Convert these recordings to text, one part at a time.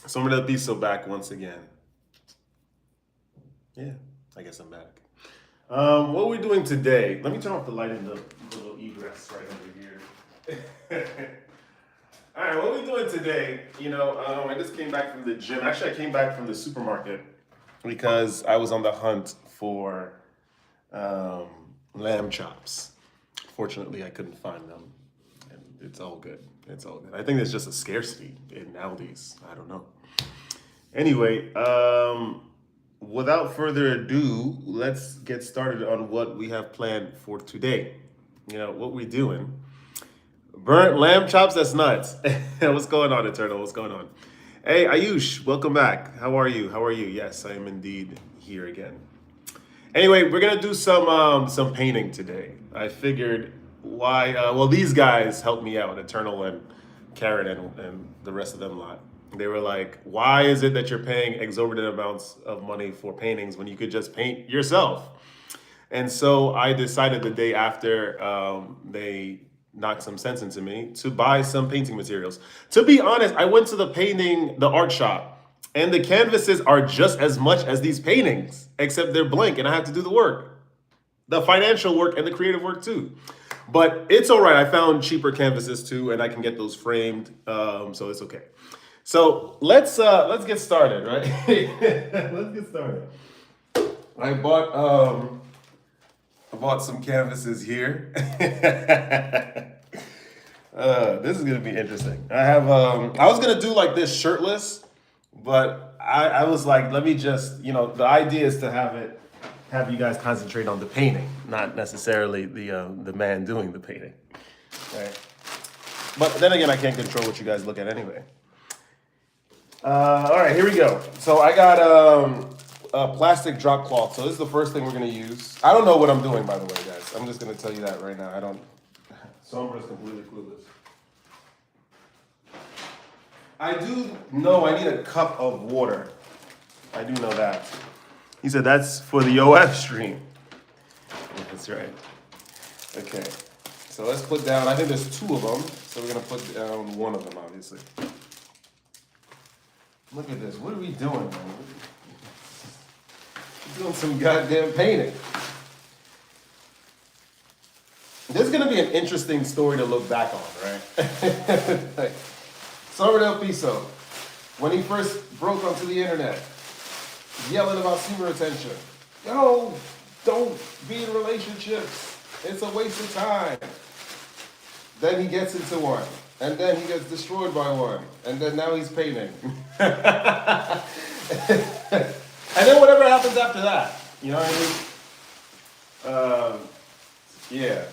Some of the piece back once again. Yeah, I guess I'm back. What we're doing today, let me turn off the light in the little egress right over here. All right, what we're doing today, I just came back from the gym. Actually, I came back from the supermarket because I was on the hunt for um, lamb chops. Fortunately, I couldn't find them, and it's all good. It's all good. I think there's just a scarcity in Aldi's. I don't know. Anyway, without further ado, let's get started on what we have planned for today. What we doing. Burnt lamb chops, that's nuts. What's going on, Eternal? What's going on? Hey, Ayush, welcome back. How are you? How are you? Yes, I am indeed here again. Anyway, we're gonna do some painting today. I figured why these guys helped me out, Eternal and Karen and the rest of them lot. They were like, why is it that you're paying exorbitant amounts of money for paintings when you could just paint yourself? And so I decided the day after they knocked some sense into me to buy some painting materials. To be honest, I went to the art shop, and the canvases are just as much as these paintings, except they're blank and I have to do the work, the financial work and the creative work too. But it's all right. I found cheaper canvases too, and I can get those framed, so it's okay. So let's get started, right? Let's get started. I bought some canvases here. This is gonna be interesting. I was gonna do like this shirtless, but I was like, let me just, the idea is to have you guys concentrate on the painting, not necessarily the man doing the painting, right? But then again, I can't control what you guys look at anyway. All right, here we go. So I got a plastic drop cloth. So this is the first thing we're gonna use. I don't know what I'm doing, by the way, guys. I'm just gonna tell you that right now. I don't. Sombra's completely clueless. I do know I need a cup of water. I do know that. He said that's for the OF stream. Yeah, that's right. Okay. So let's put down. I think there's two of them. So we're gonna put down one of them, obviously. Look at this. What are we doing, man? We're doing some goddamn painting. This is going to be an interesting story to look back on, right? Like, Sombra del Piso, when he first broke onto the internet, yelling about semen retention. Yo, don't be in relationships. It's a waste of time. Then he gets into one. And then he gets destroyed by one. And then now he's painting. And then whatever happens after that. You know what I mean? Yeah.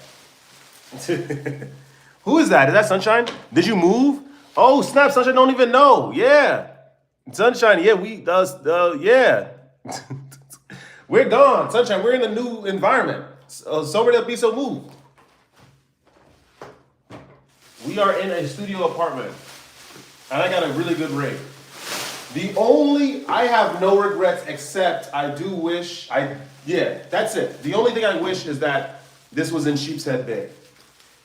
Who is that? Is that Sunshine? Did you move? Oh, snap. Sunshine don't even know. Yeah. Sunshine, yeah, yeah. We're gone. Sunshine, we're in a new environment. Sober del Piso moved. We are in a studio apartment, and I got a really good rate. I have no regrets except I do wish, that's it. The only thing I wish is that this was in Sheepshead Bay.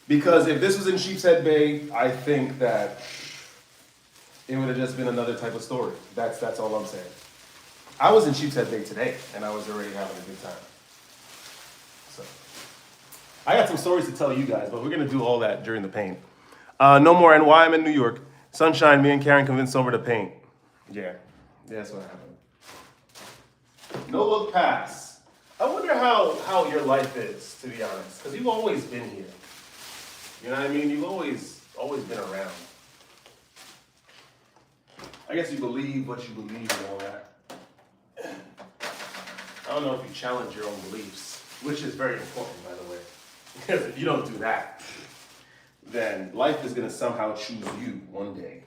Because if this was in Sheepshead Bay, I think that it would have just been another type of story. That's all I'm saying. I was in Sheepshead Bay today, and I was already having a good time. So, I got some stories to tell you guys, but we're gonna do all that during the paint. No more NY, I'm in New York. Sunshine, me and Karen convinced Sombra to paint. Yeah, that's what happened. No look pass. I wonder how your life is, to be honest, because you've always been here. You know what I mean? You've always been around. I guess you believe what you believe and all that. I don't know if you challenge your own beliefs, which is very important, by the way. Because if you don't do that, then life is going to somehow choose you one day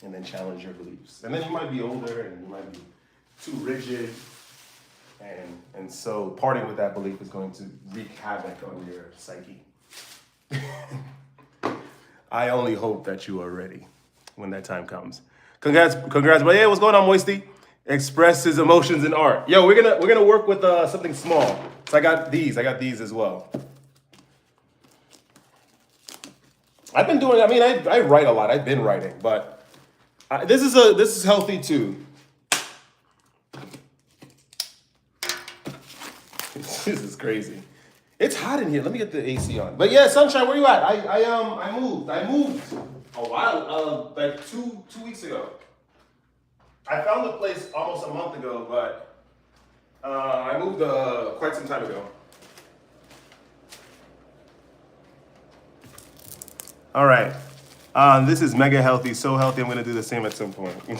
and then challenge your beliefs. And then you might be older and you might be too rigid. And so parting with that belief is going to wreak havoc on your psyche. I only hope that you are ready when that time comes. Congrats, but hey, what's going on, Moisty? Express his emotions in art. Yo, we're gonna work with something small. So I got these as well. I've been doing, I write a lot. I've been writing, but This is healthy too. This is crazy. It's hot in here. Let me get the AC on. But yeah, Sunshine, where you at? I moved a while, like two weeks ago. I found the place almost a month ago, but I moved quite some time ago. All right. This is mega healthy, so healthy. I'm gonna do the same at some point. All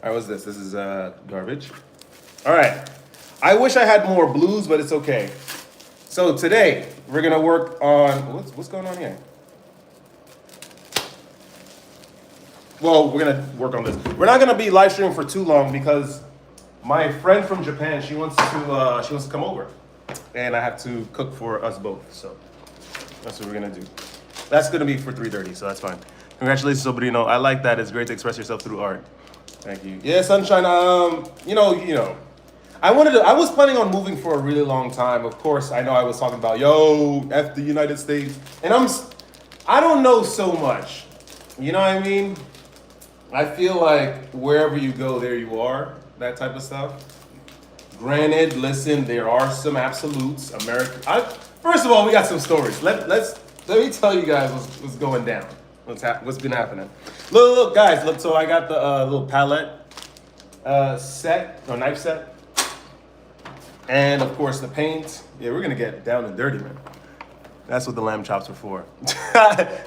right, what's this? This is garbage. All right. I wish I had more blues, but it's okay. So today we're gonna work on what's going on here. Well, we're gonna work on this. We're not gonna be live streaming for too long because my friend from Japan, she wants to come over, and I have to cook for us both. So that's what we're gonna do. That's gonna be for 3:30, so that's fine. Congratulations, Sobrino. I like that. It's great to express yourself through art. Thank you. Yeah, Sunshine. You know. I was planning on moving for a really long time. Of course, I know I was talking about, F the United States. And I don't know so much. You know what I mean? I feel like wherever you go, there you are. That type of stuff. Granted, listen, there are some absolutes. First of all, we got some stories. Let me tell you guys what's going down. What's been happening. Look, guys. Look, so I got the little palette knife set. And of course the paint. Yeah, we're gonna get down and dirty, man. That's what the lamb chops are for.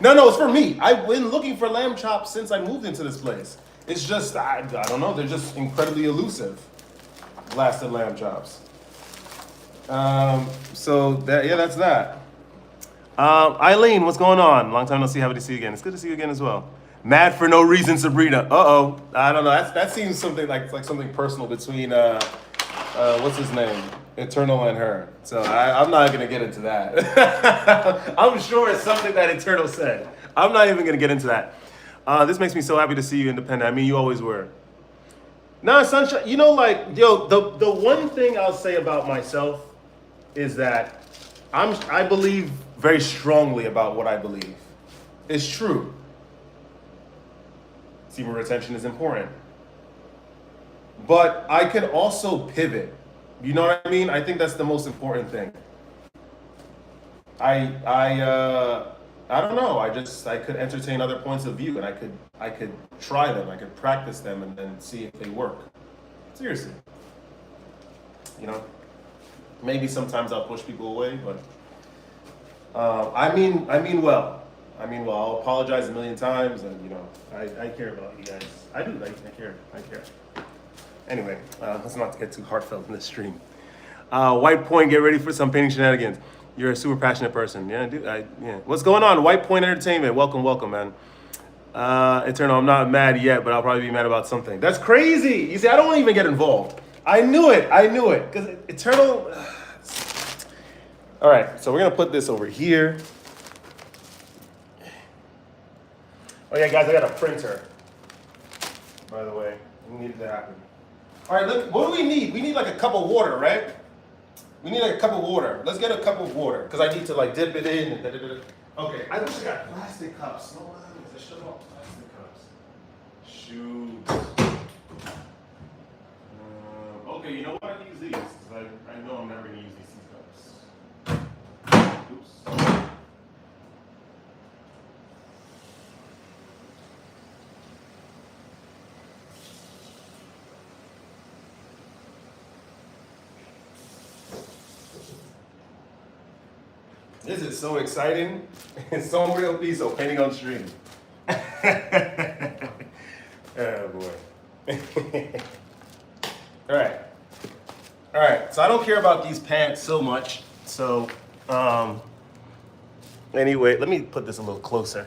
No, it's for me. I've been looking for lamb chops since I moved into this place. It's just, I don't know, they're just incredibly elusive. Blasted lamb chops. That's that. Eileen, what's going on? Long time no see, happy to see you again. It's good to see you again as well. Mad for no reason, Sabrina. Uh-oh. I don't know, that seems something like something personal between, what's his name? Eternal and her. So I'm not gonna get into that. I'm sure it's something that Eternal said. I'm not even gonna get into that. This makes me so happy to see you independent. I mean, you always were. Nah, Sunshine, the one thing I'll say about myself is that I believe very strongly about what I believe. It's true. Semen retention is important. But I can also pivot. You know what I mean? I think that's the most important thing. I don't know. I could entertain other points of view, and I could try them. I could practice them, and then see if they work. Seriously. Maybe sometimes I'll push people away, but I mean well. I'll apologize a million times, and I care about you guys. I do. I care. Anyway, let's not get too heartfelt in this stream. White Point, get ready for some painting shenanigans. You're a super passionate person. Yeah, dude. Yeah. What's going on? White Point Entertainment. Welcome, man. Eternal, I'm not mad yet, but I'll probably be mad about something. That's crazy. You see, I don't even get involved. I knew it. Because Eternal. All right, so we're gonna put this over here. Oh yeah, guys, I got a printer. By the way, we needed to happen. All right, look, what do we need? We need like a cup of water, right? We need like a cup of water. Let's get a cup of water, because I need to like dip it in and da-da-da-da. Okay, I wish I got plastic cups. No, I should have bought plastic cups. Shoot. Okay, you know what? I can use these, because I know I'm never going to use these cups. Oops. This is so exciting. It's so real piece of painting on stream. Oh boy. All right. So I don't care about these pants so much. So anyway, let me put this a little closer.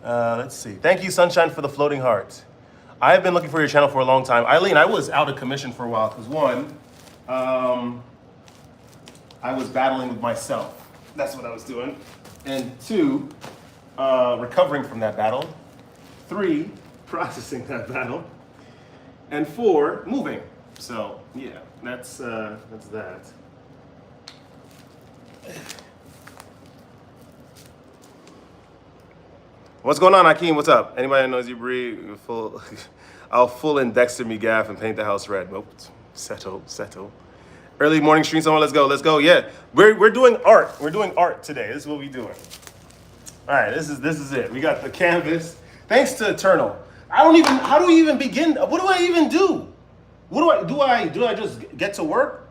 Let's see. Thank you, Sunshine, for the floating heart. I have been looking for your channel for a long time. Eileen, I was out of commission for a while because one, I was battling with myself. That's what I was doing. And two, recovering from that battle. Three, processing that battle. And four, moving. So yeah, that's that. What's going on, Hakeem? What's up? Anybody that knows you breed? Full, I'll full in Dexter me gaff and paint the house red. Nope. Settle. Early morning stream, someone. Let's go. Yeah, we're doing art. We're doing art today. This is what we're doing. All right, this is it. We got the canvas. Thanks to Eternal. How do we even begin? What do I even do? Do I just get to work?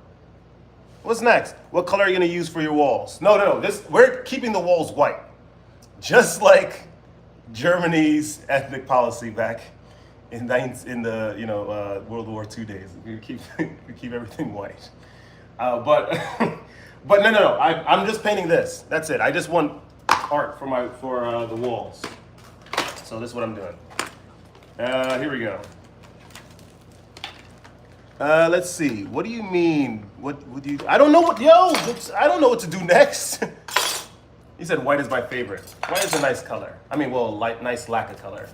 What's next? What color are you gonna use for your walls? No. We're keeping the walls white, just like Germany's ethnic policy back in the World War II days. We keep everything white. But no. I'm just painting this. That's it. I just want art for the walls. So this is what I'm doing. Here we go. Let's see. What do you mean? What do you? I don't know I don't know what to do next. He said white is my favorite. White is a nice color. I mean, well, nice lacquer color.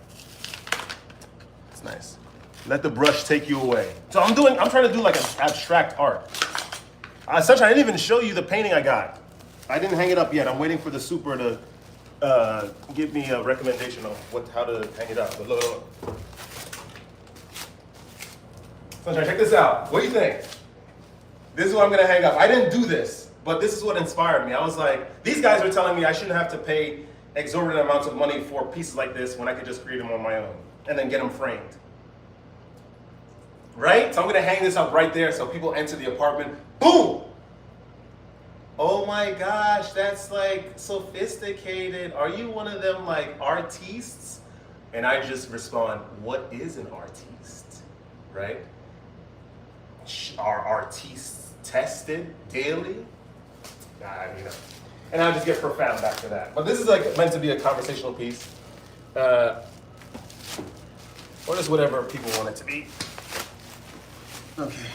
It's nice. Let the brush take you away. So I'm trying to do like an abstract art. Sunshine, I didn't even show you the painting I got. I didn't hang it up yet. I'm waiting for the super to give me a recommendation of how to hang it up. But look. Sunshine, check this out. What do you think? This is what I'm gonna hang up. I didn't do this, but this is what inspired me. I was like, these guys are telling me I shouldn't have to pay exorbitant amounts of money for pieces like this when I could just create them on my own and then get them framed. Right? So I'm gonna hang this up right there so people enter the apartment. Boom! Oh my gosh, that's like sophisticated. Are you one of them like artistes? And I just respond, what is an artiste? Right? Are artists tested daily? And I'll just get profound after that. But this is like meant to be a conversational piece. Or just whatever people want it to be. Okay.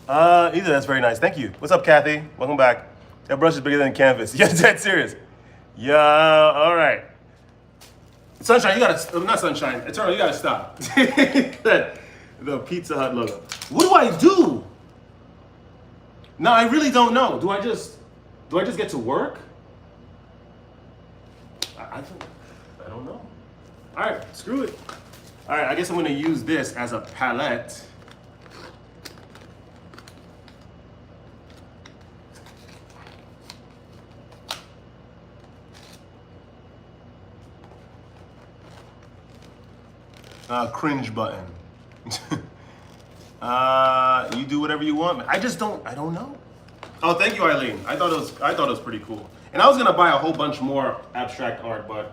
Either that's very nice. Thank you. What's up, Kathy? Welcome back. That brush is bigger than canvas. Yeah, dead serious. Yeah, all right. Sunshine, not Sunshine. Eternal, you gotta stop. The Pizza Hut logo. What do I do? No, I really don't know. Do I just get to work? I don't know. All right, screw it. All right, I guess I'm gonna use this as a palette. Cringe button. You do whatever you want. I don't know. Oh, thank you, Eileen. I thought it was pretty cool. And I was gonna buy a whole bunch more abstract art, but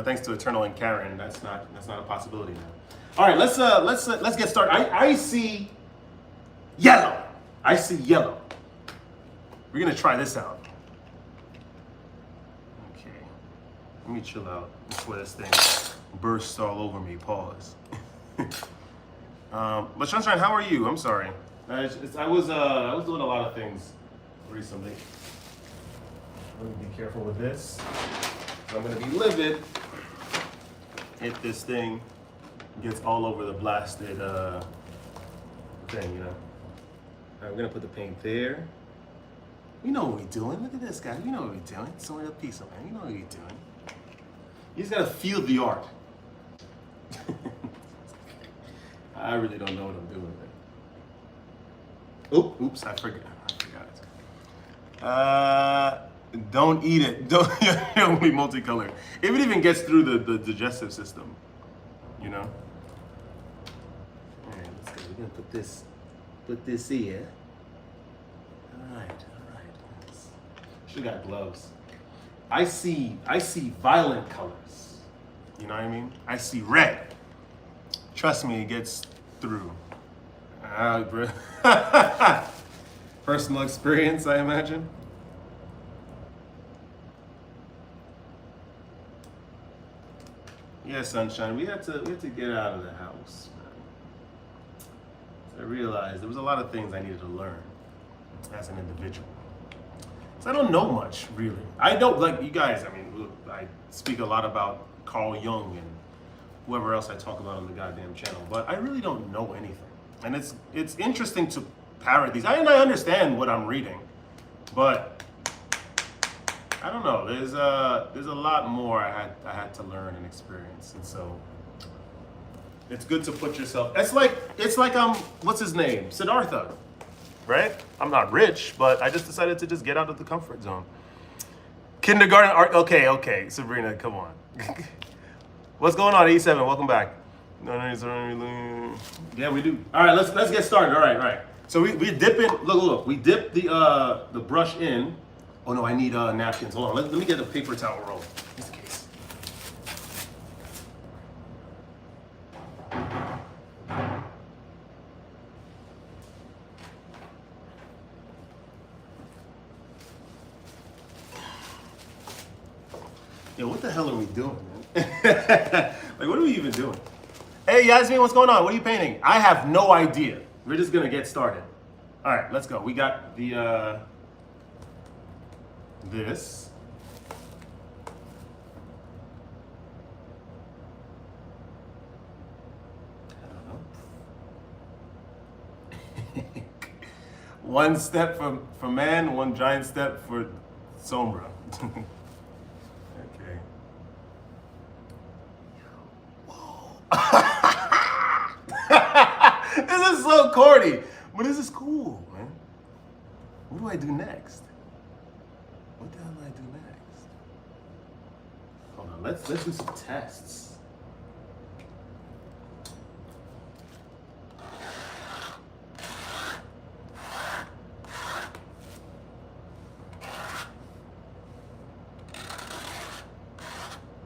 thanks to Eternal and Karen, that's not a possibility now. All right, let's get started. I see yellow. We're gonna try this out. Okay, let me chill out before this thing bursts all over me. Pause. But Sunshine, how are you? I'm sorry. I was doing a lot of things recently. Let me be careful with this. I'm gonna be livid if this thing gets all over the blasted thing, I'm gonna put the paint there. You know what we're doing. Look at this, guy. You know what we're doing. It's only a piece of man. You know what you're doing. You just gotta feel the art. I really don't know what I'm doing with it. Oops, I forgot it. Don't eat it. Don't be multicolored. If it even gets through the digestive system, All right, let's go. We're gonna put this here. All right. Should got gloves. I see violent colors. You know what I mean? I see red. Trust me, it gets through. Personal experience, I imagine. Yeah, Sunshine, we had to get out of the house, man. I realized there was a lot of things I needed to learn as an individual. So I don't know much, really. I don't, like you guys, I speak a lot about Carl Jung and whoever else I talk about on the goddamn channel, but I really don't know anything. And it's interesting to parrot these. I understand what I'm reading, but I don't know. There's a lot more I had to learn and experience, and so it's good to put yourself. It's like what's his name, Siddhartha, right? I'm not rich, but I just decided to just get out of the comfort zone. Kindergarten art. Okay, Sabrina, come on. What's going on, E7? Welcome back. Yeah, we do. All right, let's get started. All right. So we dip in. Look. We dip the brush in. Oh no, I need napkins. Hold on. Let me get a paper towel roll. Just in case. Yo, what the hell are we doing, man? Like, what are we even doing? Hey, Yasmin, what's going on? What are you painting? I have no idea. We're just gonna get started. All right, let's go. We got the this. I don't know. One step for man, one giant step for Sombra. Okay. This is so corny, but this is cool, man. What do I do next? What the hell do I do next? Hold on, let's do some tests.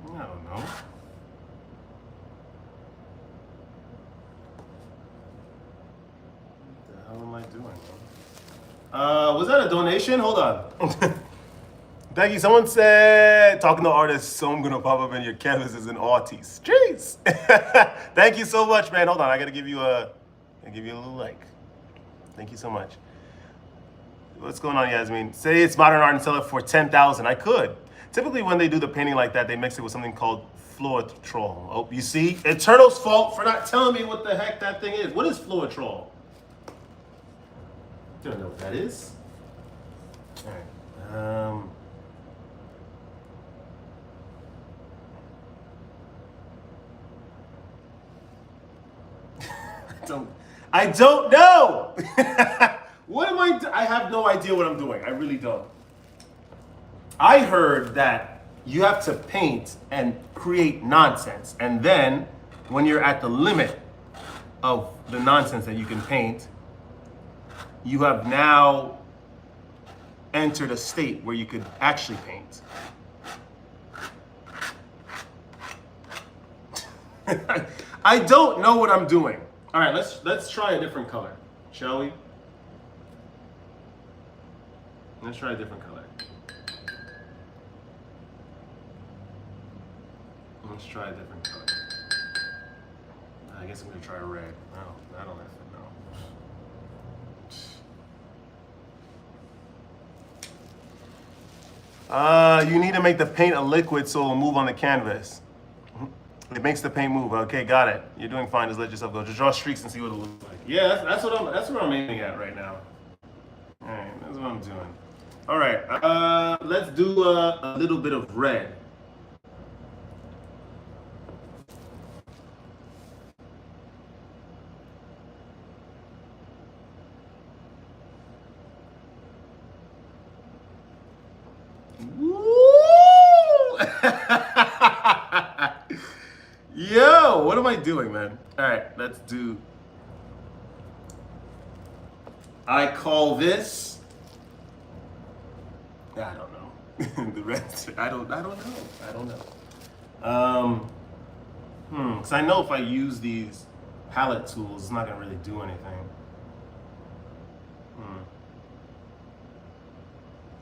I don't know. What the hell am I doing? Was that a donation? Hold on. Thank you. Someone said, talking to artists, so I'm gonna pop up in your canvases and artists. Jeez. Thank you so much, man. Hold on, I gotta give you a little like. Thank you so much. What's going on, Yasmin? Say it's modern art and sell it for 10,000. I could. Typically, when they do the painting like that, they mix it with something called Fluotrol. Oh, you see? Eternal's fault for not telling me what the heck that thing is. What is Fluotrol? Don't know what that is. All right. I don't know. What am I have no idea what I'm doing. I really don't. I heard that you have to paint and create nonsense, and then when you're at the limit of the nonsense that you can paint, you have now entered a state where you could actually paint. I don't know what I'm doing. All right, let's try a different color, shall we? Let's try a different color. Let's try a different color. I guess I'm gonna try red. No, I don't know. You need to make the paint a liquid so it'll move on the canvas. It makes the paint move. Okay, got it. You're doing fine. Just let yourself go. Just draw streaks and see what it looks like. Yeah, that's what I'm aiming at right now. All right, that's what I'm doing. All right, let's do a little bit of red. Yo, what am I doing, man? All right, let's do. I call this. I don't know. The rest. I don't know. Because I know if I use these palette tools, it's not gonna really do anything.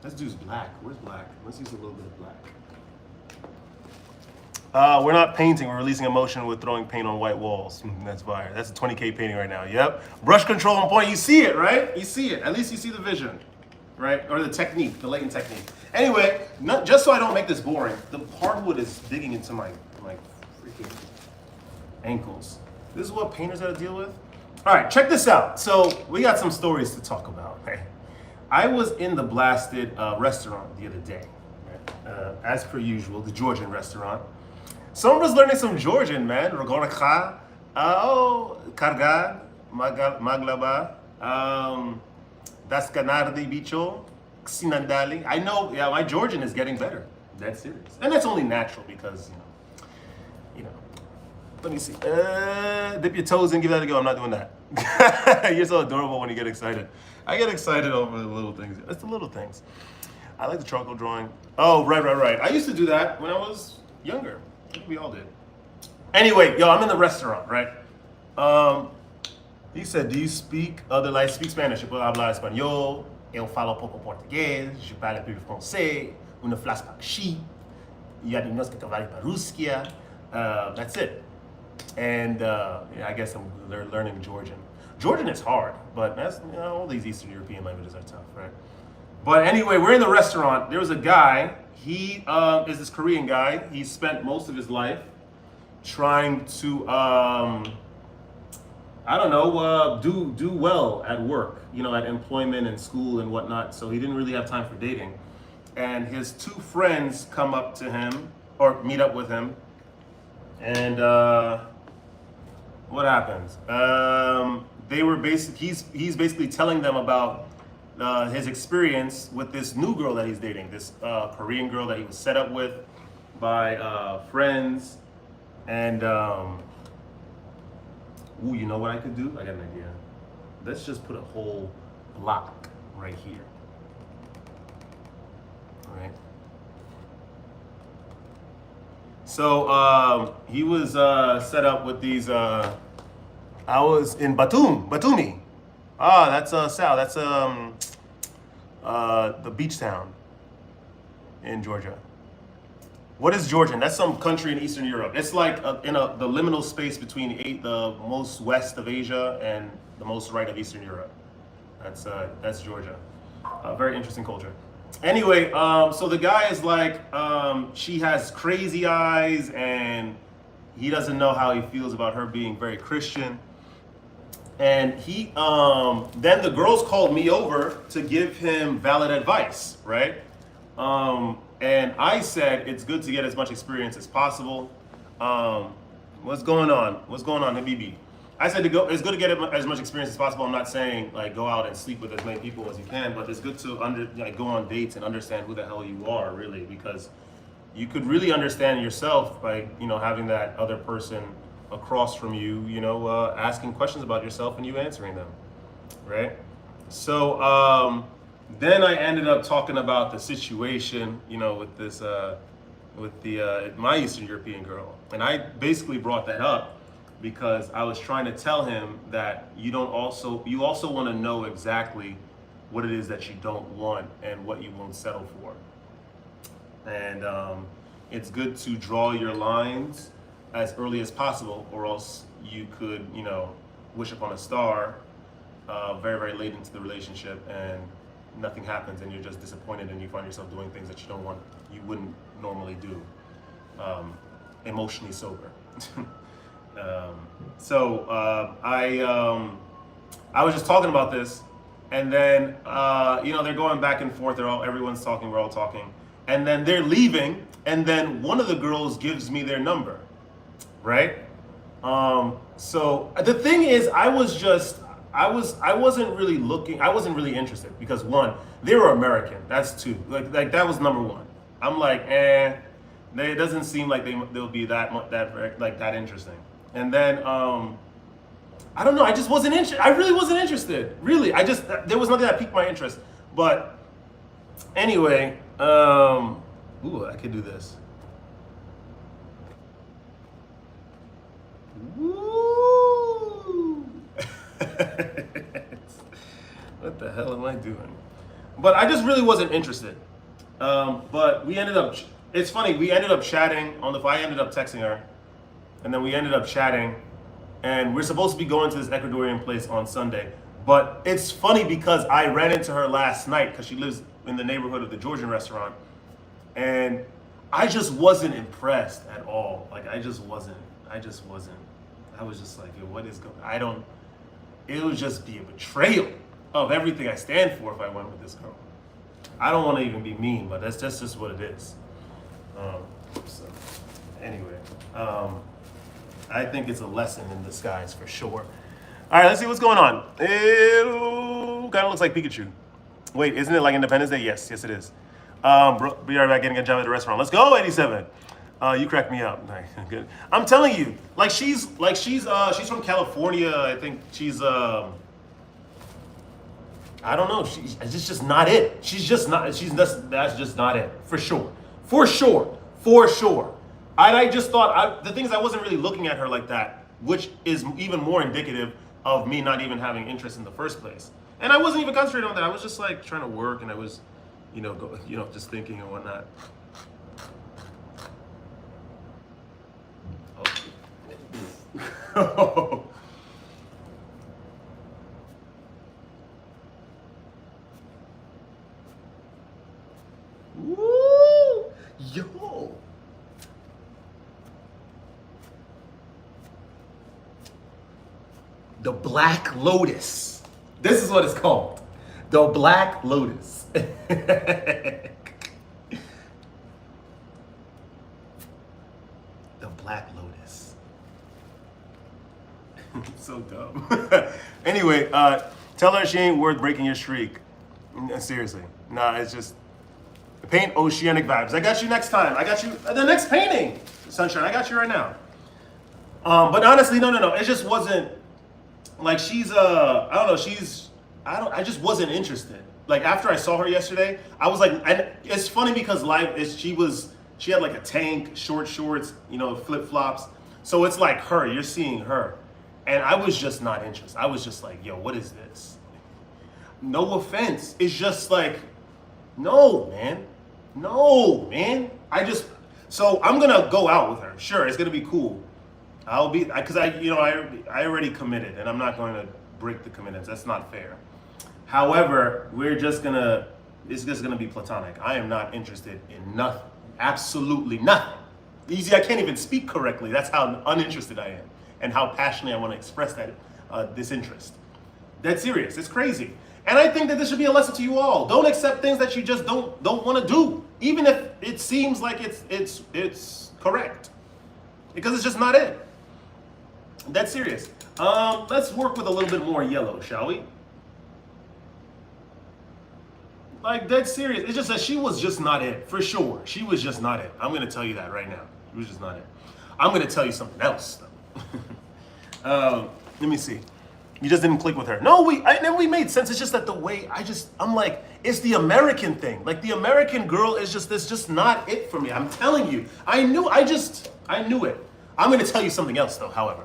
Let's do black. Where's black? Let's use a little bit of black. We're not painting, we're releasing emotion with throwing paint on white walls. That's fire. That's a 20K painting right now. Yep. Brush control on point. You see it, right? You see it. At least you see the vision, right? Or the technique, the latent technique. Anyway, just so I don't make this boring, the hardwood is digging into my freaking ankles. This is what painters gotta deal with. All right, check this out. So we got some stories to talk about. I was in the blasted restaurant the other day. Right? as per usual, the Georgian restaurant. Someone was learning some Georgian, man. Rogorcha, Kargad, Maglaba, Daskanardi Bicho, Sinandali. I know, yeah, my Georgian is getting better. That's serious. And that's only natural because, you know. Let me see. Dip your toes and give that a go. I'm not doing that. You're so adorable when you get excited. I get excited over the little things. It's the little things. I like the charcoal drawing. Oh, right. I used to do that when I was younger. I think we all did. Anyway, yo, I'm in the restaurant, right? He said, do you speak speak Spanish? Eu puedo hablar espanhol. Eu falo pouco português. Je parle peu français. Une flashback sheet. Il y a des notes que travaillent para Ruskia. That's it. And yeah, I guess I'm learning Georgian. Georgian is hard, but that's, all these Eastern European languages are tough, right? But anyway, we're in the restaurant. There was a guy. He is this Korean guy. He spent most of his life trying to, do well at work, at employment and school and whatnot. So he didn't really have time for dating. And his two friends come up to him or meet up with him. And what happens? He's basically telling them about his experience with this new girl that he's dating, this Korean girl that he was set up with by friends. And you know what I could do? I got an idea. Let's just put a whole block right here. All right. So he was set up with these. I was in Batumi. That's Sal. That's the beach town in Georgia. What is Georgian? That's some country in Eastern Europe. It's like in the liminal space between the most west of Asia and the most right of Eastern Europe. That's Georgia. Very interesting culture. Anyway, so the guy is like, she has crazy eyes and he doesn't know how he feels about her being very Christian. And then the girls called me over to give him valid advice, right? And I said, it's good to get as much experience as possible. What's going on, Habibi? I said it's good to get as much experience as possible. I'm not saying like go out and sleep with as many people as you can, but it's good to go on dates and understand who the hell you are, really, because you could really understand yourself by having that other person across from you, asking questions about yourself and you answering them, right? So then I ended up talking about the situation, with this, my Eastern European girl, and I basically brought that up because I was trying to tell him that you also want to know exactly what it is that you don't want and what you won't settle for. And it's good to draw your lines as early as possible, or else you could, wish upon a star very, very late into the relationship and nothing happens and you're just disappointed and you find yourself doing things that you wouldn't normally do, emotionally sober. I was just talking about this, and then they're going back and forth. Everyone's talking. We're all talking, and then they're leaving. And then one of the girls gives me their number, right? So the thing is, I wasn't really looking. I wasn't really interested because one, they were American. That's two. Like that was number one. I'm like, it doesn't seem like they'll be that interesting. And then I don't know. I just wasn't interested. I really wasn't interested. Really, there was nothing that piqued my interest. But anyway, I could do this. Woo! What the hell am I doing? But I just really wasn't interested. But we ended up. It's funny. We ended up chatting on the phone. I ended up texting her. And then we ended up chatting, and we're supposed to be going to this Ecuadorian place on Sunday. But it's funny because I ran into her last night because she lives in the neighborhood of the Georgian restaurant, and I just wasn't impressed at all. Like I just wasn't. I was just like, yo, what is going? It would just be a betrayal of everything I stand for if I went with this girl. I don't want to even be mean, but that's just what it is. So anyway, I think it's a lesson in disguise for sure. All right, let's see what's going on. It kind of looks like Pikachu. Wait, isn't it like Independence Day? Yes, yes it is. Bro, be right back getting a job at the restaurant. Let's go, 87. You cracked me up. Good. I'm telling you, she's from California. I think she's I don't know. It's just not it. She's just not. That's just not it for sure. For sure. For sure. I just thought the things I wasn't really looking at her like that, which is even more indicative of me not even having interest in the first place. And I wasn't even concentrating on that. I was just like trying to work, and I was, just thinking and whatnot. Oh. Woo! Yo! The Black Lotus. This is what it's called. The Black Lotus. The Black Lotus. So dumb. Anyway, tell her she ain't worth breaking your streak. Seriously. Nah, it's just paint oceanic vibes. I got you next time. I got you the next painting. Sunshine, I got you right now. But honestly, no. It just wasn't like she's I just wasn't interested. Like after I saw her yesterday, I was like, and it's funny because she had like a tank, short shorts, flip flops. So it's like her, you're seeing her. And I was just not interested. I was just like, yo, what is this? No offense. It's just like, no, man. So I'm gonna go out with her. Sure, it's gonna be cool. Because I already committed, and I'm not going to break the commitments. That's not fair. However, it's just gonna be platonic. I am not interested in nothing, absolutely nothing. I can't even speak correctly. That's how uninterested I am, and how passionately I want to express that disinterest. That's serious. It's crazy, and I think that this should be a lesson to you all. Don't accept things that you just don't want to do, even if it seems like it's correct, because it's just not it. That's serious. Let's work with a little bit more yellow, shall we? Like, that's serious. It's just that she was just not it, for sure. She was just not it. I'm going to tell you that right now. She was just not it. I'm going to tell you something else, though. Let me see. You just didn't click with her. No, we made sense. It's just that the way I'm like, it's the American thing. Like, the American girl is just not it for me. I'm telling you. I knew it. I'm going to tell you something else, though, however.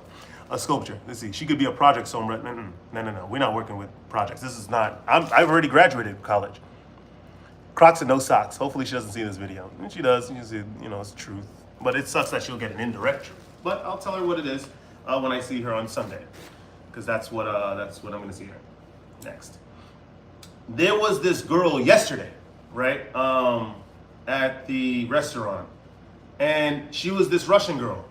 A sculpture. Let's see. She could be a project somewhere. No. We're not working with projects. This is not. I've already graduated college. Crocs and no socks. Hopefully she doesn't see this video. And she does. You see, it's the truth. But it sucks that she'll get an indirect truth. But I'll tell her what it is when I see her on Sunday, because that's what I'm going to see her next. There was this girl yesterday, right, at the restaurant, and she was this Russian girl.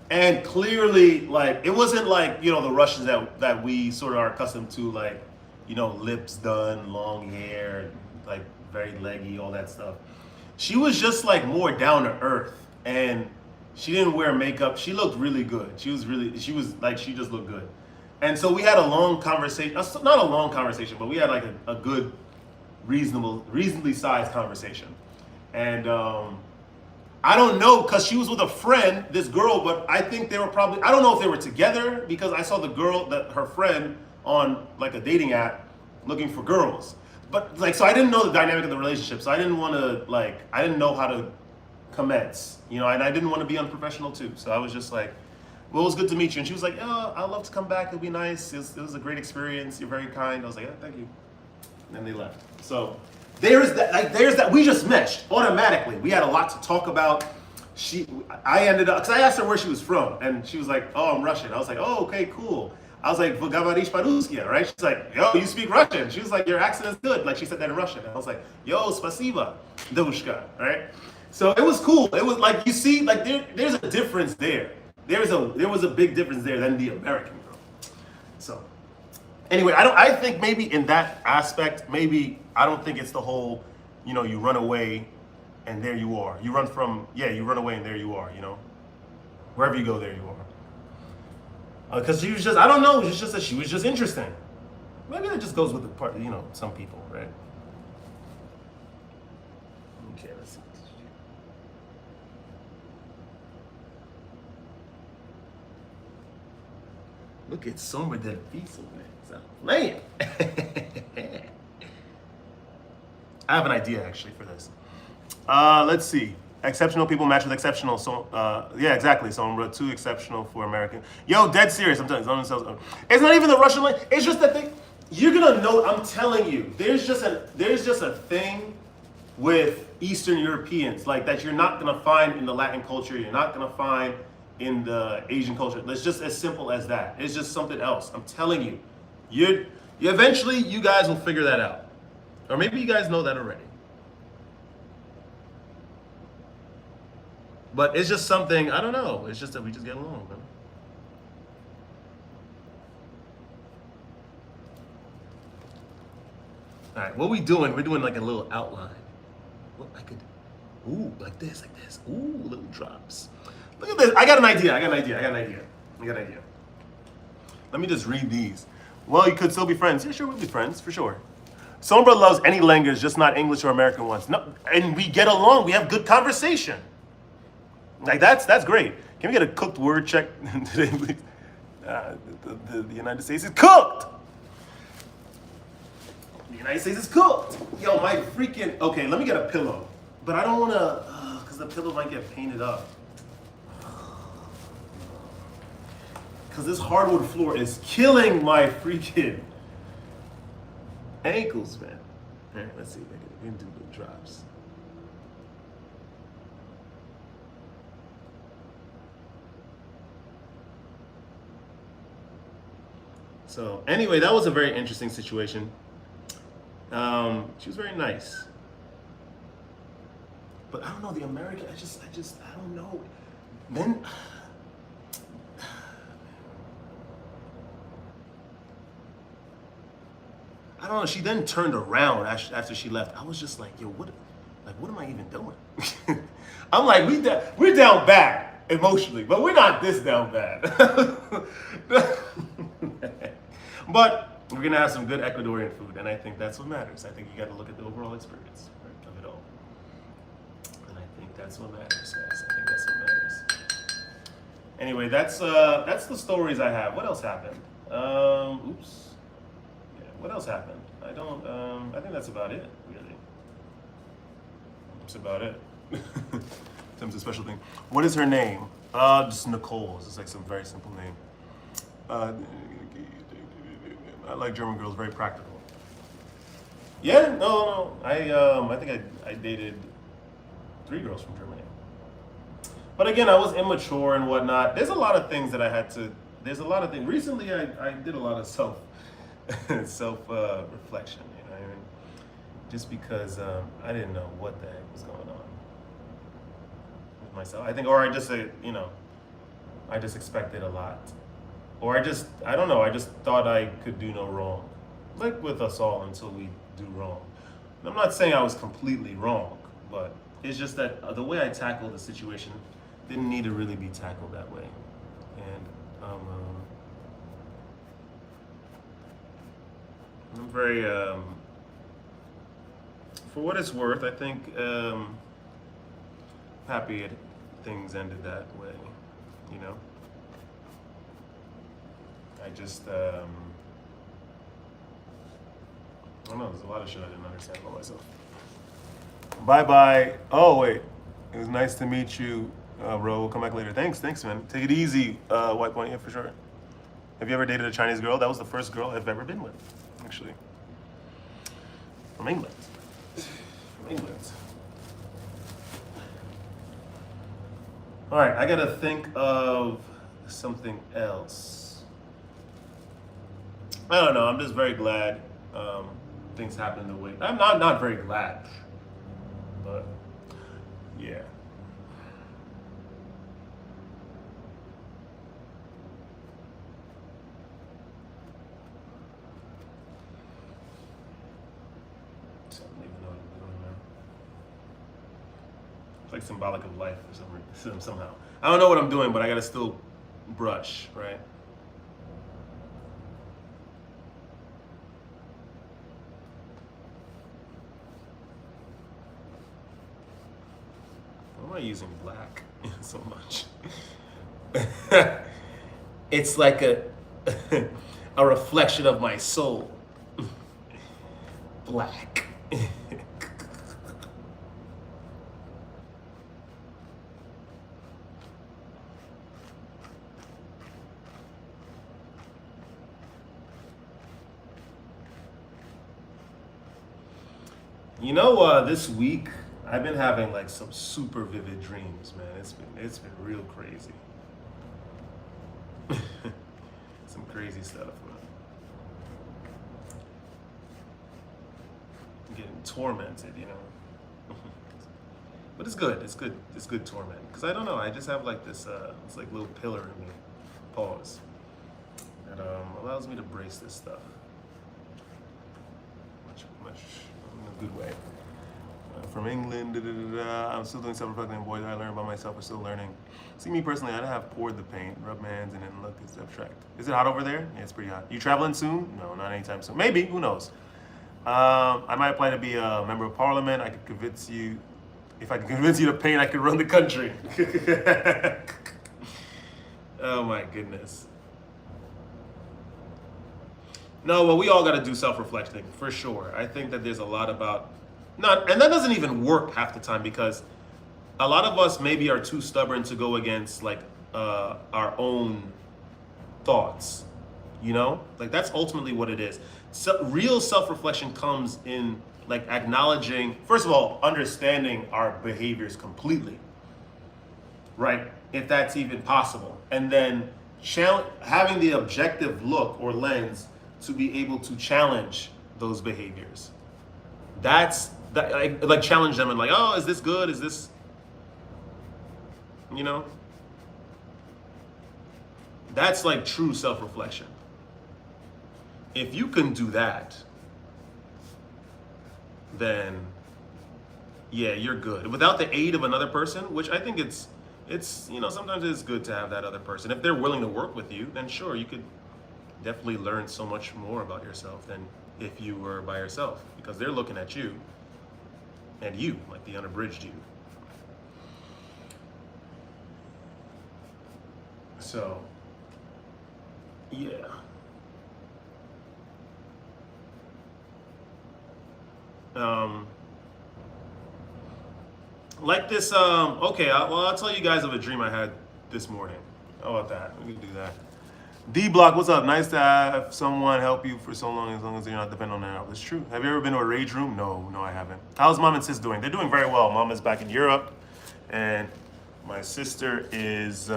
And clearly, like, it wasn't like, the Russians that we sort of are accustomed to, like, lips done, long hair, like, very leggy, all that stuff. She was just, like, more down to earth. And she didn't wear makeup. She looked really good. She just looked good. And so we had a long conversation. Not a long conversation, but we had, like, a good, reasonably sized conversation. And, I don't know, because she was with a friend, this girl, but I think they were probably, I don't know if they were together, because I saw her friend on like a dating app looking for girls. But like, so I didn't know the dynamic of the relationship, so I didn't want to I didn't know how to commence, and I didn't want to be unprofessional too. So I was just like, well, it was good to meet you. And she was like, oh, I'd love to come back, it'll be nice. It was a great experience, you're very kind. I was like, yeah, thank you. And then they left. So there's that, we just meshed automatically. We had a lot to talk about. I ended up, because I asked her where she was from, and she was like, oh, I'm Russian. I was like, oh, okay, cool. I was like, "Vogavarish по-русски," right? She's like, yo, you speak Russian. She was like, your accent is good. Like, she said that in Russian. And I was like, yo, spasiba, devushka, right? So it was cool. It was like, you see, like, there's a difference there. There was a big difference there than the American girl. So anyway, I think maybe in that aspect, maybe I don't think it's the whole, you run away and there you are. You run from, yeah, you run away and there you are, you know? Wherever you go, there you are. Because she was just, I don't know, it's just that she was just interesting. Maybe that just goes with the part, you know, some people, right? Okay, let's see. Look at Sombra del Piso, man. I have an idea actually for this. Let's see. Exceptional people match with exceptional. So, yeah, exactly. Sombra, too exceptional for American. Yo, dead serious. I'm telling you. It's not even the Russian language. It's just that thing. You're gonna know. I'm telling you. There's just a thing with Eastern Europeans like that you're not gonna find in the Latin culture. You're not gonna find in the Asian culture. It's just as simple as that. It's just something else. I'm telling you. You eventually you guys will figure that out. Or maybe you guys know that already. But it's just something, I don't know. It's just that we just get along, man. All right, what we doing? We're doing like a little outline. What I could, ooh, like this. Ooh, little drops. Look at this. I got an idea. Let me just read these. Well, you could still be friends. Yeah, sure, we'll be friends, for sure. Sombra loves any language, just not English or American ones. No, and we get along. We have good conversation. Like that's great. Can we get a cooked word check today, please? The United States is cooked. The United States is cooked. Yo, my freaking. Okay, let me get a pillow, but I don't want to, cause the pillow might get painted up. Cause this hardwood floor is killing my freaking ankles, man. All right, let's see if I can do the drops. So anyway, that was a very interesting situation. She was very nice, but I don't know the American. I don't know. Then I don't know. She then turned around after she left. I was just like, yo, what am I even doing? I'm like, we're down bad emotionally, but we're not this down bad. But we're gonna have some good Ecuadorian food, and I think that's what matters. I think you got to look at the overall experience, right, of it all, and I think that's what matters, guys. I think that's what matters. Anyway, that's the stories I have. What else happened? Oops. Yeah, what else happened? I don't. I think that's about it, really. That's about it. In terms of special thing. What is her name? Just Nicole. It's like some very simple name. I like German girls, very practical. Yeah, no. I think I dated 3 girls from Germany. But again, I was immature and whatnot. There's a lot of things that I had to. There's a lot of things. Recently, I did a lot of self reflection. You know what I mean? Just because I didn't know what the heck was going on with myself. I think, or I just I just expected a lot. Or I don't know, I just thought I could do no wrong. Like with us all until we do wrong. And I'm not saying I was completely wrong, but it's just that the way I tackled the situation didn't need to really be tackled that way. And I'm very, for what it's worth, I think happy things ended that way, you know? I just, I don't know, there's a lot of shit I didn't understand about myself. Bye-bye. Oh, wait. It was nice to meet you, Ro. We'll come back later. Thanks, man. Take it easy, White Point, yeah, for sure. Have you ever dated a Chinese girl? That was the first girl I've ever been with, actually. From England. All right, I gotta think of something else. I don't know. I'm just very glad things happened the way. I'm not very glad, but yeah. So I don't even know what I'm doing, man. It's like symbolic of life for some reason, somehow. I don't know what I'm doing, but I gotta still brush, right? Why am I using black so much? It's like a a reflection of my soul. Black. You know, this week I've been having like some super vivid dreams, man. It's been real crazy. Some crazy stuff, man. I'm getting tormented, you know. But it's good. It's good. It's good torment. Because I don't know. I just have like this, it's like little pillar in me. Pause. That allows me to brace this stuff. Much in a good way. From England, I'm still doing self-reflecting. Boys, I learn about myself. I'm still learning. See, me personally, I have poured the paint, rub my hands, and then look, it's abstract. Is it hot over there? Yeah, it's pretty hot. You traveling soon? No, not anytime soon. Maybe, who knows? I might apply to be a member of parliament. I could convince you, if I can convince you to paint, I could run the country. Oh my goodness. No, well, we all got to do self-reflecting for sure. I think that there's a lot about, not, and that doesn't even work half the time because a lot of us maybe are too stubborn to go against like our own thoughts, you know? Like that's ultimately what it is. So, real self-reflection comes in like acknowledging, first of all, understanding our behaviors completely, right? If that's even possible. And then having the objective look or lens to be able to challenge those behaviors. That's that, like challenge them and like, oh, is this good? Is this, you know? That's like true self-reflection. If you can do that, then yeah, you're good. Without the aid of another person, which I think it's you know, sometimes it's good to have that other person. If they're willing to work with you, then sure, you could definitely learn so much more about yourself than if you were by yourself, because they're looking at you and you, like the unabridged you. So, yeah. Like this, okay, I'll tell you guys of a dream I had this morning. How about that? We can do that. D Block, what's up? Nice to have someone help you for so long as you're not dependent on their help. It's true. Have you ever been to a rage room? No, I haven't. How's mom and sis doing? They're doing very well. Mom is back in Europe, and my sister is,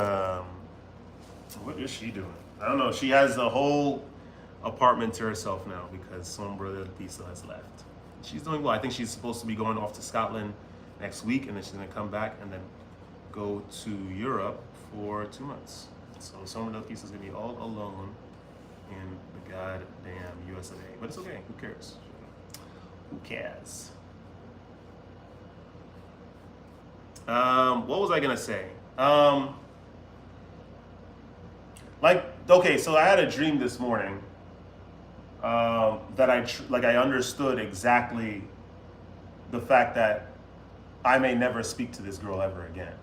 what is she doing? I don't know. She has the whole apartment to herself now because some brother Pisa has left. She's doing well. I think she's supposed to be going off to Scotland next week, and then she's gonna come back and then go to Europe for 2 months. So some of the pieces gonna be all alone in the goddamn US of A. But it's okay. Who cares? Who cares? What was I gonna say? Okay, so I had a dream this morning that I understood exactly the fact that I may never speak to this girl ever again.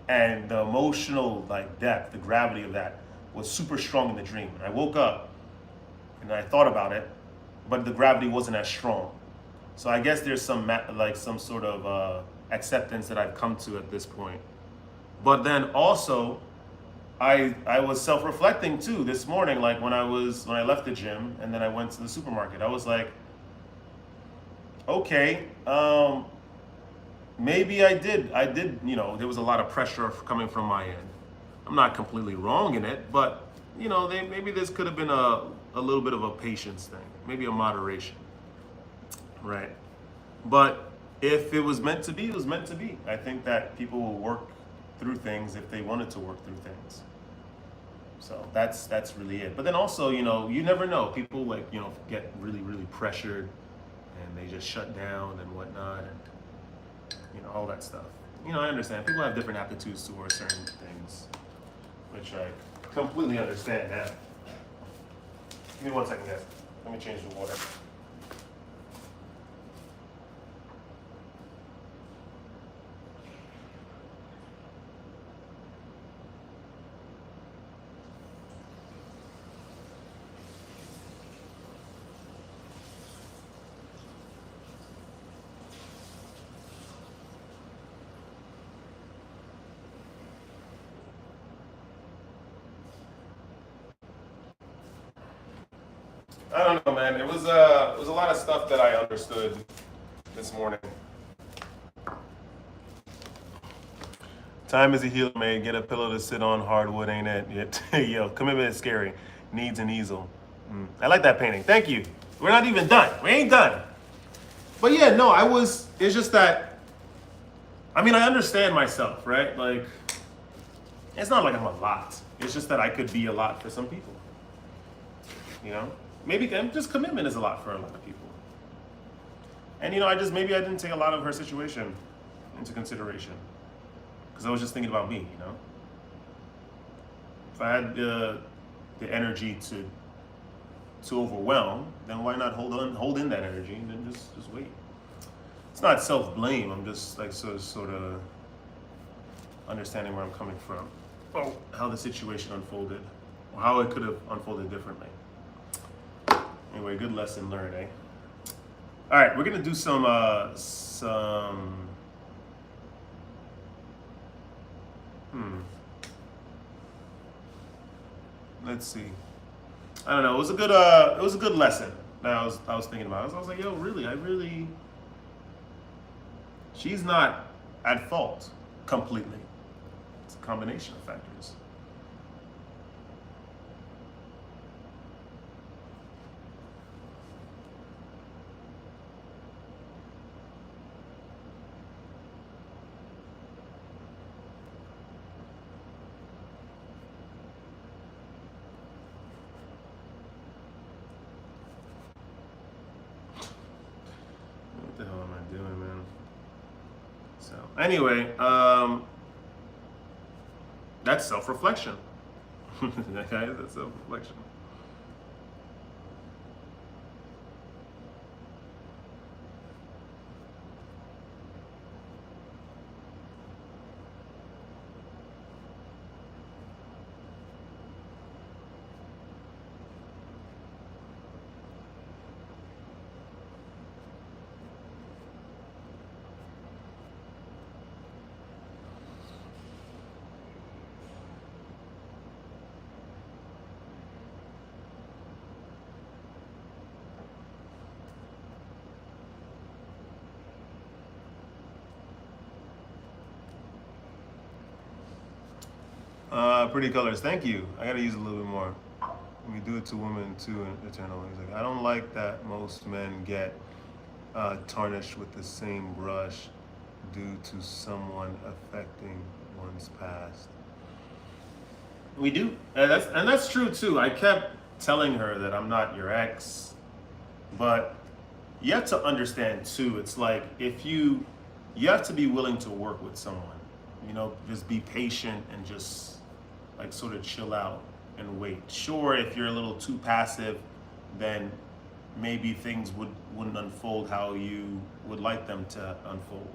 And the emotional like depth, the gravity of that was super strong in the dream. And I woke up and I thought about it, but the gravity wasn't as strong. So I guess there's some sort of acceptance that I've come to at this point. But then also, I was self-reflecting too this morning, like when I left the gym and then I went to the supermarket. I was like, okay, maybe I did, you know, there was a lot of pressure coming from my end. I'm not completely wrong in it, but you know, maybe this could have been a little bit of a patience thing, maybe a moderation, right? But if it was meant to be, it was meant to be. I think that people will work through things if they wanted to work through things. So that's really it. But then also, you know, you never know. People like, you know, get really, really pressured and they just shut down and whatnot. And all that stuff. I understand. People have different aptitudes towards certain things, which I completely understand now. Give me 1 second, guys. Let me change the water. I don't know, man. It was a lot of stuff that I understood this morning. Time is a healer, man. Get a pillow to sit on. Hardwood ain't it? Yo, commitment is scary. Needs an easel. I like that painting. Thank you. We're not even done. We ain't done. But yeah, no, it's just that, I understand myself, right? Like, it's not like I'm a lot. It's just that I could be a lot for some people. Maybe just commitment is a lot for a lot of people. And maybe I didn't take a lot of her situation into consideration. Because I was just thinking about me, If I had the energy to overwhelm, then why not hold in that energy and then just wait. It's not self-blame, I'm just like sort of understanding where I'm coming from. Or how the situation unfolded, or how it could have unfolded differently. Anyway, good lesson learned, eh? All right, we're gonna do some let's see. I don't know. It was a good lesson that I was thinking about. I was like, yo, really, she's not at fault completely. It's a combination of factors. What the hell am I doing, man? So anyway, that's self-reflection. Okay, that's self-reflection. Pretty colors, thank you. I gotta use a little bit more. We do it to women too, eternal. He's like, I don't like that most men get tarnished with the same brush due to someone affecting one's past. We do, and that's true too. I kept telling her that I'm not your ex, but you have to understand too. It's like if you have to be willing to work with someone. Just be patient and just like sort of chill out and wait. Sure, if you're a little too passive, then maybe things wouldn't unfold how you would like them to unfold,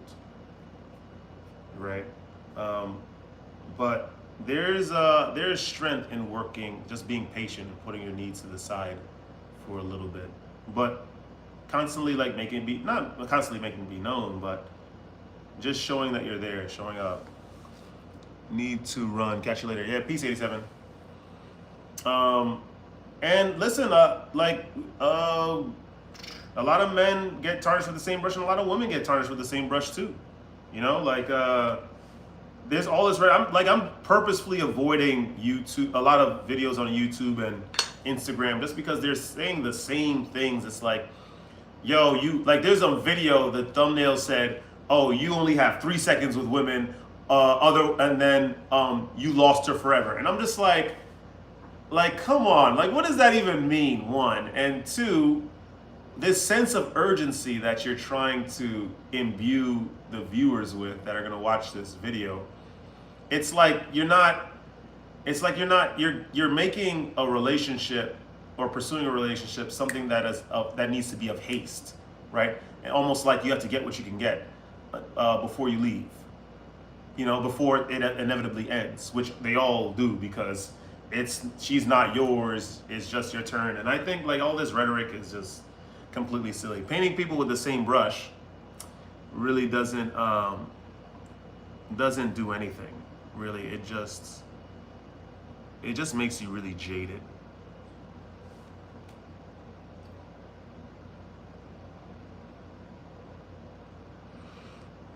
right? But there's strength in working, just being patient and putting your needs to the side for a little bit, but constantly like not constantly making it be known, but just showing that you're there, showing up. Need to run. Catch you later. Yeah, peace 87. And listen, a lot of men get tarnished with the same brush, and a lot of women get tarnished with the same brush too. There's all this. I'm purposefully avoiding YouTube, a lot of videos on YouTube and Instagram, just because they're saying the same things. It's like, yo, there's a video. The thumbnail said, "Oh, you only have 3 seconds with women." And then you lost her forever. And I'm just like, come on, like, what does that even mean? One, and two, this sense of urgency that you're trying to imbue the viewers with that are going to watch this video, it's like you're making a relationship or pursuing a relationship something that needs to be of haste, right? And almost like you have to get what you can get before you leave, before it inevitably ends, which they all do, because she's not yours, it's just your turn. And I think like all this rhetoric is just completely silly. Painting people with the same brush really doesn't do anything, really. It just makes you really jaded.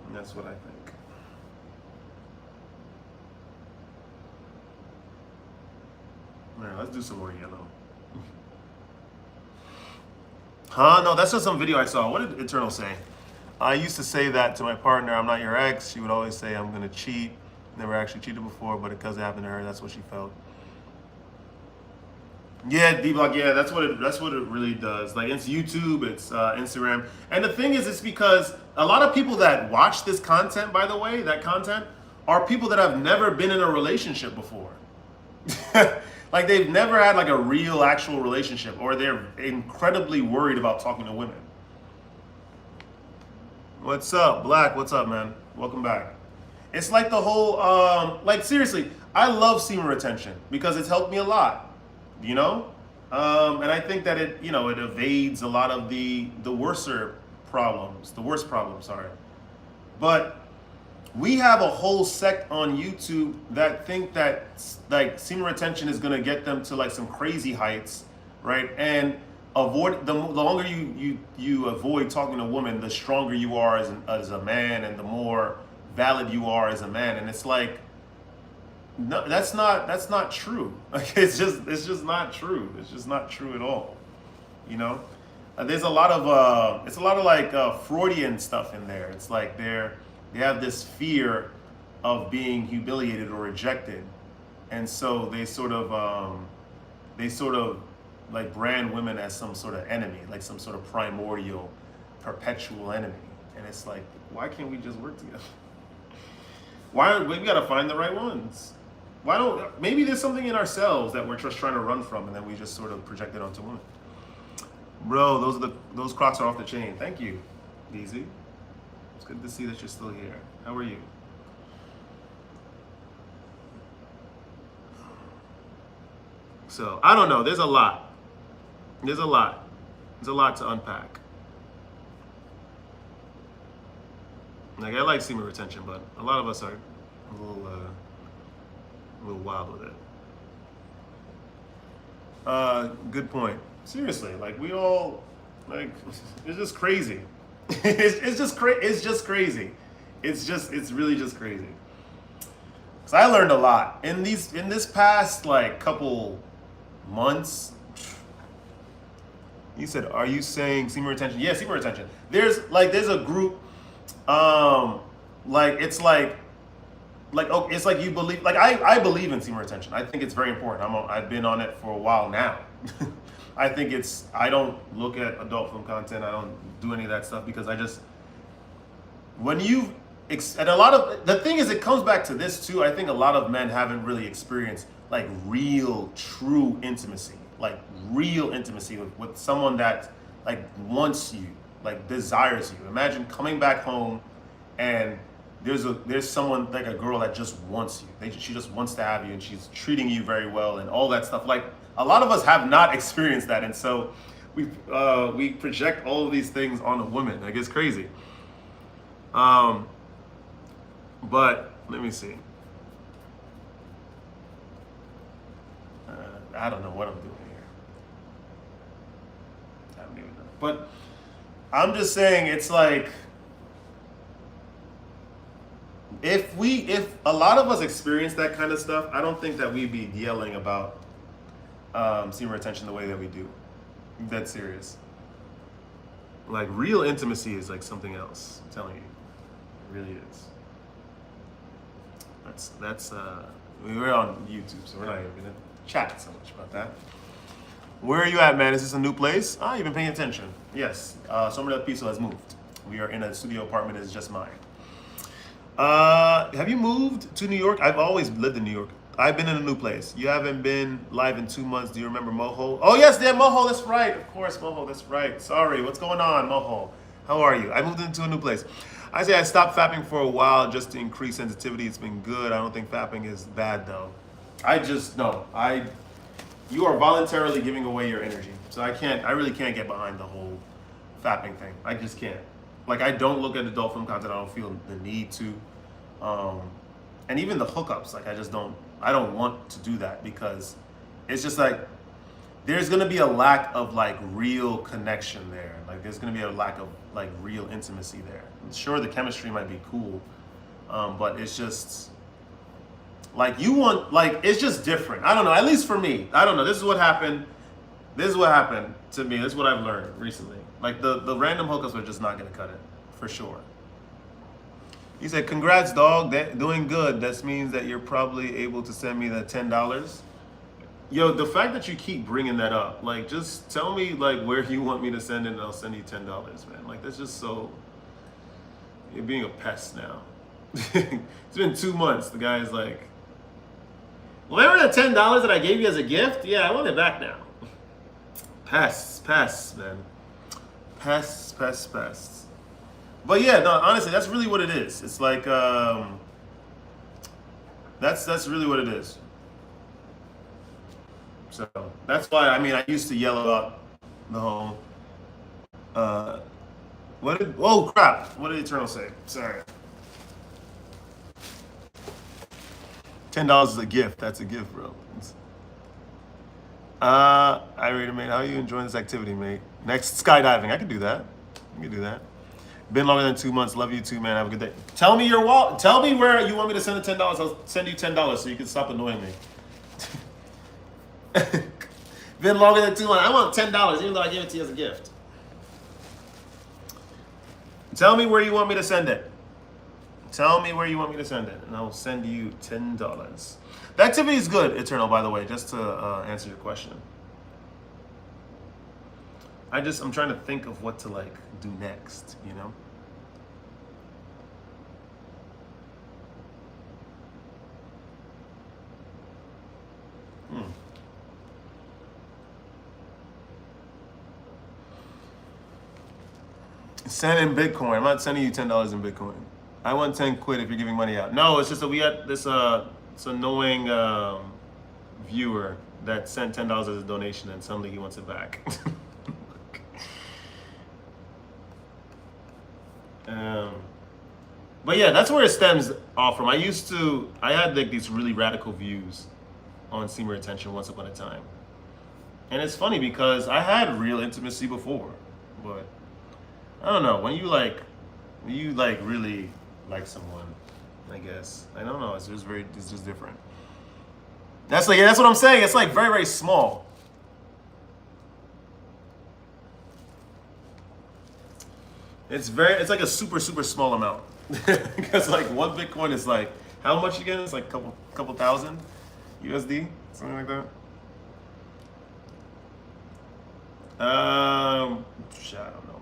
And that's what I think. All right, let's do some more yellow. No, that's just some video I saw. What did Eternal say? I used to say that to my partner, I'm not your ex. She would always say, I'm gonna cheat. Never actually cheated before, but because it happened to her, that's what she felt. Yeah, D-Block, yeah, that's what it really does. Like, it's YouTube, it's Instagram. And the thing is, it's because a lot of people that watch this content, by the way, that content, are people that have never been in a relationship before. Like, they've never had like a real actual relationship, or they're incredibly worried about talking to women. What's up, Black? What's up, man? Welcome back. It's like the whole, like, seriously, I love semen retention because it's helped me a lot, And I think that it evades a lot of the worst problems, sorry. But we have a whole sect on YouTube that think that like semen retention is gonna get them to like some crazy heights, right? And avoid the longer you avoid talking to women, the stronger you are as a man, and the more valid you are as a man. And it's like, no, that's not true. Like, it's just not true. It's just not true at all. There's a lot of it's a lot of like Freudian stuff in there. It's like they have this fear of being humiliated or rejected, and so they sort of like brand women as some sort of enemy, like some sort of primordial, perpetual enemy. And it's like, why can't we just work together? We gotta find the right ones. Maybe there's something in ourselves that we're just trying to run from, and then we just sort of project it onto women. Bro, those Crocs are off the chain. Thank you, DZ. It's good to see that you're still here. How are you? So, I don't know. There's a lot to unpack. Like, I like semen retention, but a lot of us are a little wild with it. Good point. Seriously, like, we all, like, it's just crazy. It's just crazy. It's really just crazy. So I learned a lot in this past like couple months. You said, are you saying semen retention? Yeah, semen retention. There's a group, it's like you believe, like I believe in semen retention. I think it's very important. I've been on it for a while now. I think I don't look at adult film content. I don't do any of that stuff because and a lot of, the thing is, it comes back to this too. I think a lot of men haven't really experienced like real, true intimacy, like real intimacy with someone that like wants you, like desires you. Imagine coming back home and there's someone, like a girl that just wants you. She just wants to have you, and she's treating you very well and all that stuff. Like, a lot of us have not experienced that, and so we project all of these things on a woman. Like, it's crazy. But let me see. I don't know what I'm doing here. I don't even know. But I'm just saying, it's like, if a lot of us experience that kind of stuff, I don't think that we'd be yelling about semen retention the way that we do. I'm dead serious. Like, real intimacy is like something else. I'm telling you, it really is. We're on YouTube, so we're not even gonna chat so much about that. Where are you at, man? Is this a new place? Ah, you've been paying attention. Yes, Sombra del Piso has moved. We are in a studio apartment. It's just mine. Have you moved to New York? I've always lived in New York. I've been in a new place. You haven't been live in 2 months. Do you remember Moho? Oh, yes, yeah, Moho. That's right. Of course, Moho. That's right. Sorry. What's going on, Moho? How are you? I moved into a new place. I say I stopped fapping for a while just to increase sensitivity. It's been good. I don't think fapping is bad, though. You are voluntarily giving away your energy. So I really can't get behind the whole fapping thing. I just can't. Like, I don't look at adult film content. I don't feel the need to. And even the hookups, like, I don't want to do that because it's just like, there's gonna be a lack of like real connection there. Like, there's gonna be a lack of like real intimacy there. Sure, the chemistry might be cool, but it's just, like, it's just different. I don't know, at least for me. I don't know, this is what happened to me. This is what I've learned recently. Like, the random hookups are just not gonna cut it, for sure. He said, congrats, dog, doing good. That means that you're probably able to send me the $10. Yo, the fact that you keep bringing that up, like, just tell me, like, where you want me to send it and I'll send you $10, man. Like, that's just so, you're being a pest now. It's been 2 months. The guy's like, remember the $10 that I gave you as a gift? Yeah, I want it back now. Pests, man. Pests. But yeah, no, honestly, that's really what it is. It's like, that's really what it is. So that's why, I mean, I used to yell about the whole, oh crap, what did Eternal say? Sorry. $10 is a gift. That's a gift, bro. I read it, mate. How are you enjoying this activity, mate? Next, skydiving. I can do that. Been longer than 2 months. Love you too, man. Have a good day. Tell me Tell me where you want me to send the $10. I'll send you $10 so you can stop annoying me. Been longer than 2 months. I want $10, even though I gave it to you as a gift. Tell me where you want me to send it. And I'll send you $10. The activity is good, Eternal, by the way, just to answer your question. I'm trying to think of what to, like, do next, you know? Send in Bitcoin. I'm not sending you $10 in Bitcoin. I want 10 quid if you're giving money out. No, it's just that we had this annoying viewer that sent $10 as a donation and suddenly he wants it back. But yeah, that's where it stems off from. I had like these really radical views on semen retention once upon a time. And it's funny because I had real intimacy before, but I don't know, when you really like someone, I guess. I don't know, it's just different. That's what I'm saying. It's like very, very small. It's like a super, super small amount. Because like one Bitcoin is like, how much again? It's like a couple thousand USD, something like that. I don't know, man.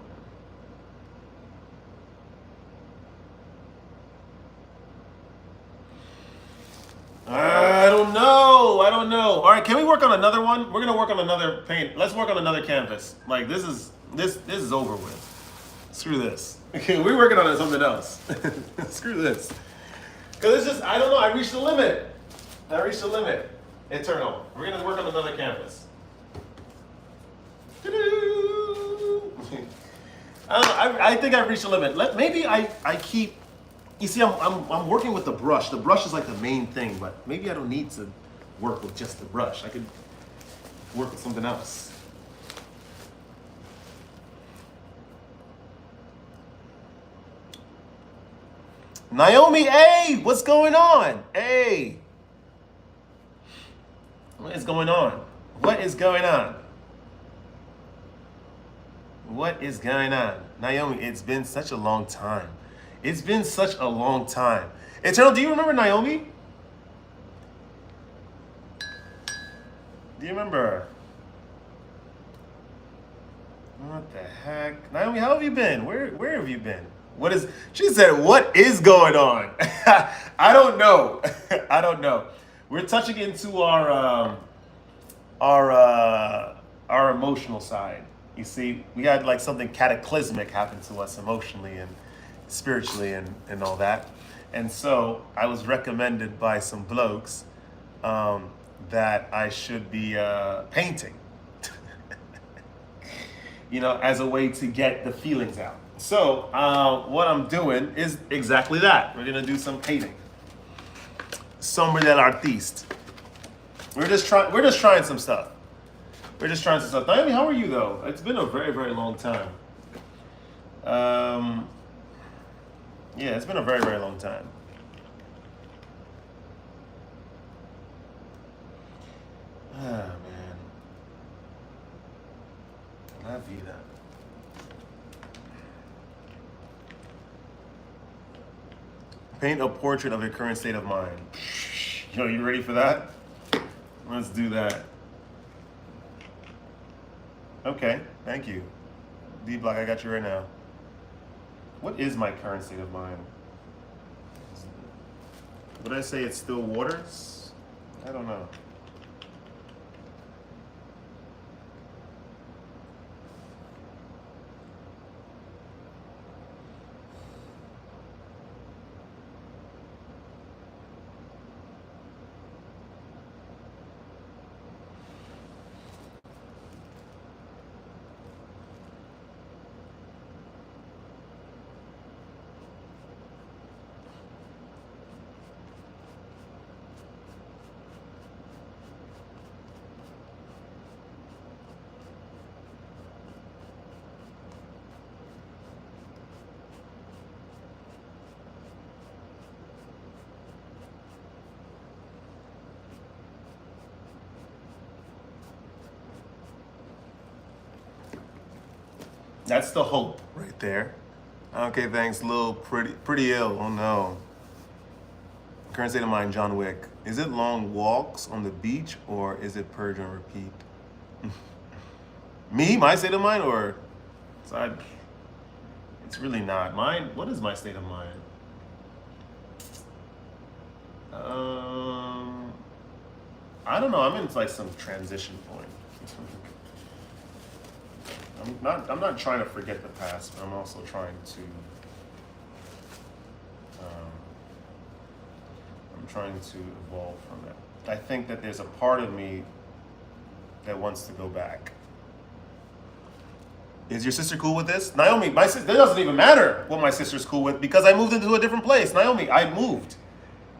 I don't know. All right, can we work on another one? We're gonna work on another paint. Let's work on another canvas. Like, this is over with. Screw this. Okay, we're working on something else. Screw this. Because it's just, I don't know, I reached the limit. Eternal. We're gonna work on another canvas. I think I reached the limit. Maybe I keep, you see, I'm working with the brush. The brush is like the main thing, but maybe I don't need to work with just the brush. I could work with something else. Naomi, hey, what's going on? Hey. What is going on? Naomi, it's been such a long time. Eternal, do you remember Naomi? Do you remember her? What the heck? Naomi, how have you been? Where have you been? What is she said, what is going on? I don't know. I don't know. We're touching into our emotional side. You see, we had like something cataclysmic happen to us emotionally and spiritually and all that. And so I was recommended by some blokes that I should be painting, as a way to get the feelings out. So what I'm doing is exactly that. We're gonna do some painting. Sombre del artiste. We're just trying some stuff. We're just trying some stuff. Naomi, how are you though? It's been a very, very long time. Yeah, it's been a very, very long time. Ah, man. La vida. Paint a portrait of your current state of mind. You ready for that? Let's do that. Okay, thank you. D-Block, I got you right now. What is my current state of mind? Would I say it's still waters? I don't know. That's the hope right there. Okay, thanks. Lil pretty ill. Oh no. Current state of mind, John Wick. Is it long walks on the beach or is it purge and repeat? Me, my state of mind, or it's really not mine. What is my state of mind? I don't know. I'm in like some transition point. I'm not trying to forget the past, but I'm also trying to evolve from it. I think that there's a part of me that wants to go back. Is your sister cool with this? Naomi, my sister, it doesn't even matter what my sister's cool with because I moved into a different place. Naomi, I moved.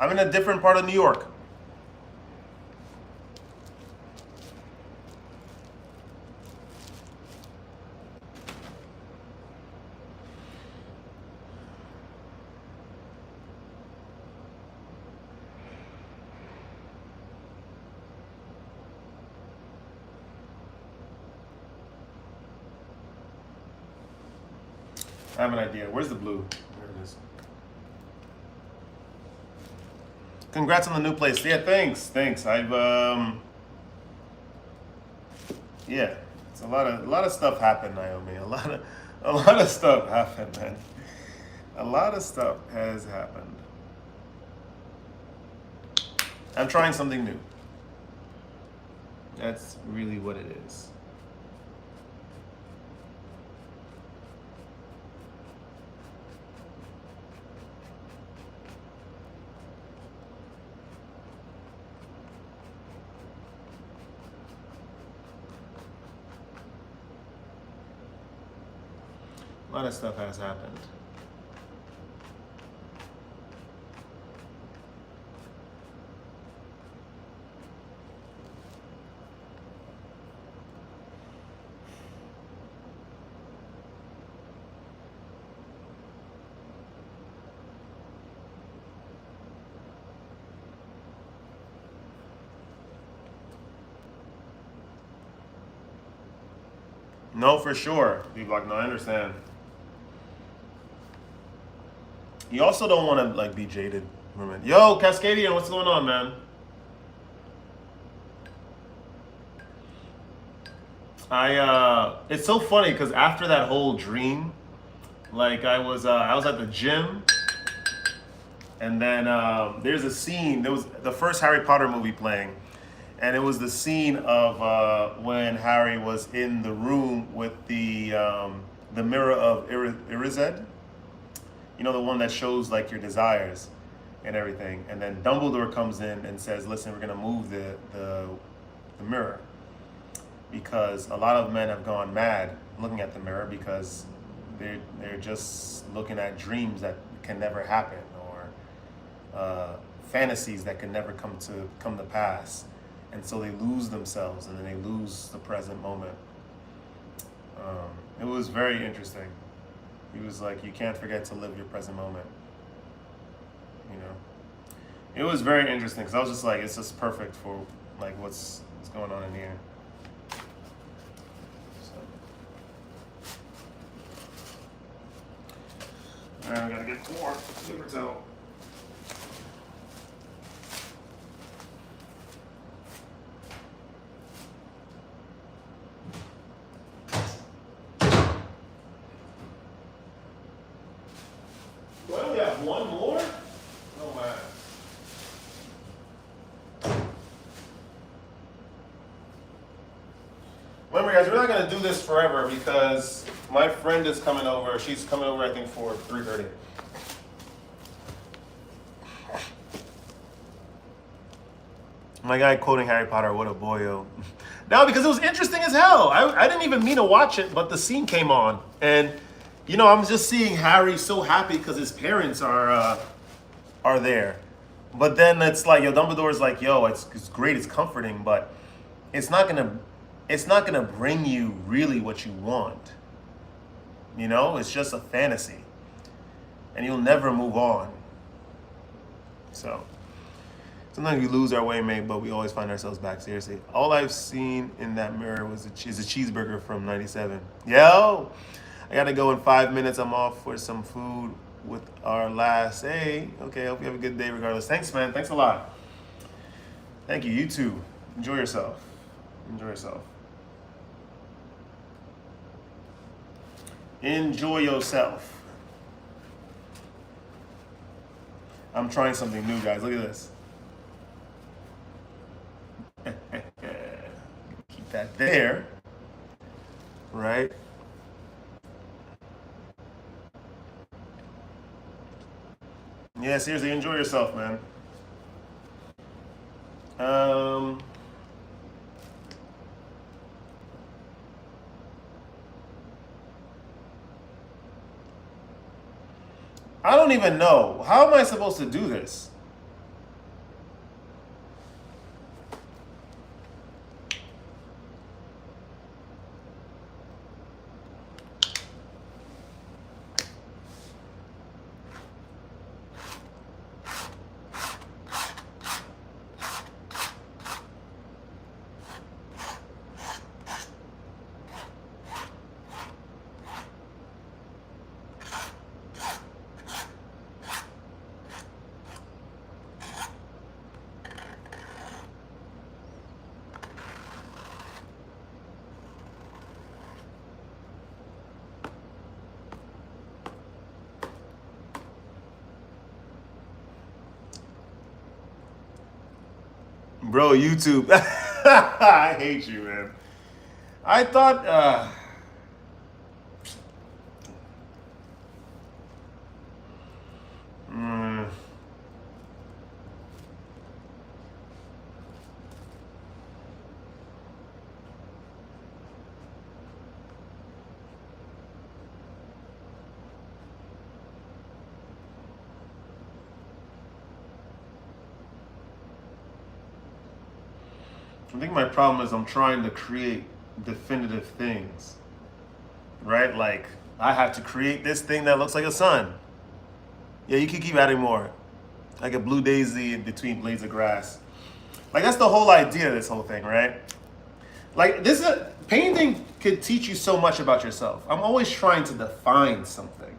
I'm in a different part of New York. I have an idea. Where's the blue? There it is. Congrats on the new place. Yeah, thanks. I've yeah, it's a lot of stuff happened, Naomi. A lot of stuff happened, man. A lot of stuff has happened. I'm trying something new. That's really what it is. A lot of stuff has happened. No, for sure. D-Block, no, I understand. You also don't want to like be jaded. Yo, Cascadian, what's going on, man? It's so funny because after that whole dream, like I was at the gym, and then there's a scene. There was the first Harry Potter movie playing, and it was the scene of when Harry was in the room with the mirror of Irized. You know, the one that shows like your desires and everything. And then Dumbledore comes in and says, "Listen, we're gonna move the mirror because a lot of men have gone mad looking at the mirror because they're just looking at dreams that can never happen or fantasies that can never come to pass, and so they lose themselves and then they lose the present moment." It was very interesting. He was like, "You can't forget to live your present moment." You know, it was very interesting because I was just like, it's just perfect for like what's going on in here. So, all right, I gotta get more paper towel. Do I only have one more? Oh man. Remember, guys, we're not gonna do this forever because my friend is coming over. She's coming over, I think, for 3:30. My guy quoting Harry Potter, what a boyo. No, because it was interesting as hell. I didn't even mean to watch it, but the scene came on, and you know, I'm just seeing Harry so happy because his parents are there. But then it's like, yo, Dumbledore's like, yo, it's great, it's comforting, but it's not gonna bring you really what you want. You know, it's just a fantasy, and you'll never move on. So sometimes we lose our way, mate, but we always find ourselves back. Seriously, all I've seen in that mirror is a cheeseburger from '97. Yo, I gotta go in 5 minutes. I'm off for some food with our last. Hey, okay, hope you have a good day regardless. Thanks, man. Thanks a lot. Thank you. You too. Enjoy yourself. Enjoy yourself. Enjoy yourself. I'm trying something new, guys. Look at this. Keep that there. Right? Yeah, seriously, enjoy yourself, man. I don't even know. How am I supposed to do this? Bro, YouTube. I hate you, man. I thought, mm, I think my problem is I'm trying to create definitive things, right? Like, I have to create this thing that looks like a sun. Yeah, you can keep adding more. Like a blue daisy in between blades of grass. Like, that's the whole idea of this whole thing, right? Like, painting could teach you so much about yourself. I'm always trying to define something.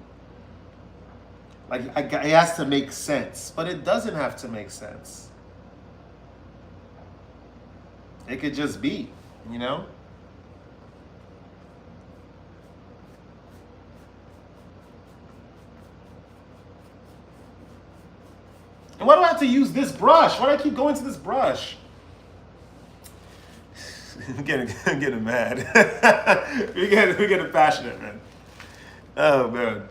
Like, it has to make sense, but it doesn't have to make sense. It could just be, you know? And why do I have to use this brush? Why do I keep going to this brush? I'm getting mad. we're getting passionate, man. Oh, man.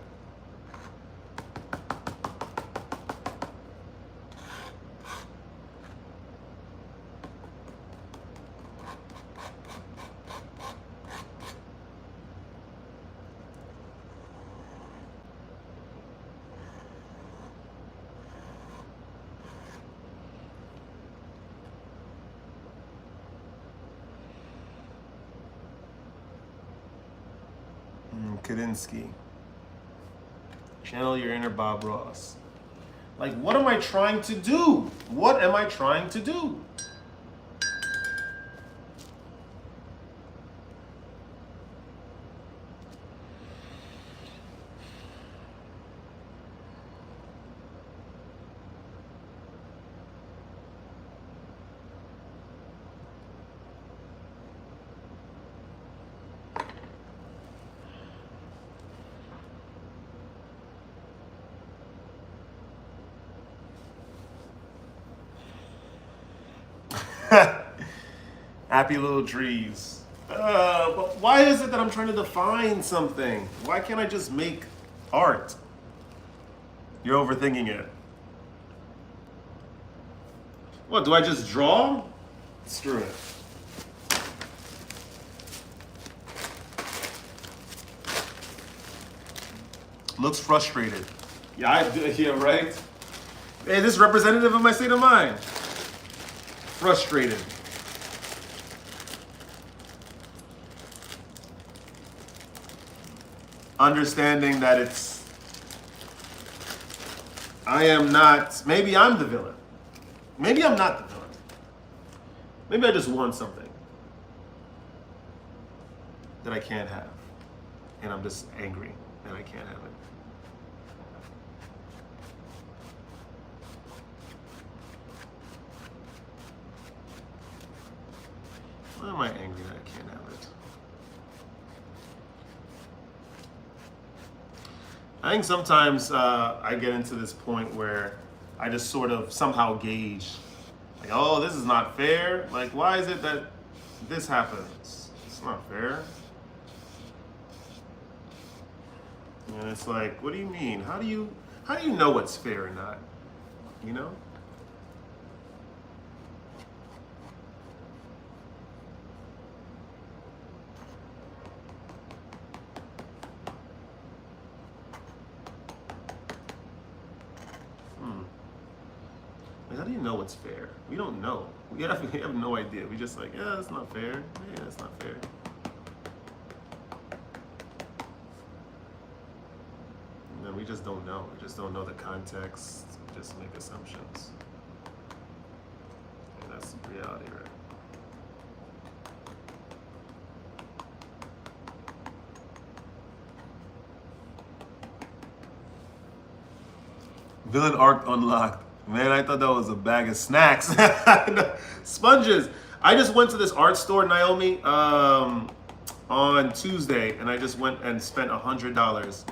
Kadinsky. Channel your inner Bob Ross. Like, what am I trying to do? What am I trying to do? Happy little trees. But why is it that I'm trying to define something? Why can't I just make art? You're overthinking it. What, do I just draw? Screw it. Looks frustrated. Yeah, yeah, right? Hey, this is representative of my state of mind. Frustrated. Understanding that I am not, maybe I'm the villain. Maybe I'm not the villain. Maybe I just want something that I can't have. And I'm just angry that I can't have it. Why am I angry that I can't have it? I think sometimes I get into this point where I just sort of somehow gauge, like, oh, this is not fair. Like, why is it that this happens? It's not fair. And it's like, what do you mean? How do you know what's fair or not? You know? Like, how do you know what's fair? We don't know. We have no idea. We just like, yeah, that's not fair. Yeah, that's not fair. And then we just don't know. We just don't know the context. We just make assumptions. And that's the reality, right? Villain arc unlocked. Man, I thought that was a bag of snacks. Sponges. I just went to this art store, Naomi, on Tuesday, and I just went and spent $100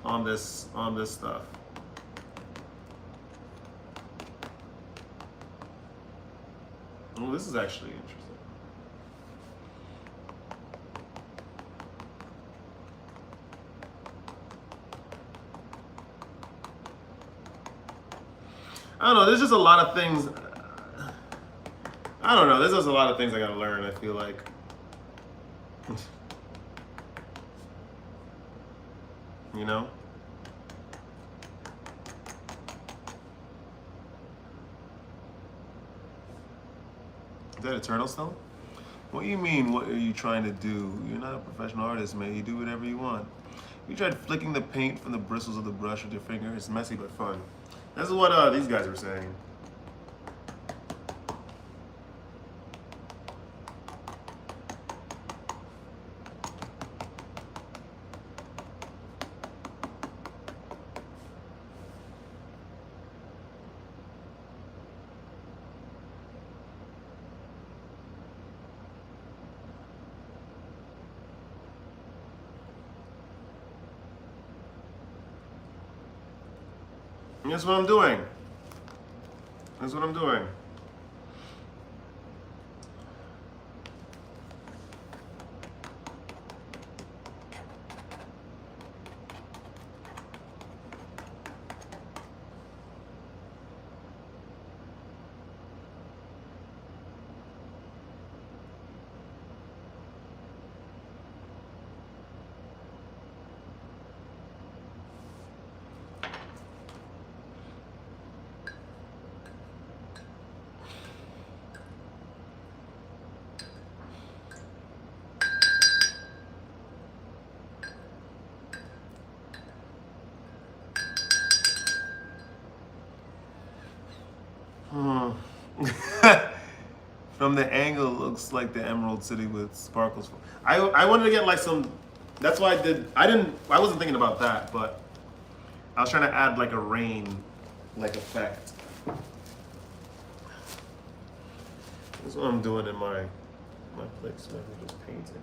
on this stuff. Oh, this is actually interesting. I don't know, there's just a lot of things. I don't know, there's just a lot of things I gotta learn, I feel like. You know? Is that Eternal Stone? What do you mean, what are you trying to do? You're not a professional artist, man. You do whatever you want. You tried flicking the paint from the bristles of the brush with your finger. It's messy but fun. That's what these guys were saying. And that's what I'm doing. That's what I'm doing. From the angle, it looks like the Emerald City with sparkles. I wanted to get like some. That's why I wasn't thinking about that, but I was trying to add like a rain, like effect. That's what I'm doing in my place. I'm just painting.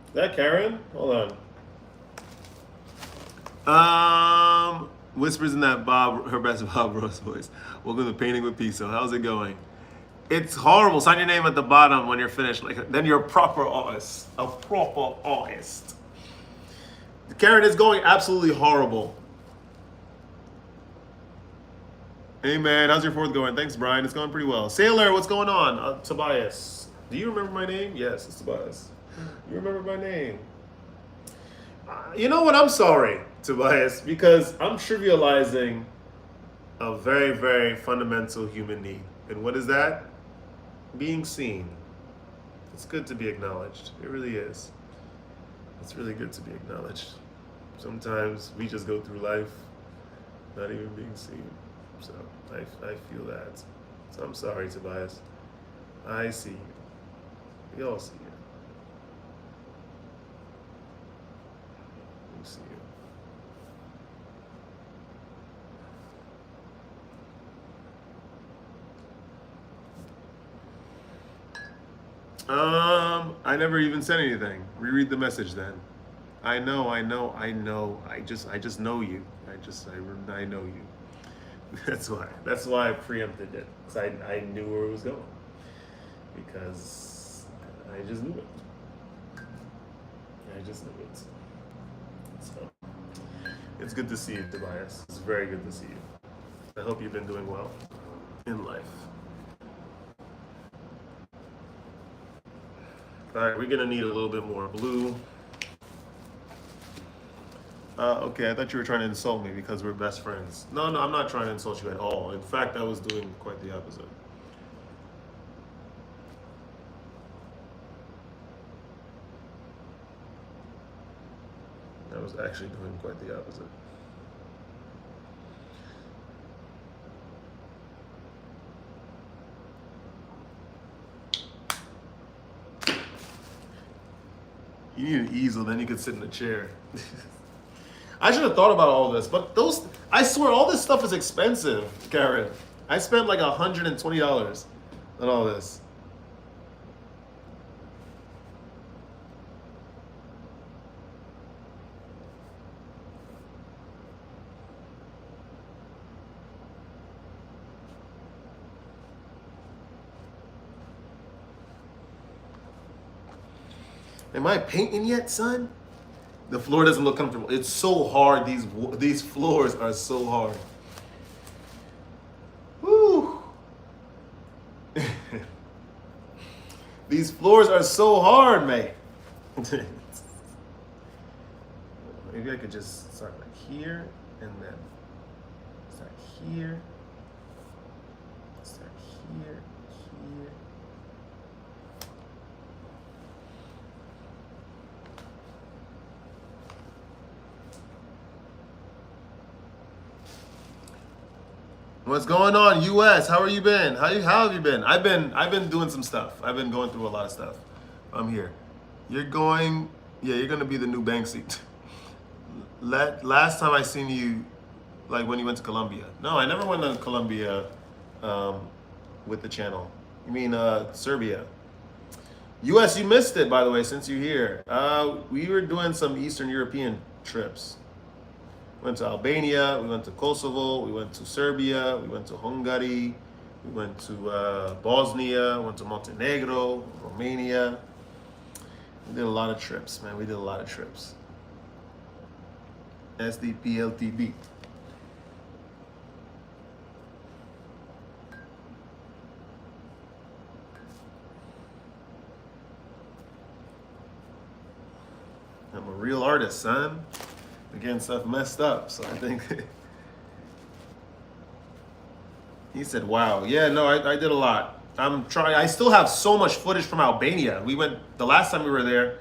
Is that Karen? Hold on. Whispers in that her best Bob Ross voice. Welcome to Painting with Peace. So how's it going? It's horrible. Sign your name at the bottom when you're finished. Like then you're a proper artist. A proper artist. Karen, is going absolutely horrible. Hey man, how's your 4th going? Thanks, Brian. It's going pretty well. Sailor, what's going on? Tobias. Do you remember my name? Yes, it's Tobias. You remember my name? You know what? I'm sorry, Tobias, because I'm trivializing a very, very fundamental human need. And what is that? Being seen. It's good to be acknowledged. It really is. It's really good to be acknowledged. Sometimes we just go through life not even being seen. So I feel that. So I'm sorry, Tobias. I see you. We all see you. We see you. I never even said anything. Reread the message then. I know. I just know you. I know you. That's why I preempted it. Because I knew where it was going. Because I just knew it. So, it's good to see you, Tobias. It's very good to see you. I hope you've been doing well in life. Alright, we're gonna need a little bit more blue. Okay, I thought you were trying to insult me because we're best friends. No, I'm not trying to insult you at all. In fact, I was doing quite the opposite. I was actually doing quite the opposite. You need an easel, then you could sit in a chair. I should have thought about all this, but I swear, all this stuff is expensive, Karen. I spent like $120 on all this. Am I painting yet, son? The floor doesn't look comfortable. It's so hard. These floors are so hard. Whew. These floors are so hard, mate. could just start like here and then start here, start here, here. What's going on, US? How are you been? How have you been? I've been doing some stuff. I've been going through a lot of stuff. I'm here. You're gonna be the new Banksy. Last time I seen you, like when you went to Colombia. No, I never went to Colombia with the channel. You mean Serbia? US, you missed it, by the way, since you're here. We were doing some Eastern European trips. Went to Albania, we went to Kosovo, we went to Serbia, we went to Hungary, we went to Bosnia, went to Montenegro, Romania. We did a lot of trips, man. We did a lot of trips. SDPLTB. I'm a real artist, son. Getting stuff messed up, so I think he said, wow. Yeah, no, I did a lot. I still have so much footage from Albania. The last time we were there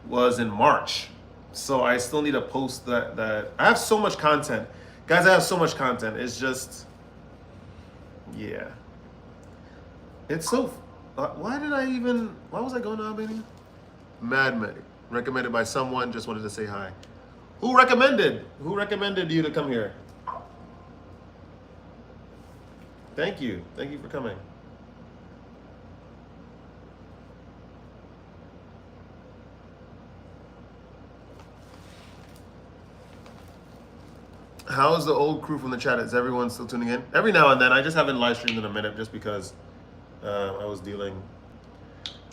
was in March, so I still need to post that. I have so much content, guys. I have so much content. It's just, yeah, it's so why was I going to Albania? Mad Medic, recommended by someone, just wanted to say hi. Who recommended you to come here? Thank you for coming. How's the old crew from the chat? Is everyone still tuning in? Every now and then. I just haven't live streamed in a minute just because I was dealing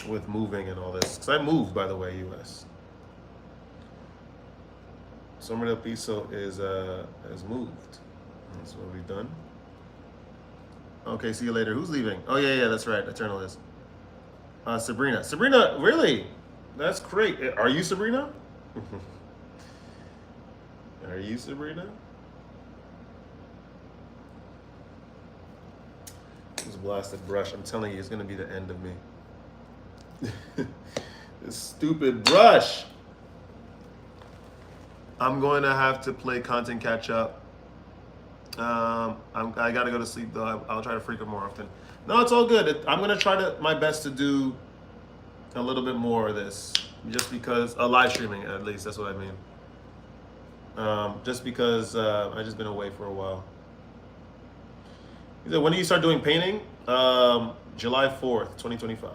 with moving and all this. Because I moved, by the way, US. Summer del Piso is moved. That's what we've done. Okay, see you later. Who's leaving? Oh yeah, that's right. Eternal is. Sabrina. Sabrina, really? That's great. Are you Sabrina? Are you Sabrina? This blasted brush. I'm telling you, it's gonna be the end of me. This stupid brush. I'm going to have to play content catch up. I gotta go to sleep though. I'll try to freak out more often. No, it's all good. I'm gonna try my best to do a little bit more of this, just because live streaming at least. That's what I mean. Just because I just been away for a while. When do you start doing painting? July 4th, 2025.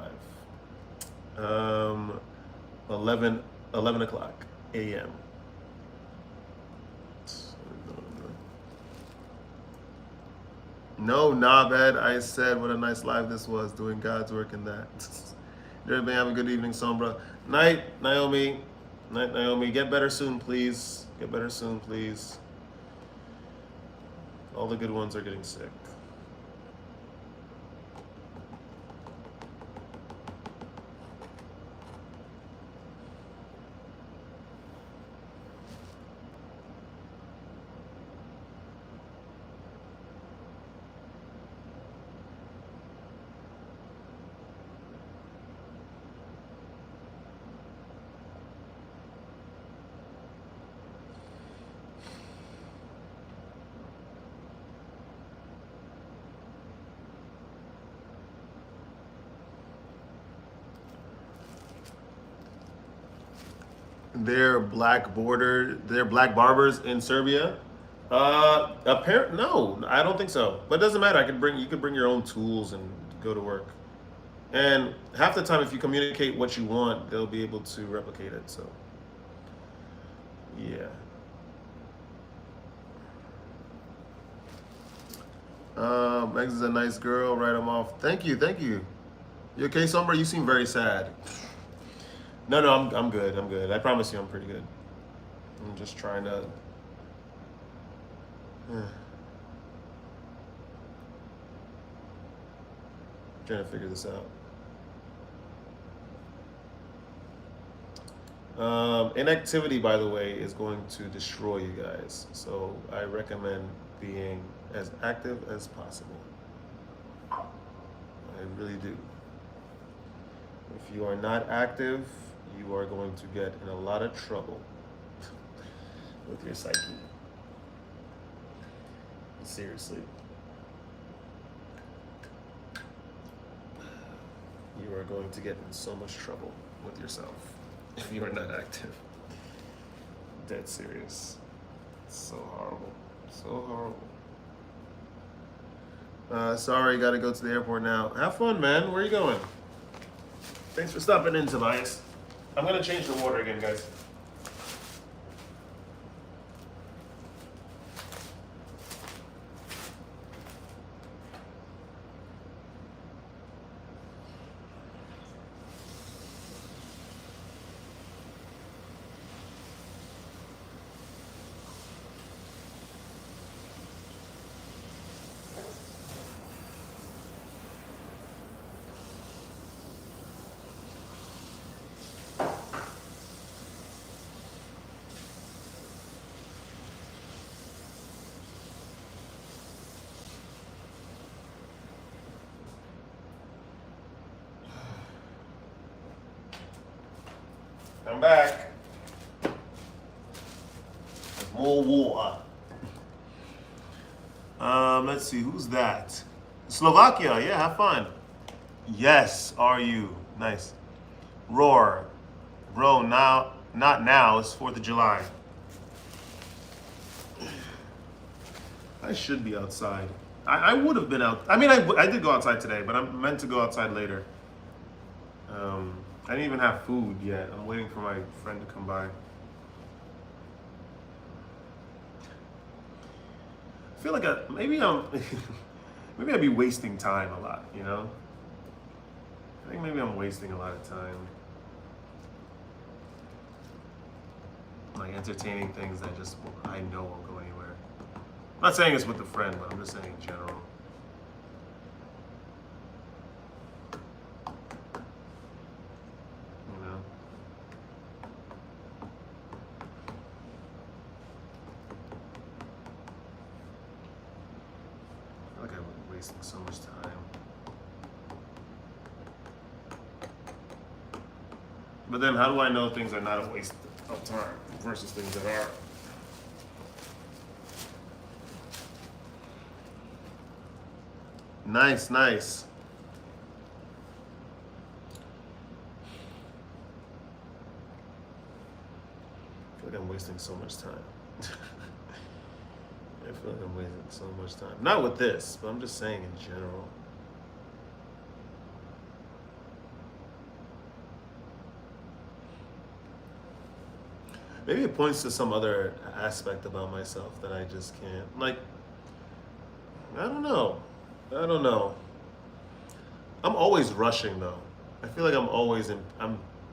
11 o'clock a.m. No, knob Ed. I said what a nice live this was, doing God's work in that. Everybody have a good evening, Sombra. Night, Naomi. Night, Naomi. Get better soon, please. Get better soon, please. All the good ones are getting sick. They're black barbers in Serbia. No, I don't think so. But it doesn't matter. You could bring your own tools and go to work. And half the time, if you communicate what you want, they'll be able to replicate it. So, yeah. Megs is a nice girl. Write them off. Thank you. You okay, Sombra? You seem very sad. No, I'm good. I promise you I'm pretty good. I'm just trying to... trying to figure this out. Inactivity, by the way, is going to destroy you guys. So I recommend being as active as possible. I really do. If you are not active, you are going to get in a lot of trouble with your psyche. Seriously. You are going to get in so much trouble with yourself if you are not active. Dead serious. It's so horrible. So horrible. Sorry, gotta go to the airport now. Have fun, man. Where are you going? Thanks for stopping in, Tobias. I'm gonna change the water again, guys. I'm back. More water. Let's see, who's that? Slovakia, yeah, have fun. Yes, are you? Nice. Roar. Bro, now, not now, it's 4th of July. I should be outside. I would have been out. I mean, I did go outside today, but I'm meant to go outside later. I didn't even have food yet. I'm waiting for my friend to come by. I feel like maybe I'd be wasting time a lot, you know? I think maybe I'm wasting a lot of time. Like entertaining things that just I know won't go anywhere. I'm not saying it's with a friend, but I'm just saying in general. You know? I feel like I'm wasting so much time. But then how do I know things are not a waste of time versus things that are? Nice, nice. I feel like I'm wasting so much time. I feel like I'm wasting so much time. Not with this, but I'm just saying in general. Maybe it points to some other aspect about myself that I just can't. Like, I don't know. I don't know. I'm always rushing though. I feel like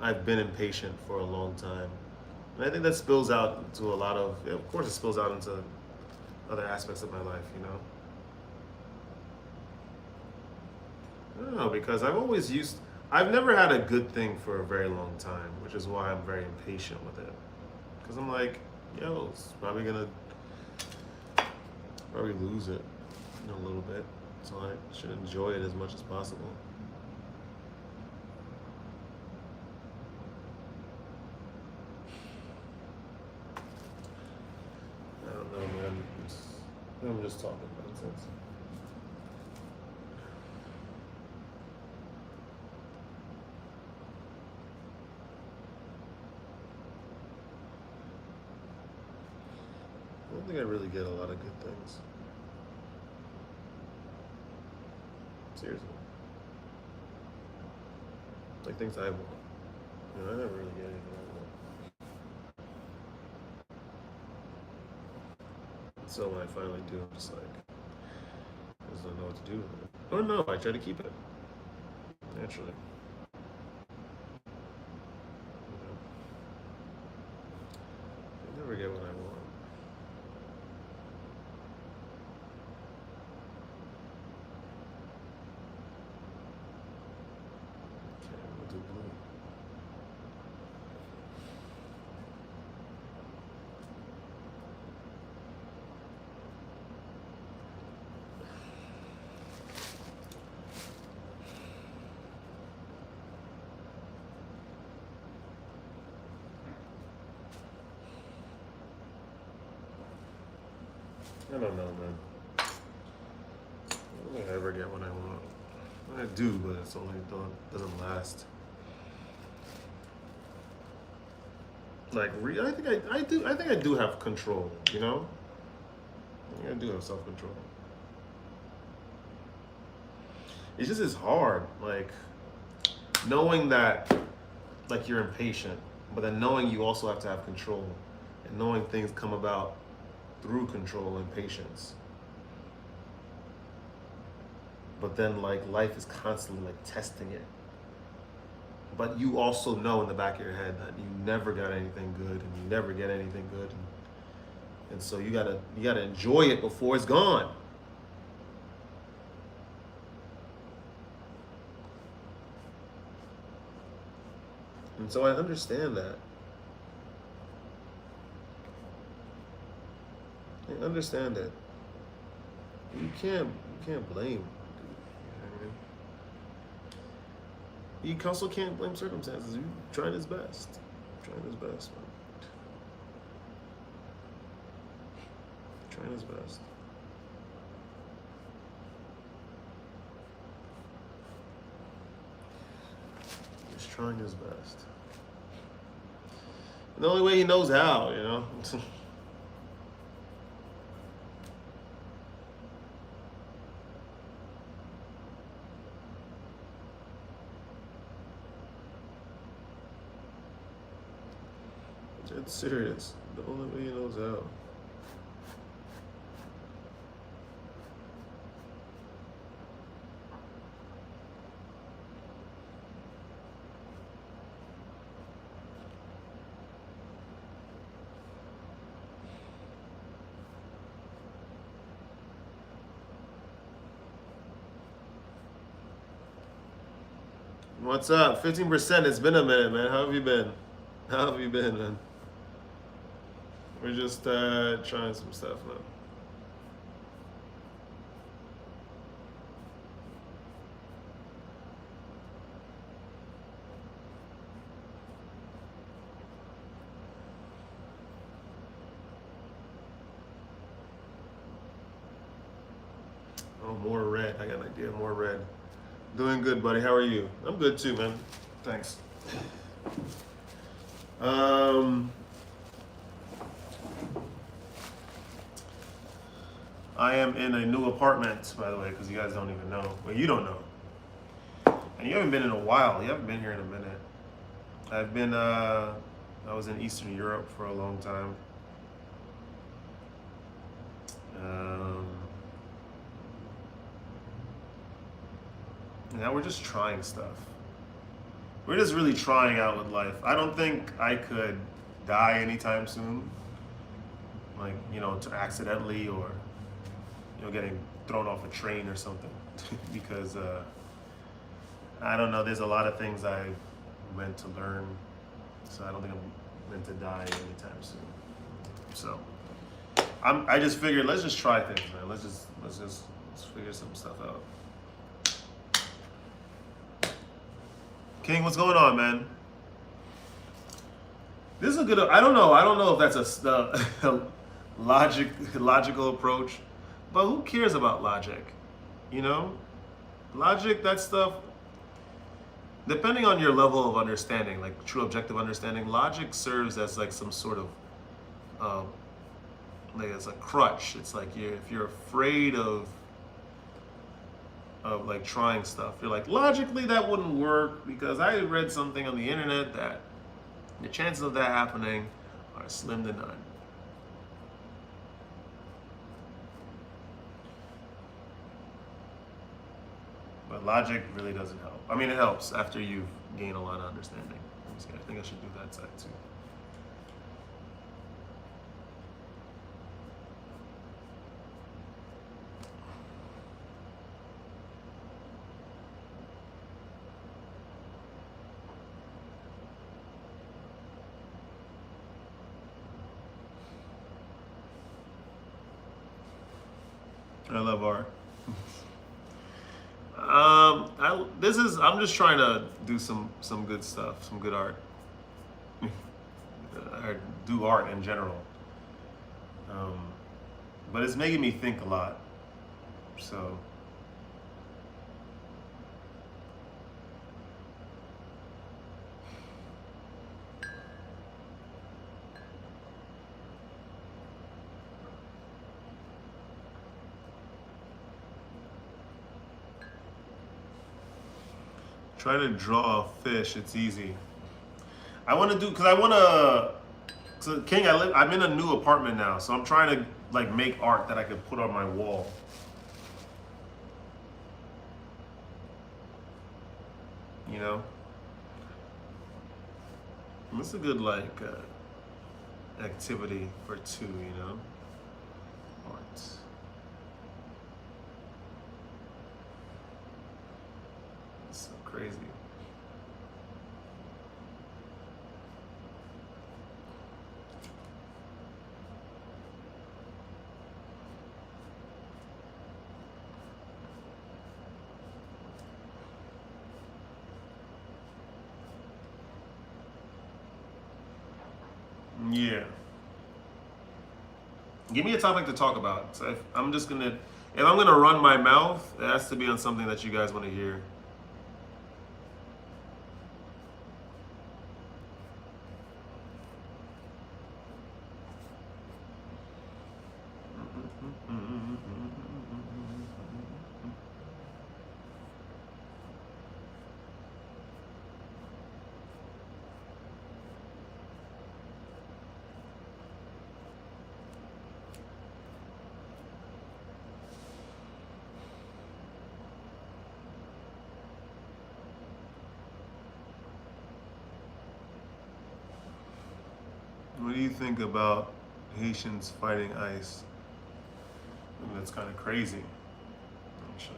I've been impatient for a long time. And I think that spills out into a lot of course it spills out into other aspects of my life, you know. I don't know, because I've never had a good thing for a very long time, which is why I'm very impatient with it. Because I'm like, yo, it's probably gonna lose it in a little bit. So I should enjoy it as much as possible. I don't know, man. I'm just talking nonsense. I don't think I really get a lot of good things. Seriously. Like things I want. You know, I never really get anything I want. So when I finally do, I'm just like, I just don't know what to do with it. Or no, I try to keep it. Naturally. You know? I never get what I want. Okay, we'll do blue. I don't know, man. I don't think I ever get what I want. I do, but it's only doesn't last. Like, I think I do. I think I do have control. You know, I think I do have self-control. It's just it's hard, like knowing that, like you're impatient, but then knowing you also have to have control, and knowing things come about through control and patience. But then like life is constantly like testing it. But you also know in the back of your head that you never got anything good and you never get anything good. And so you gotta enjoy it before it's gone. And so I understand that. I understand that. You can't blame. You know what I mean? He also can't blame circumstances. He's trying his best. Trying his best, man. Trying his best. He's trying his best. And the only way he knows how, you know? It's serious. The only way he knows how. What's up? 15%. It's been a minute, man. How have you been? How have you been, man? We're just trying some stuff now. Oh, more red. I got an idea. More red. Doing good, buddy. How are you? I'm good too, man. Thanks. I am in a new apartment, by the way, because you guys don't even know. Well, you don't know. And you haven't been in a while. You haven't been here in a minute. I've been, I was in Eastern Europe for a long time. Now we're just trying stuff. We're just really trying out with life. I don't think I could die anytime soon. Like, you know, to accidentally or, you know, getting thrown off a train or something. Because, I don't know, there's a lot of things I meant to learn. So I don't think I'm meant to die anytime soon. So, I just figured, let's just try things, man. Let's figure some stuff out. King, what's going on, man? This is a good. I don't know if that's a logical approach, but who cares about logic? You know, logic, that stuff. Depending on your level of understanding, like true objective understanding, logic serves as like some sort of, like it's a crutch. It's like if you're afraid of like trying stuff, you're like, logically that wouldn't work because I read something on the internet that the chances of that happening are slim to none. But logic really doesn't help. I mean, it helps after you've gained a lot of understanding. I think I should do that side too. I love art. I'm just trying to do some good stuff, some good art. I do art in general. but it's making me think a lot. So. Try to draw a fish. It's easy. I want to do because I want to. So King, I'm in a new apartment now, so I'm trying to like make art that I could put on my wall. You know, it's a good like activity for two. You know, art. It's so crazy. Yeah. Give me a topic to talk about. So if I'm gonna run my mouth, it has to be on something that you guys want to hear. What do you think about Haitians fighting ICE? I think that's kind of crazy, actually.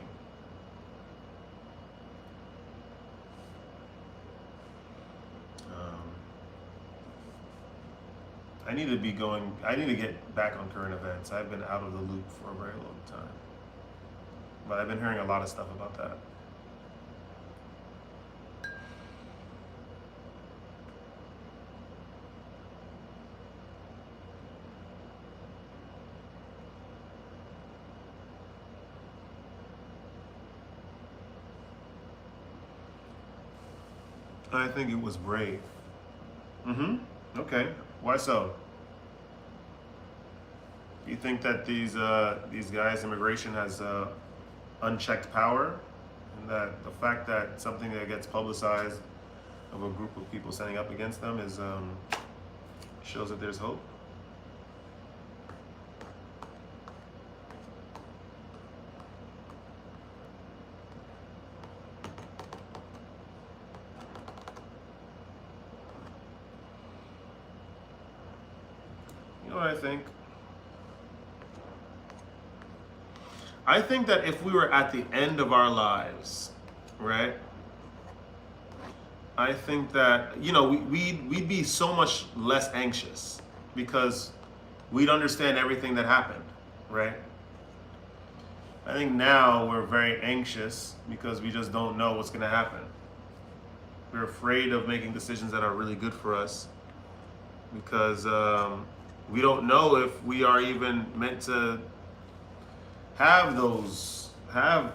I need to get back on current events. I've been out of the loop for a very long time. But I've been hearing a lot of stuff about that. I think it was brave. Mm-hmm. Okay. Why so? You think that these guys, immigration has unchecked power, and that the fact that something that gets publicized of a group of people standing up against them is shows that there's hope? You know what I think? I think that if we were at the end of our lives, right? I think that we'd be so much less anxious because we'd understand everything that happened, right? I think now we're very anxious because we just don't know what's going to happen. We're afraid of making decisions that are really good for us because we don't know if we are even meant to have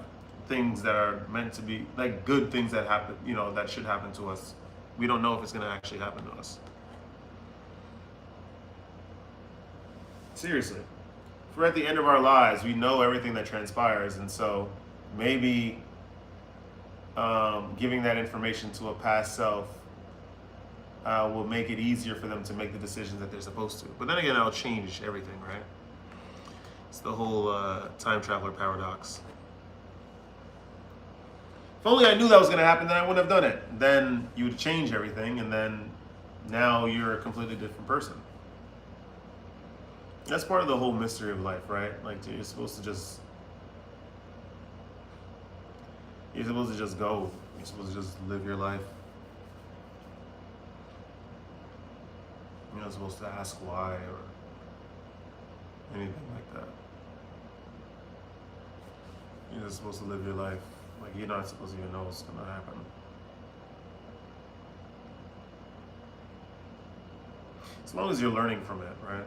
things that are meant to be like good things that happen, that should happen to us. We don't know if it's going to actually happen to us. Seriously. If we're at the end of our lives, we know everything that transpires, and so maybe giving that information to a past self will make it easier for them to make the decisions that they're supposed to. But then again, that'll change everything, right? It's the whole time traveler paradox. If only I knew that was going to happen, then I wouldn't have done it. Then you would change everything, and then now you're a completely different person. That's part of the whole mystery of life, right? Like you're supposed to just go. You're supposed to just live your life. You're not supposed to ask why or anything like that. You're just supposed to live your life. Like you're not supposed to even know what's gonna happen. As long as you're learning from it, right?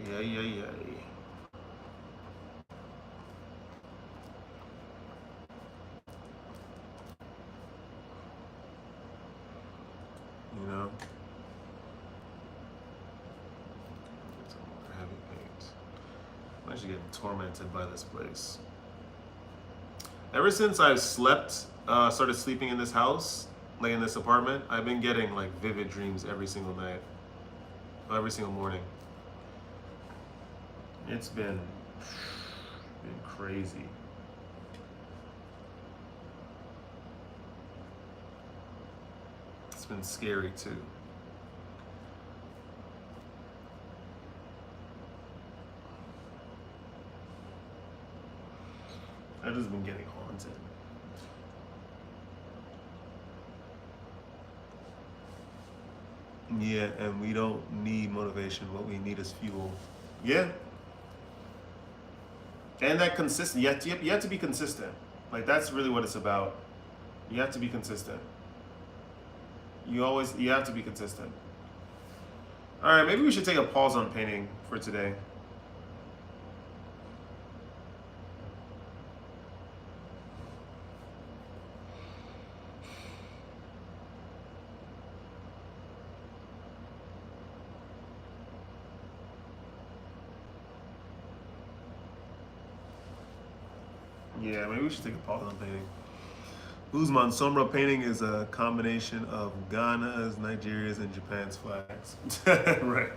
Yeah. You know? Heavy paint. I'm actually getting tormented by this place. Ever since I've started sleeping in this house, like in this apartment, I've been getting like vivid dreams every single night, every single morning. It's been crazy. It's been scary too. I've just been getting haunted. Yeah, and we don't need motivation. What we need is fuel. Yeah. And that consistent. You have to be consistent. Like that's really what it's about. You have to be consistent. You have to be consistent. All right, maybe we should take a pause on painting for today. Yeah, maybe we should take a pause on painting. Usman, Sombra painting is a combination of Ghana's, Nigeria's, and Japan's flags. Right.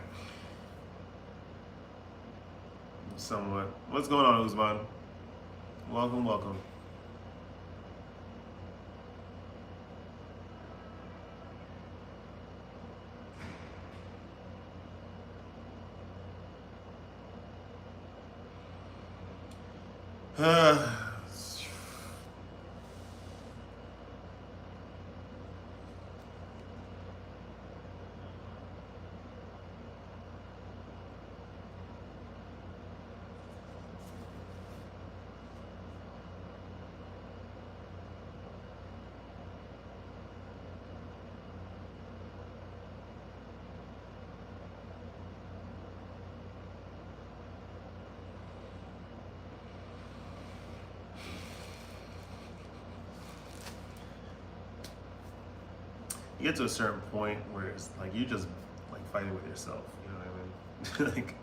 Somewhat. What's going on, Usman? Welcome. You get to a certain point where it's like you just like fighting with yourself. You know what I mean? Like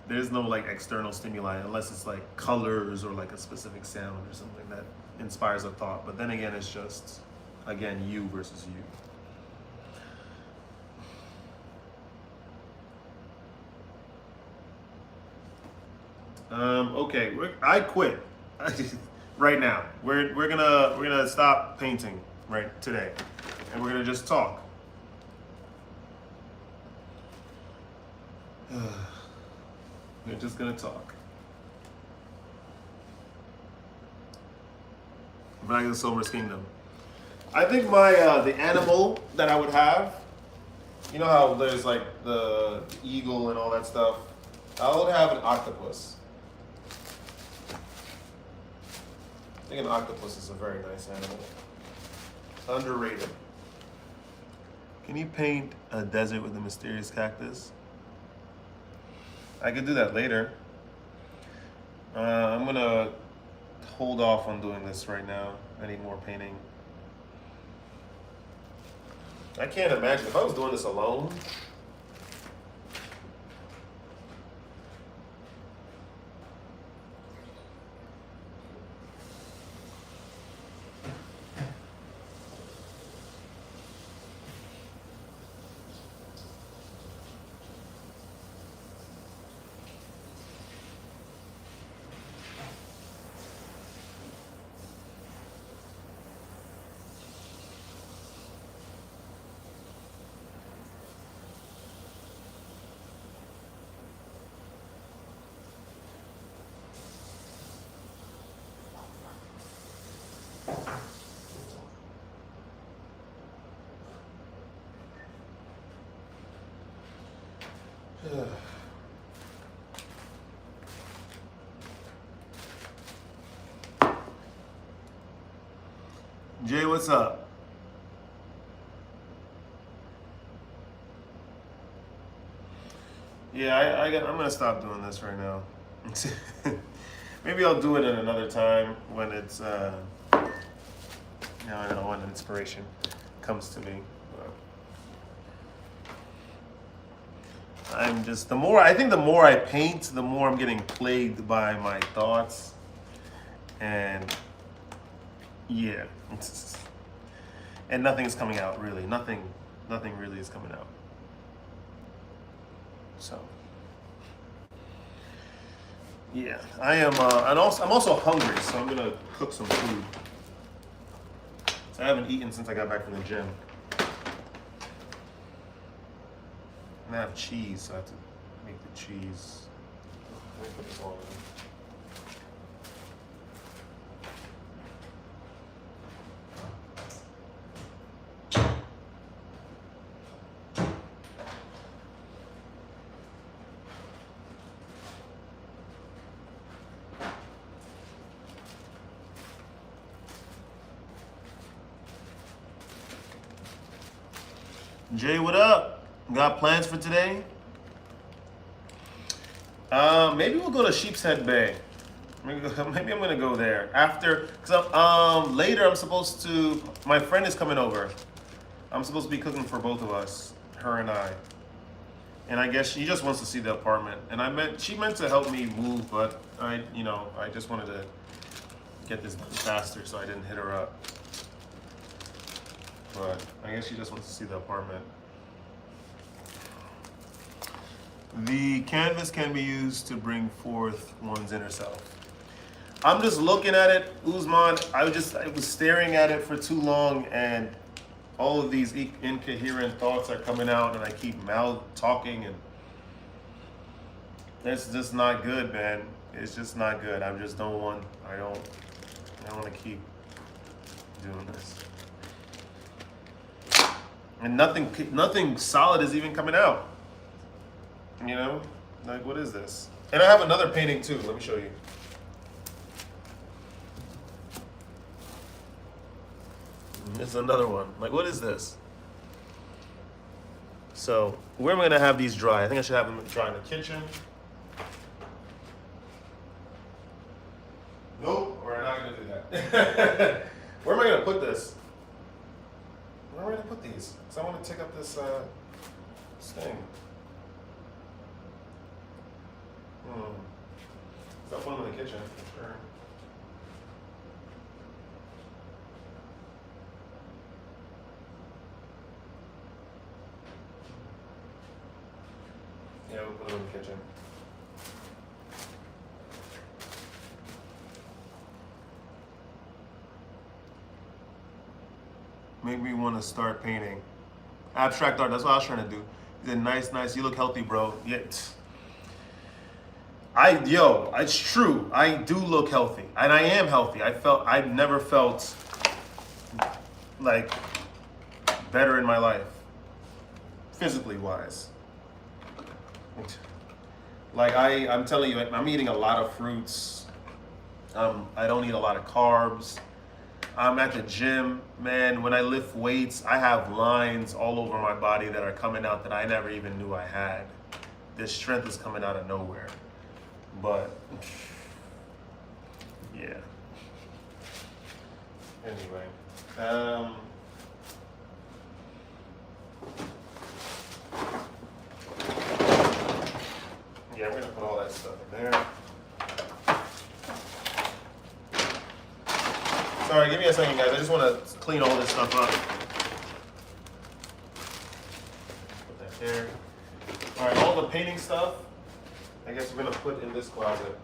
there's no like external stimuli unless it's like colors or like a specific sound or something that inspires a thought. But then again, it's just again you versus you. Okay, I quit right now. We're gonna stop painting right today, and we're gonna just talk. We're just gonna talk. Back to the Silver's Kingdom. I think my the animal that I would have, you know how there's like the eagle and all that stuff. I would have an octopus. I think an octopus is a very nice animal. Underrated. Can you paint a desert with a mysterious cactus? I could do that later. I'm gonna hold off on doing this right now. I need more painting. I can't imagine if I was doing this alone. Jay, what's up? Yeah, I'm gonna stop doing this right now. Maybe I'll do it at another time when it's, I don't know, when inspiration comes to me. I'm just, I think the more I paint, the more I'm getting plagued by my thoughts. And yeah, and nothing is coming out really. Nothing really is coming out. So yeah, I am, and also I'm also hungry, so I'm gonna cook some food. So I haven't eaten since I got back from the gym. And I have cheese, so I have to make the cheese. Let me put this all in. Jay, what up? Got plans for today? Maybe we'll go to Sheepshead Bay. Maybe I'm gonna go there after, cause later I'm supposed to. My friend is coming over. I'm supposed to be cooking for both of us, her and I. And I guess she just wants to see the apartment. And she meant to help me move, but I just wanted to get this done faster, so I didn't hit her up. But I guess she just wants to see the apartment. The canvas can be used to bring forth one's inner self. I'm just looking at it, Uzman. I was staring at it for too long, and all of these incoherent thoughts are coming out, and I keep mouth talking, and it's just not good, man. It's just not good. I don't want to keep doing this. And nothing solid is even coming out. You know? Like, what is this? And I have another painting too. Let me show you. This is another one. Like, what is this? So, where am I gonna have these dry? I think I should have them dry in the kitchen. Nope, we're not gonna do that. Where am I gonna put this? Where am I gonna put these? Because I want to take up this thing. So I'll put them in the kitchen for sure. Yeah, we'll put them in the kitchen. Make me want to start painting. Abstract art, that's what I was trying to do. He said, nice, you look healthy, bro. Yeah. It's true. I do look healthy. And I am healthy. I've never felt like better in my life. Physically wise. Like I'm telling you, I'm eating a lot of fruits. I don't eat a lot of carbs. I'm at the gym, man. When I lift weights, I have lines all over my body that are coming out that I never even knew I had. This strength is coming out of nowhere. But yeah. Anyway, yeah, we're gonna put all that stuff in there. Sorry, give me a second, guys. I just want to clean all this stuff up. Put that there. All right, all the painting stuff, I guess we're gonna put in this closet.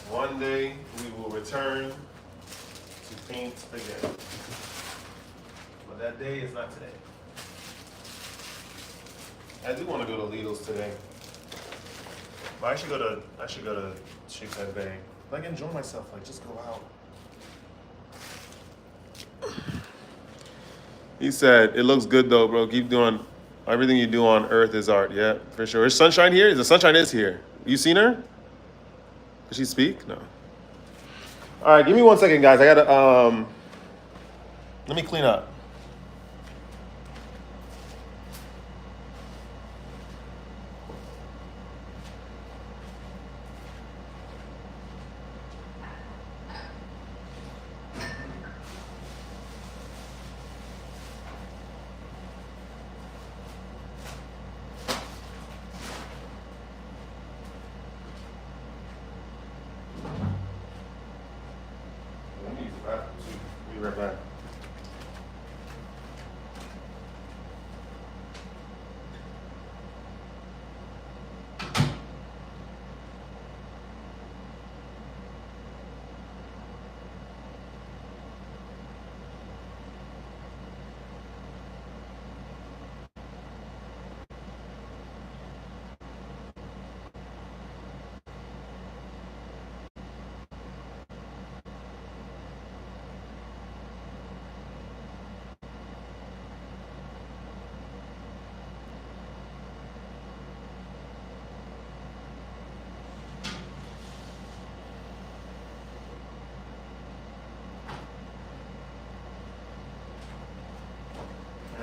One day we will return to paint again. But that day is not today. I do want to go to Lidl's today. But I should go to Sheepshead Bay. Like, enjoy myself. Like, just go out. He said, it looks good though, bro. Keep doing everything you do on earth is art. Yeah, for sure. Is sunshine here? The sunshine is here. You seen her? Did she speak? No. All right, give me 1 second, guys. I gotta let me clean up. Let me use the bathroom too. Be right back.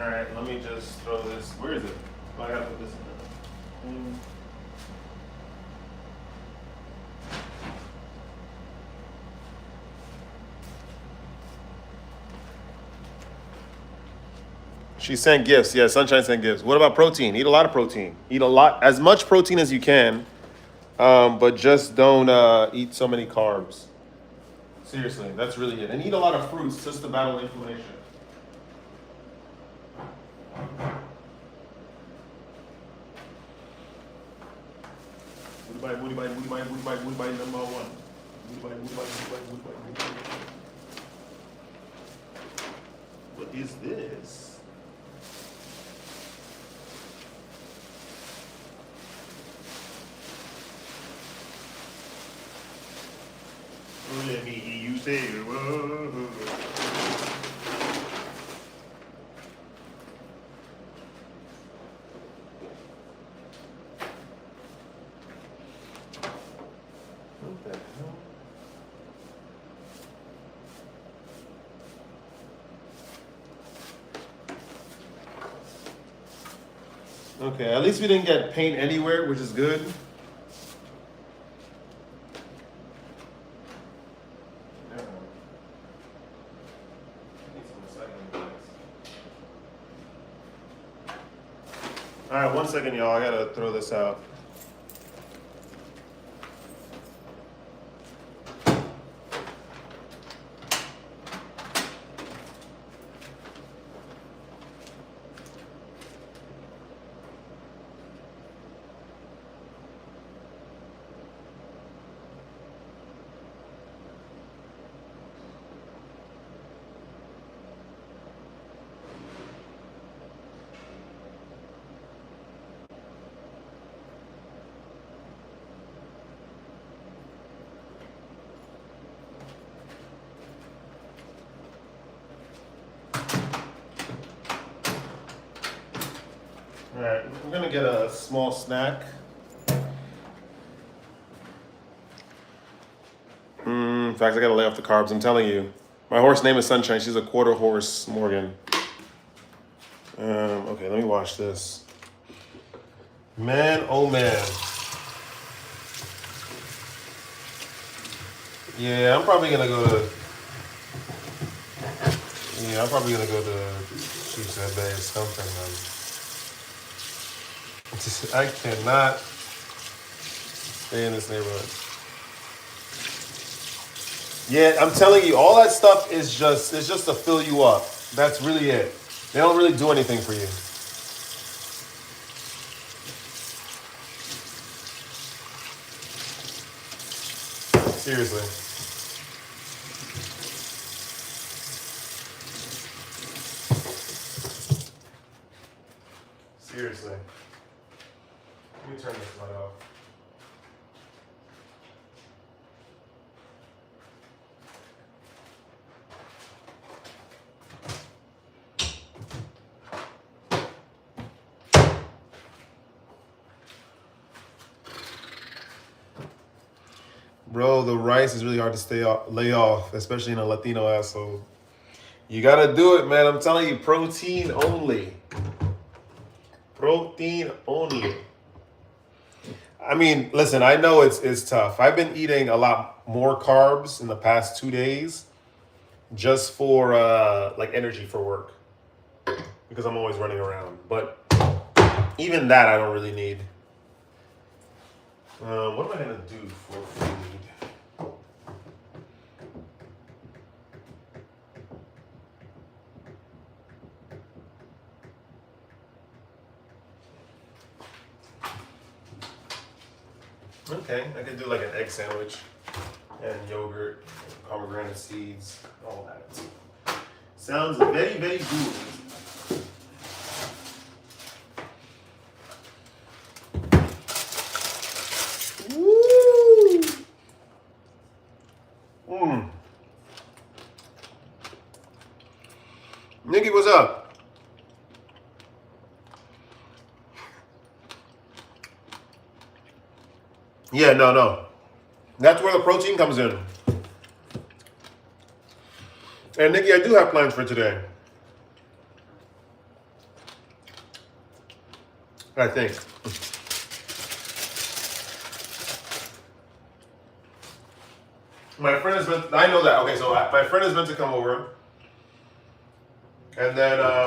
All right, let me just throw this. Where is it? Oh, I gotta put this in there. She sent gifts. Yeah, Sunshine sent gifts. What about protein? Eat a lot of protein. Eat a lot, as much protein as you can, but just don't eat so many carbs. Seriously, that's really it. And eat a lot of fruits just to battle inflammation. Woody bite, number one. Woody bite. What is this? Let me hear you say, whoa. What the hell? Okay, at least we didn't get paint anywhere, which is good. All right, 1 second, y'all. I gotta throw this out. All right, we're gonna get a small snack. In fact, I gotta lay off the carbs. I'm telling you, my horse name is Sunshine. She's a quarter horse, Morgan. Okay, let me watch this. Man, oh man. Yeah, I'm probably gonna go to. Yeah, I'm probably gonna go to Sheepshead Bay or something. I cannot stay in this neighborhood. Yeah, I'm telling you, all that stuff is just to fill you up. That's really it. They don't really do anything for you. Seriously. Seriously. Let me turn this light off. Bro, the rice is really hard to lay off, especially in a Latino asshole. You gotta do it, man. I'm telling you, protein only. Protein only. I mean, listen, I know it's tough. I've been eating a lot more carbs in the past 2 days just for like energy for work because I'm always running around. But even that I don't really need. What am I gonna do for food? Okay, I could do like an egg sandwich and yogurt, pomegranate seeds, all that. Sounds very, very good. Woo! Nikki, what's up? Yeah, no. That's where the protein comes in. And Nikki, I do have plans for today. I think. My friend is meant. I know that. Okay, so my friend is meant to come over, and then I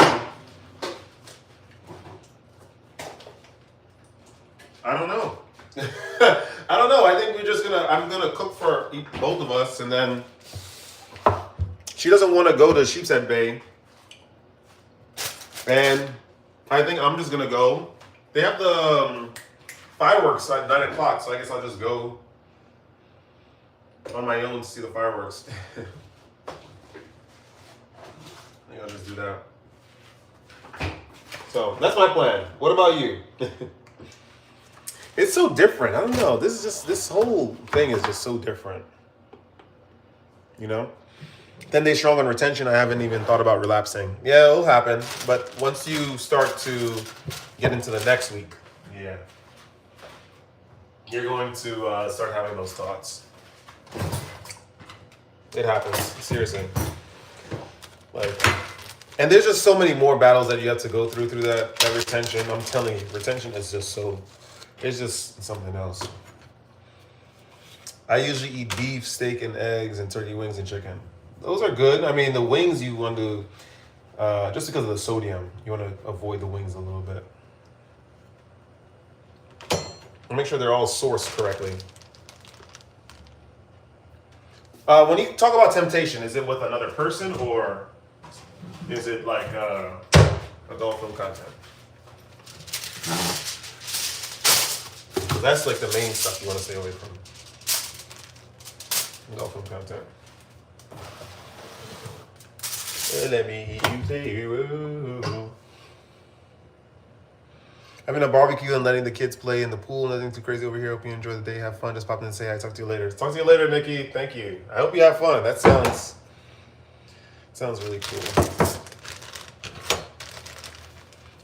don't know. I don't know. I think I'm gonna cook for both of us, and then she doesn't want to go to Sheepshead Bay, and I think I'm just gonna go. They have the fireworks at 9 o'clock, so I guess I'll just go on my own to see the fireworks. I think I'll just do that. So that's my plan. What about you? It's so different. I don't know. This whole thing is just so different. You know? 10 days strong on retention. I haven't even thought about relapsing. Yeah, it'll happen. But once you start to get into the next week, yeah, you're going to start having those thoughts. It happens. Seriously. And there's just so many more battles that you have to go through that retention. I'm telling you, retention is just so... It's just something else. I usually eat beef, steak, and eggs, and turkey wings and chicken. Those are good. I mean, the wings you want to, just because of the sodium, you want to avoid the wings a little bit. And make sure they're all sourced correctly. When you talk about temptation, is it with another person or is it like adult film content? That's like the main stuff you want to stay away from. Adult film content. Let me hear you say, whoa. Having a barbecue and letting the kids play in the pool. Nothing too crazy over here. Hope you enjoy the day. Have fun. Just pop in and say hi. Talk to you later. Talk to you later, Nikki. Thank you. I hope you have fun. That sounds really cool.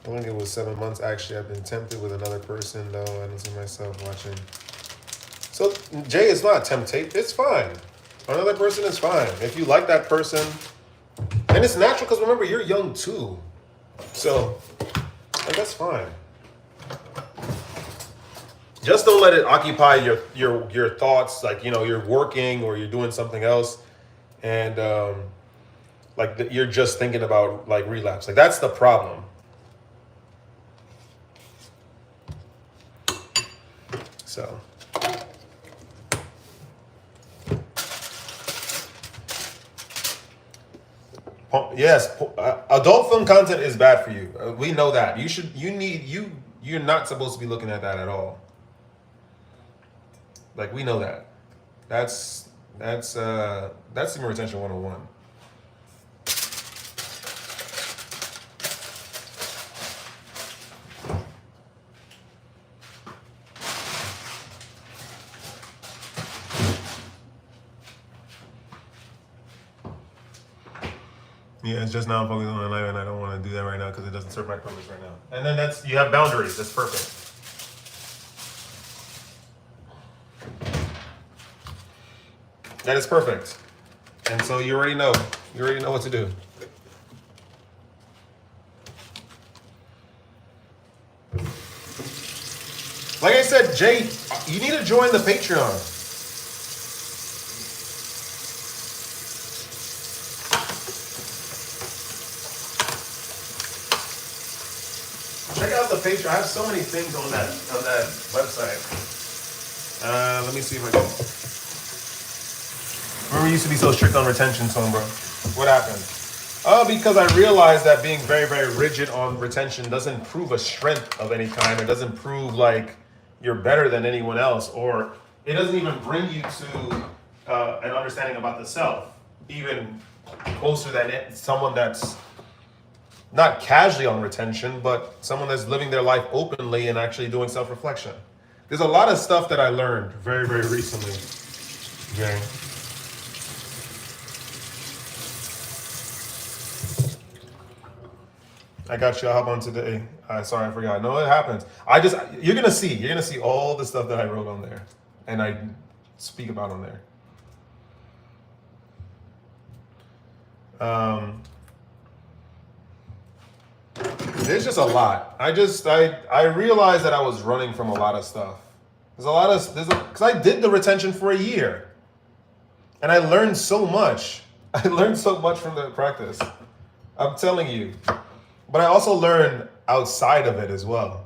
I think it was 7 months. Actually, I've been tempted with another person, though. I don't see myself watching. So, Jay, it's not temptation. It's fine. Another person is fine. If you like that person, and it's natural because remember, you're young too. So, that's fine. Just don't let it occupy your thoughts. Like, you know, you're working or you're doing something else, and you're just thinking about like relapse. Like that's the problem. So. Yes, adult film content is bad for you. We know that. You're not supposed to be looking at that at all. Like we know that. That's human retention 101. Yeah, it's just now I'm focused on my life, and I don't want to do that right now because it doesn't serve my purpose right now. And then you have boundaries. That's perfect. That is perfect. And so you already know. You already know what to do. Like I said, Jay, you need to join the Patreon. Check out the Patreon. I have so many things on that website. Let me see if I can. Remember, we used to be so strict on retention, Tone, bro. What happened? Because I realized that being very, very rigid on retention doesn't prove a strength of any kind. It doesn't prove like you're better than anyone else, or it doesn't even bring you to an understanding about the self, even closer than someone that's not casually on retention, but someone that's living their life openly and actually doing self-reflection. There's a lot of stuff that I learned very, very recently. Okay. I got you. I'll hop on today. Sorry, I forgot. No, it happens. You're gonna see all the stuff that I wrote on there, and I speak about on there. There's just a lot. I realized that I was running from a lot of stuff. Because I did the retention for a year, and I learned so much. I learned so much from the practice. I'm telling you. But I also learned outside of it as well.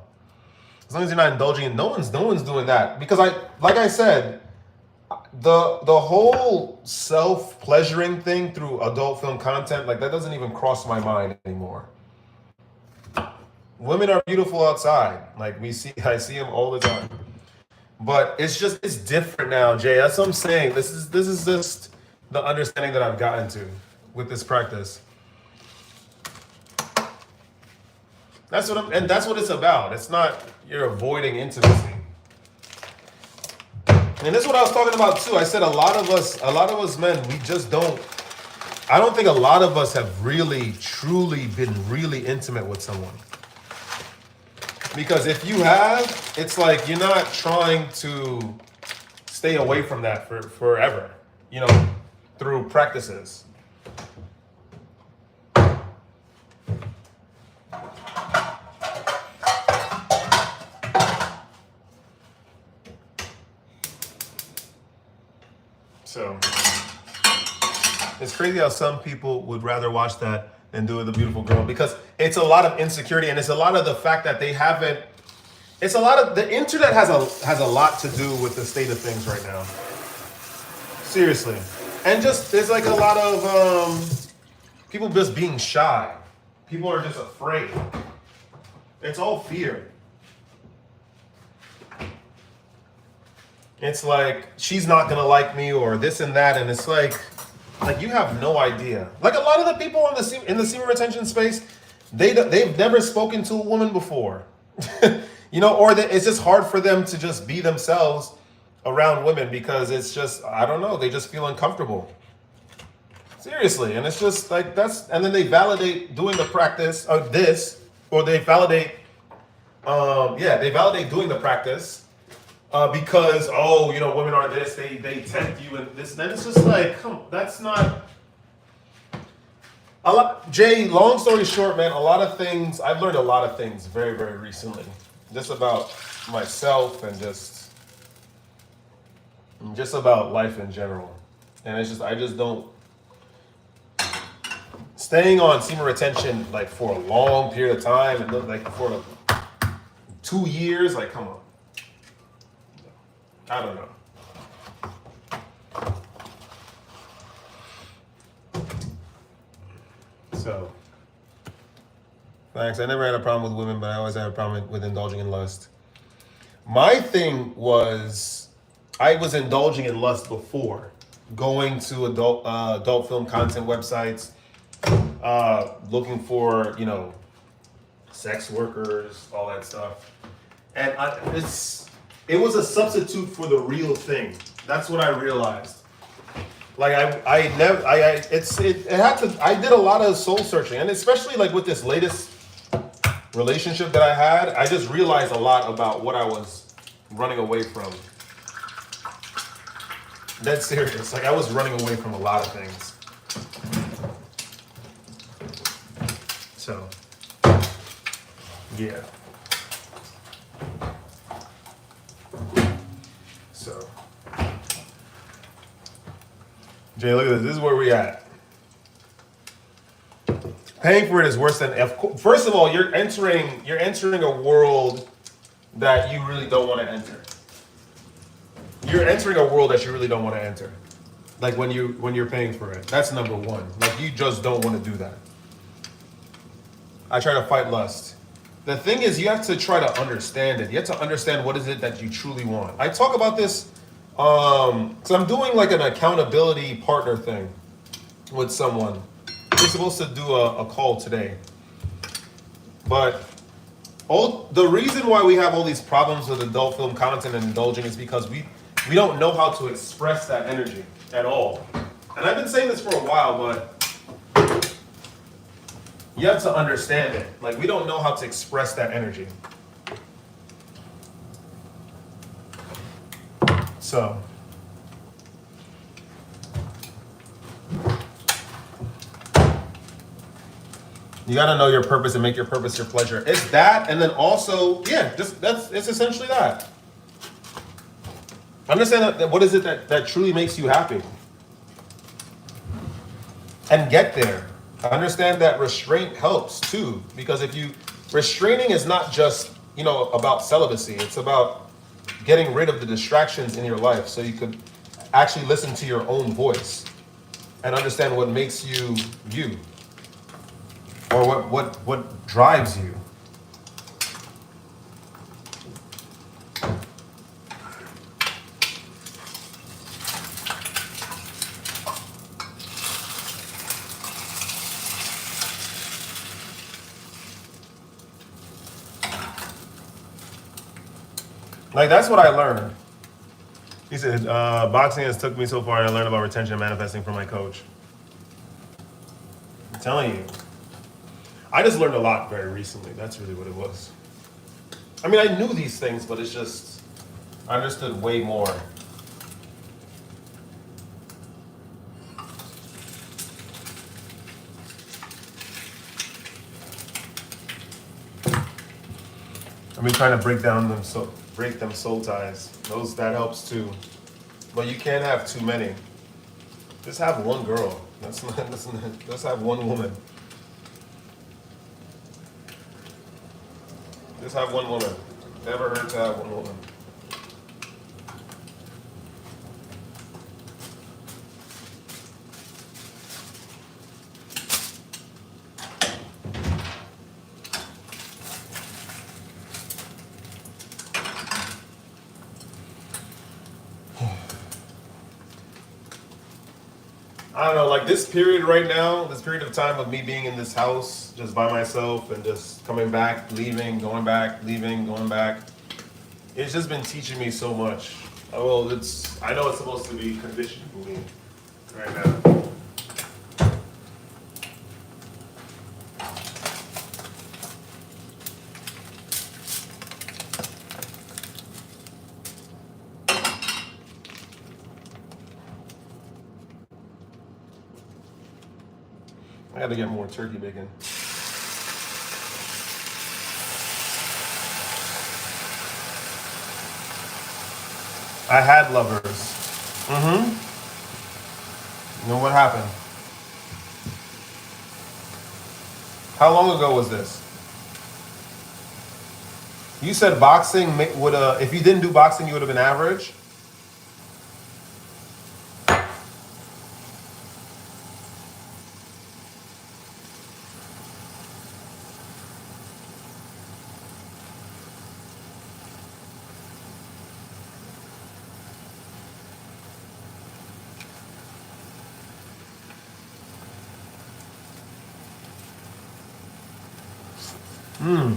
As long as you're not indulging in, no one's doing that. Because like I said, the whole self-pleasuring thing through adult film content, like that doesn't even cross my mind anymore. Women are beautiful outside. Like I see them all the time. But it's different now, Jay. That's what I'm saying. This is just the understanding that I've gotten to with this practice. That's what it's about. It's not you're avoiding intimacy. And this is what I was talking about too. I said a lot of us men, we just don't. I don't think a lot of us have really, truly been really intimate with someone. Because if you have, it's like you're not trying to stay away from that for forever, through practices. So it's crazy how some people would rather watch that than do it with a beautiful girl, because it's a lot of insecurity, and it's a lot of the fact that they haven't. It's a lot of the internet has a lot to do with the state of things right now. Seriously, and just there's like a lot of people just being shy. People are just afraid. It's all fear. It's like she's not gonna like me or this and that, and it's like you have no idea. Like a lot of the people in the semen retention space, they've never spoken to a woman before, or it's just hard for them to just be themselves around women because it's just I don't know, they just feel uncomfortable. Seriously, and it's just like and then they validate doing the practice of this, or they validate, doing the practice. Because women are this, they tempt you and this, and then it's just like, come on, that's not a lot. Jay, long story short, man, I've learned a lot of things very, very recently, just about myself and just about life in general. And it's just I just don't staying on semen retention like for a long period of time and like for 2 years, like come on. I don't know. So, thanks. I never had a problem with women, but I always had a problem with indulging in lust. My thing was, I was indulging in lust before, going to adult film content websites, looking for, sex workers, all that stuff. And it was a substitute for the real thing. That's what I realized. Like I did a lot of soul searching, and especially like with this latest relationship that I had, I just realized a lot about what I was running away from. Dead serious. Like I was running away from a lot of things. So, yeah. So, Jay, look at this. This is where we at. Paying for it is worse than. First of all, you're entering a world that you really don't want to enter. You're entering a world that you really don't want to enter. Like when you're paying for it. That's number one. Like you just don't want to do that. I try to fight lust. The thing is, you have to try to understand it. You have to understand what is it that you truly want. I talk about this because I'm doing like an accountability partner thing with someone. We're supposed to do a call today. But the reason why we have all these problems with adult film content and indulging is because we don't know how to express that energy at all. And I've been saying this for a while, but you have to understand it. Like, we don't know how to express that energy. So, you gotta know your purpose and make your purpose your pleasure. It's that, and then also, yeah, it's essentially that. Understand that what is it that truly makes you happy? And get there. Understand that restraint helps too, because restraining is not just, about celibacy. It's about getting rid of the distractions in your life so you could actually listen to your own voice and understand what makes you you, or what drives you. Like, that's what I learned. He said, boxing has took me so far, and I learned about retention and manifesting from my coach. I'm telling you. I just learned a lot very recently. That's really what it was. I mean, I knew these things, but it's just, I understood way more. I've been trying to break them soul ties. That helps too. But you can't have too many. Just have one girl. Just have one woman. Just have one woman. Never hurt to have one woman. I don't know, like this period right now, this period of time of me being in this house, just by myself and just coming back, leaving, going back, leaving, going back. It's just been teaching me so much. Well, I know it's supposed to be conditioned for me right now. I gotta get more turkey bacon. I had lovers. Mm-hmm. You know what happened? How long ago was this? You said boxing would, if you didn't do boxing, you would have been average? Hmm.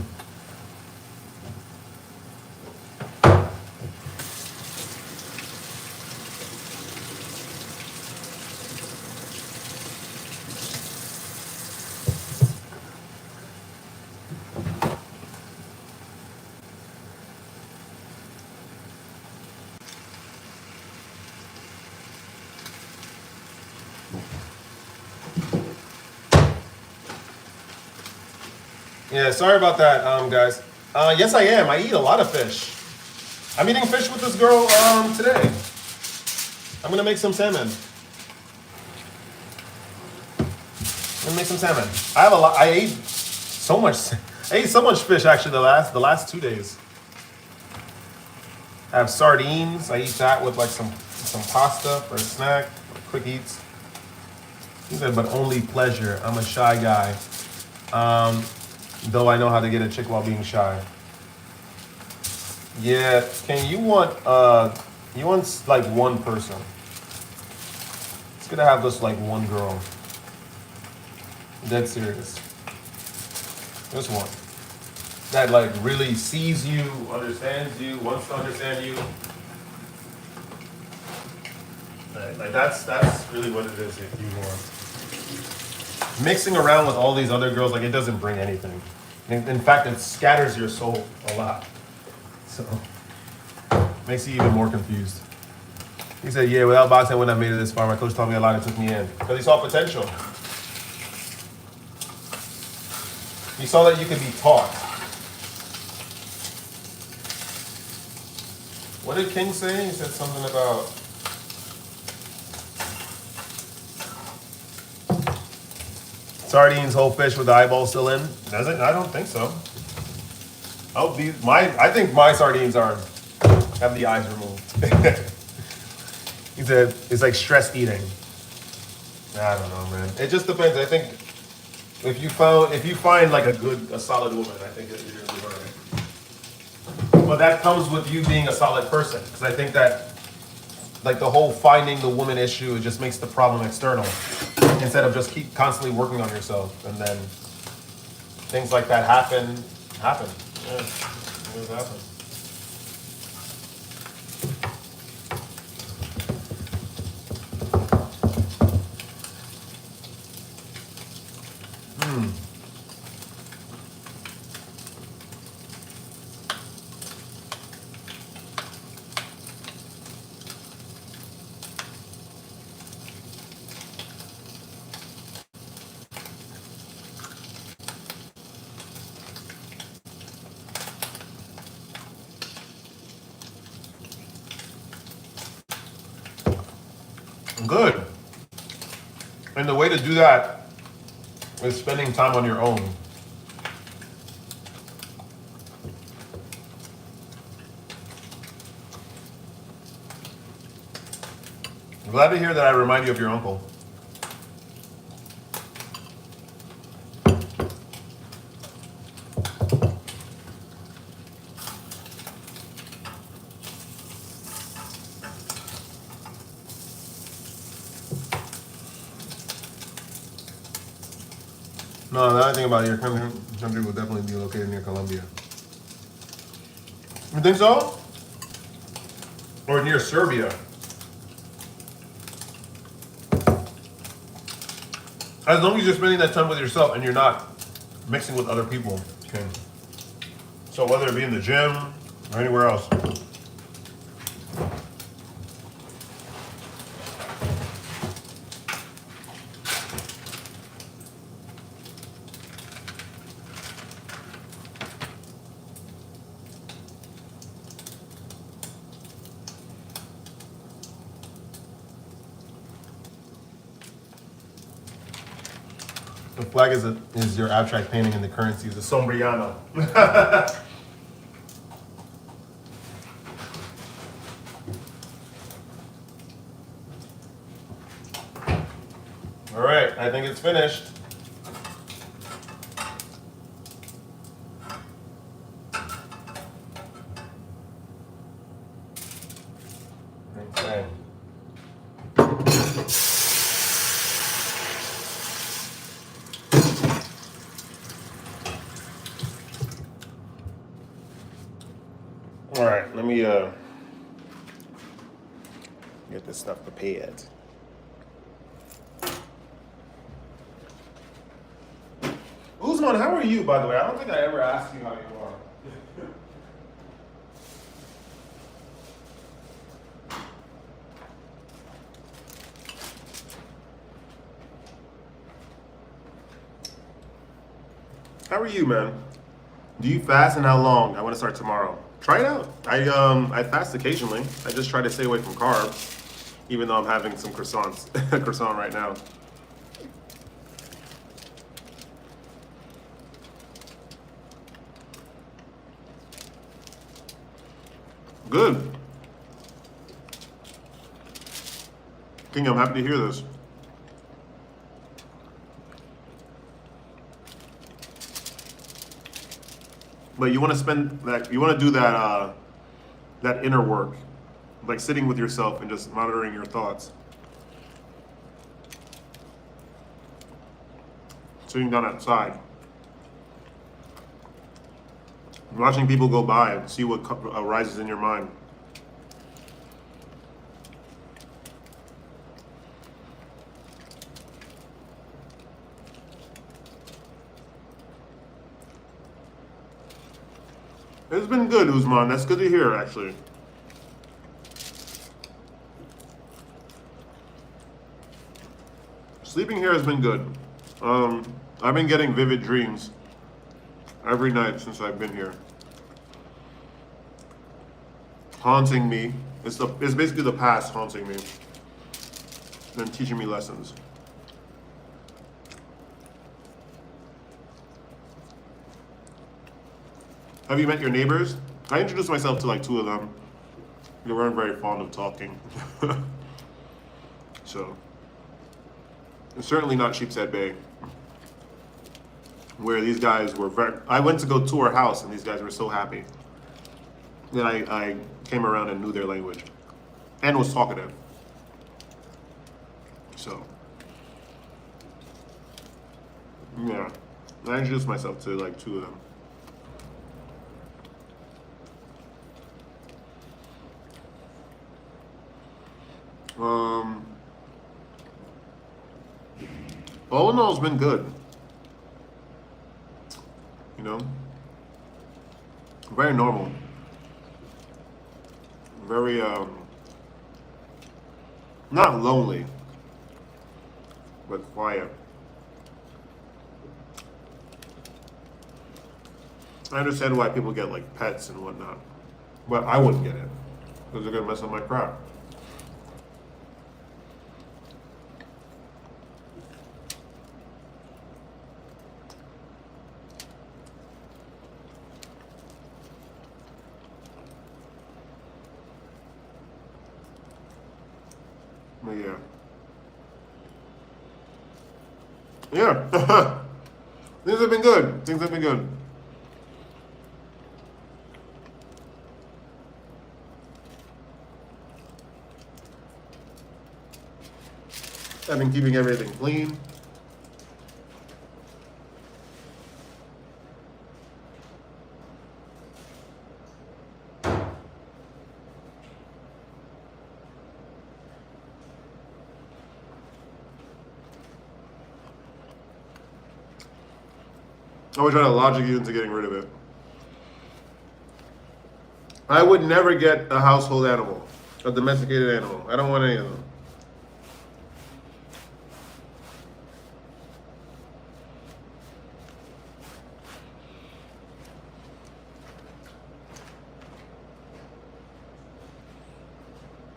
Yeah, sorry about that, guys. Yes, I am. I eat a lot of fish. I'm eating fish with this girl today. I'm gonna make some salmon. I'm gonna make some salmon. I have a lot. I ate so much. I ate so much fish actually the last 2 days. I have sardines. I eat that with like some pasta for a snack, quick eats. He said, but only pleasure. I'm a shy guy. Though I know how to get a chick while being shy. Yeah, Ken, you want like one person. It's gonna have just like one girl. Dead serious. Just one. That like really sees you, understands you, wants to understand you. Like that's really what it is if you want. Mixing around with all these other girls, like it doesn't bring anything. In fact, it scatters your soul a lot. So makes you even more confused. He said, yeah, without boxing I wouldn't have made it this far. My coach taught me a lot and took me in. Because he saw potential. He saw that you could be taught. What did King say? He said something about sardines, whole fish with the eyeball still in. Does it? I don't think so. Oh, I think my sardines have the eyes removed. He said it's like stress eating. I don't know, man. It just depends. I think if you find like a solid woman, I think that you're gonna be alright. But that comes with you being a solid person, because I think that like the whole finding the woman issue, it just makes the problem external instead of just keep constantly working on yourself, and then things like that happen. Yeah, it does happen. Good. And the way to do that is spending time on your own. I'm glad to hear that I remind you of your uncle. No, the other thing about it, your country will definitely be located near Colombia. You think so? Or near Serbia? As long as you're spending that time with yourself and you're not mixing with other people. Okay. So whether it be in the gym or anywhere else. The flag is your abstract painting, and the currency is a sombrillano. All right, I think it's finished. Okay. All right, let me get this stuff prepared. Usman, how are you, by the way? I don't think I ever asked you how you are. How are you, man? Do you fast and how long? I want to start tomorrow. Try it out. I fast occasionally. I just try to stay away from carbs, even though I'm having some croissants, croissant right now. Good. King, I'm happy to hear this. But you want to spend that. You want to do that inner work, like sitting with yourself and just monitoring your thoughts. Sitting down outside, watching people go by and see what arises in your mind. It's been good, Usman. That's good to hear, actually. Sleeping here has been good. I've been getting vivid dreams every night since I've been here, haunting me. It's basically the past haunting me and teaching me lessons. Have you met your neighbors? I introduced myself to like 2 of them. They weren't very fond of talking. So, it's certainly not Sheepshead Bay, where these guys were I went to go tour a house and these guys were so happy. Then I came around and knew their language and was talkative. So, yeah, I introduced myself to like 2 of them. All in all, it's been good. You know, very normal, very not lonely, but quiet. I understand why people get like pets and whatnot, but I wouldn't get it because they're gonna mess up my crap. But yeah. Yeah. Things have been good. Things have been good. I've been keeping everything clean. I would try to logic you into getting rid of it. I would never get a household animal, a domesticated animal. I don't want any of them.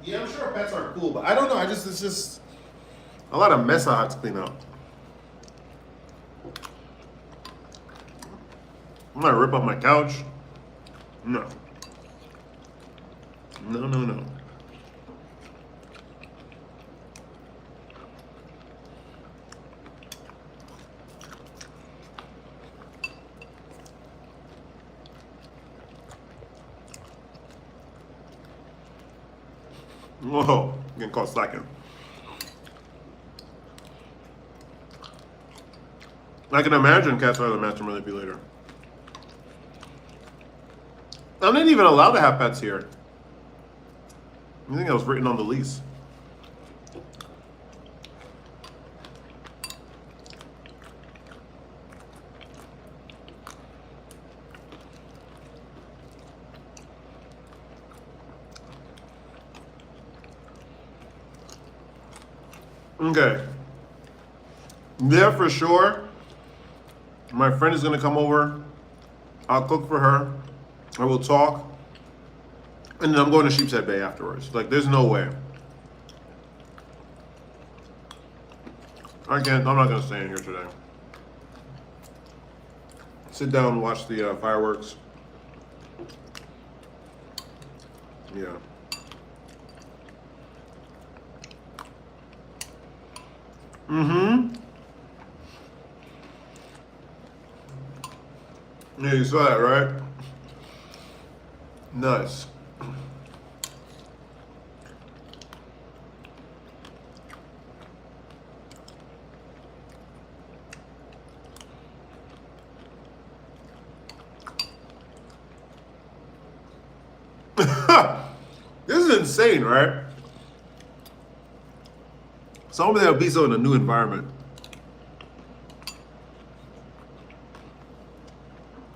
Yeah, I'm sure pets are cool, but I don't know. It's just a lot of mess I have to clean up. I'm gonna rip up my couch. No. No, no, no. Whoa, getting caught slacking. I can imagine cats are the master manipulator. I'm not even allowed to have pets here. I think that was written on the lease. Okay. There for sure, My friend is gonna come over. I'll cook for her. I will talk. And then I'm going to Sheepshead Bay afterwards. Like, there's no way. I'm not gonna stay in here today. Sit down and watch the fireworks. Yeah. Mm-hmm. Yeah, you saw that, right? Nice. This is insane, right? Somebody that'll be so in a new environment.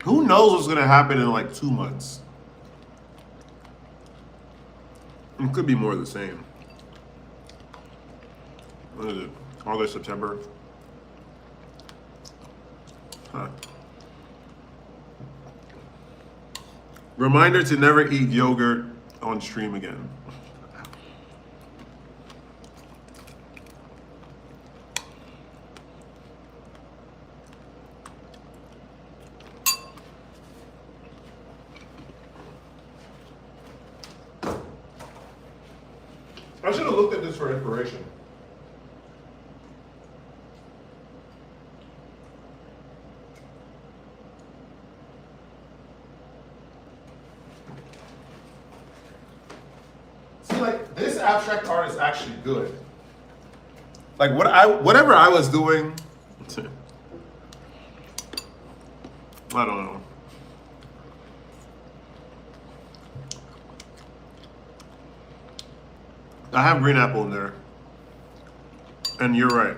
Who knows what's gonna happen in like 2 months? It could be more of the same. What is it? August, September? Huh. Reminder to never eat yogurt on stream again. I should have looked at this for inspiration. See, like, this abstract art is actually good. Like, whatever I was doing, I don't know. I have green apple in there. And you're right.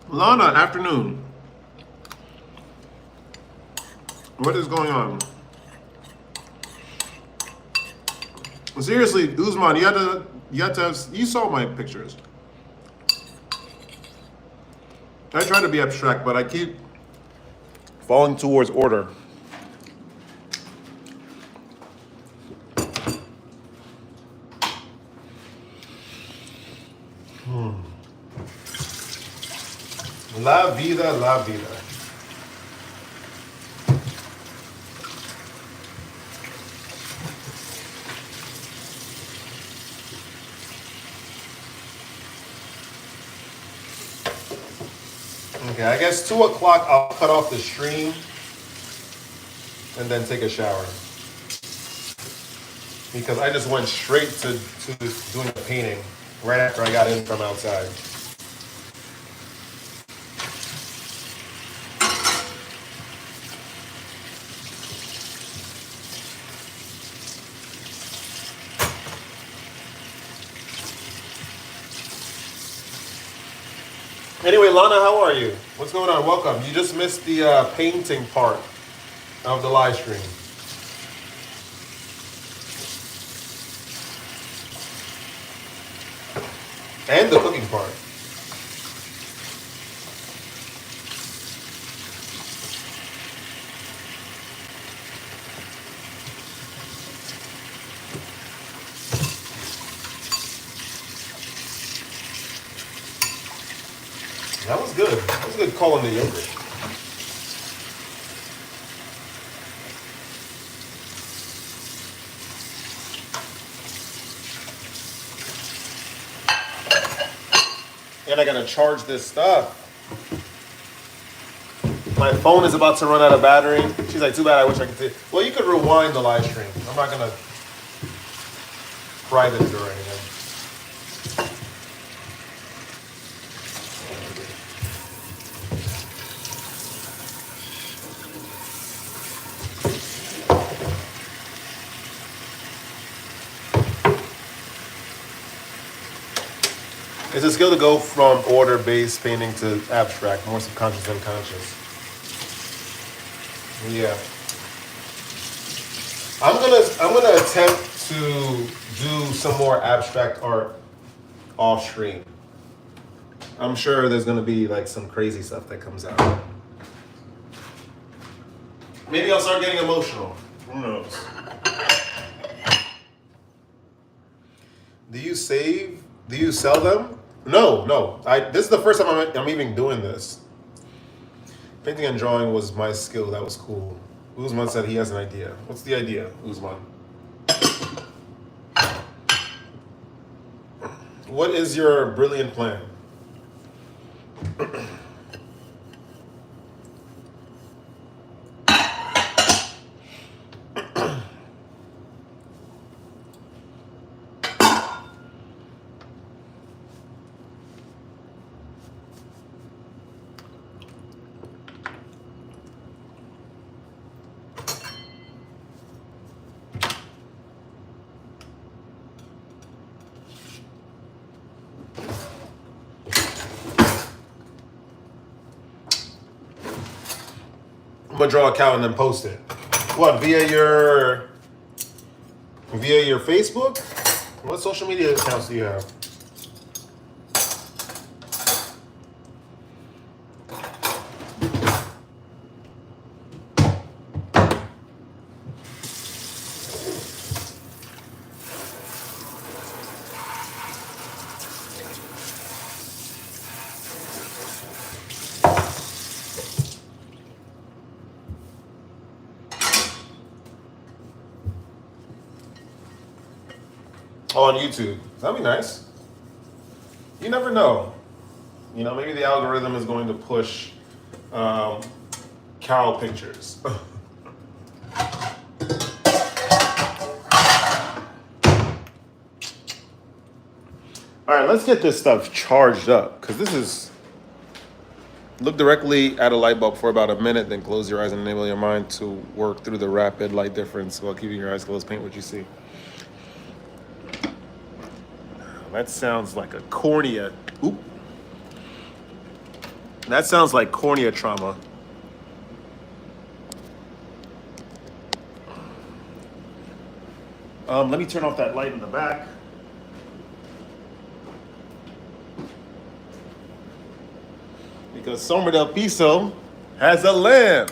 Lana, afternoon. What is going on? Seriously, Usman, you saw my pictures. I try to be abstract, but I keep falling towards order. La vida, la vida. Okay, I guess 2 o'clock I'll cut off the stream and then take a shower. Because I just went straight to doing the painting right after I got in from outside. Anyway, Lana, how are you? What's going on? Welcome. You just missed the painting part of the live stream. And the cooking part. That was good. That was a good call on the yogurt. And I gotta charge this stuff. My phone is about to run out of battery. She's like, too bad, I wish I could see. Well, you could rewind the live stream. I'm not gonna private it or anything. It's a skill to go from order-based painting to abstract, more subconscious than conscious. Yeah. I'm gonna attempt to do some more abstract art off stream. I'm sure there's gonna be like some crazy stuff that comes out. Maybe I'll start getting emotional. Who knows? Do you save? Do you sell them? No. This is the first time I'm even doing this. Painting and drawing was my skill. That was cool. Uzman said he has an idea. What's the idea, Uzman? What is your brilliant plan? I'm gonna draw a cow and then post it. What, via your Facebook? What social media accounts do you have? Oh, on YouTube. That'd be nice. You never know. You know, maybe the algorithm is going to push cow pictures. All right, let's get this stuff charged up, because this is... Look directly at a light bulb for about a minute, then close your eyes and enable your mind to work through the rapid light difference while keeping your eyes closed. Paint what you see. That sounds like a cornea. Oop. That sounds like cornea trauma. Let me turn off that light in the back. Because Sombra del Piso has a lamp.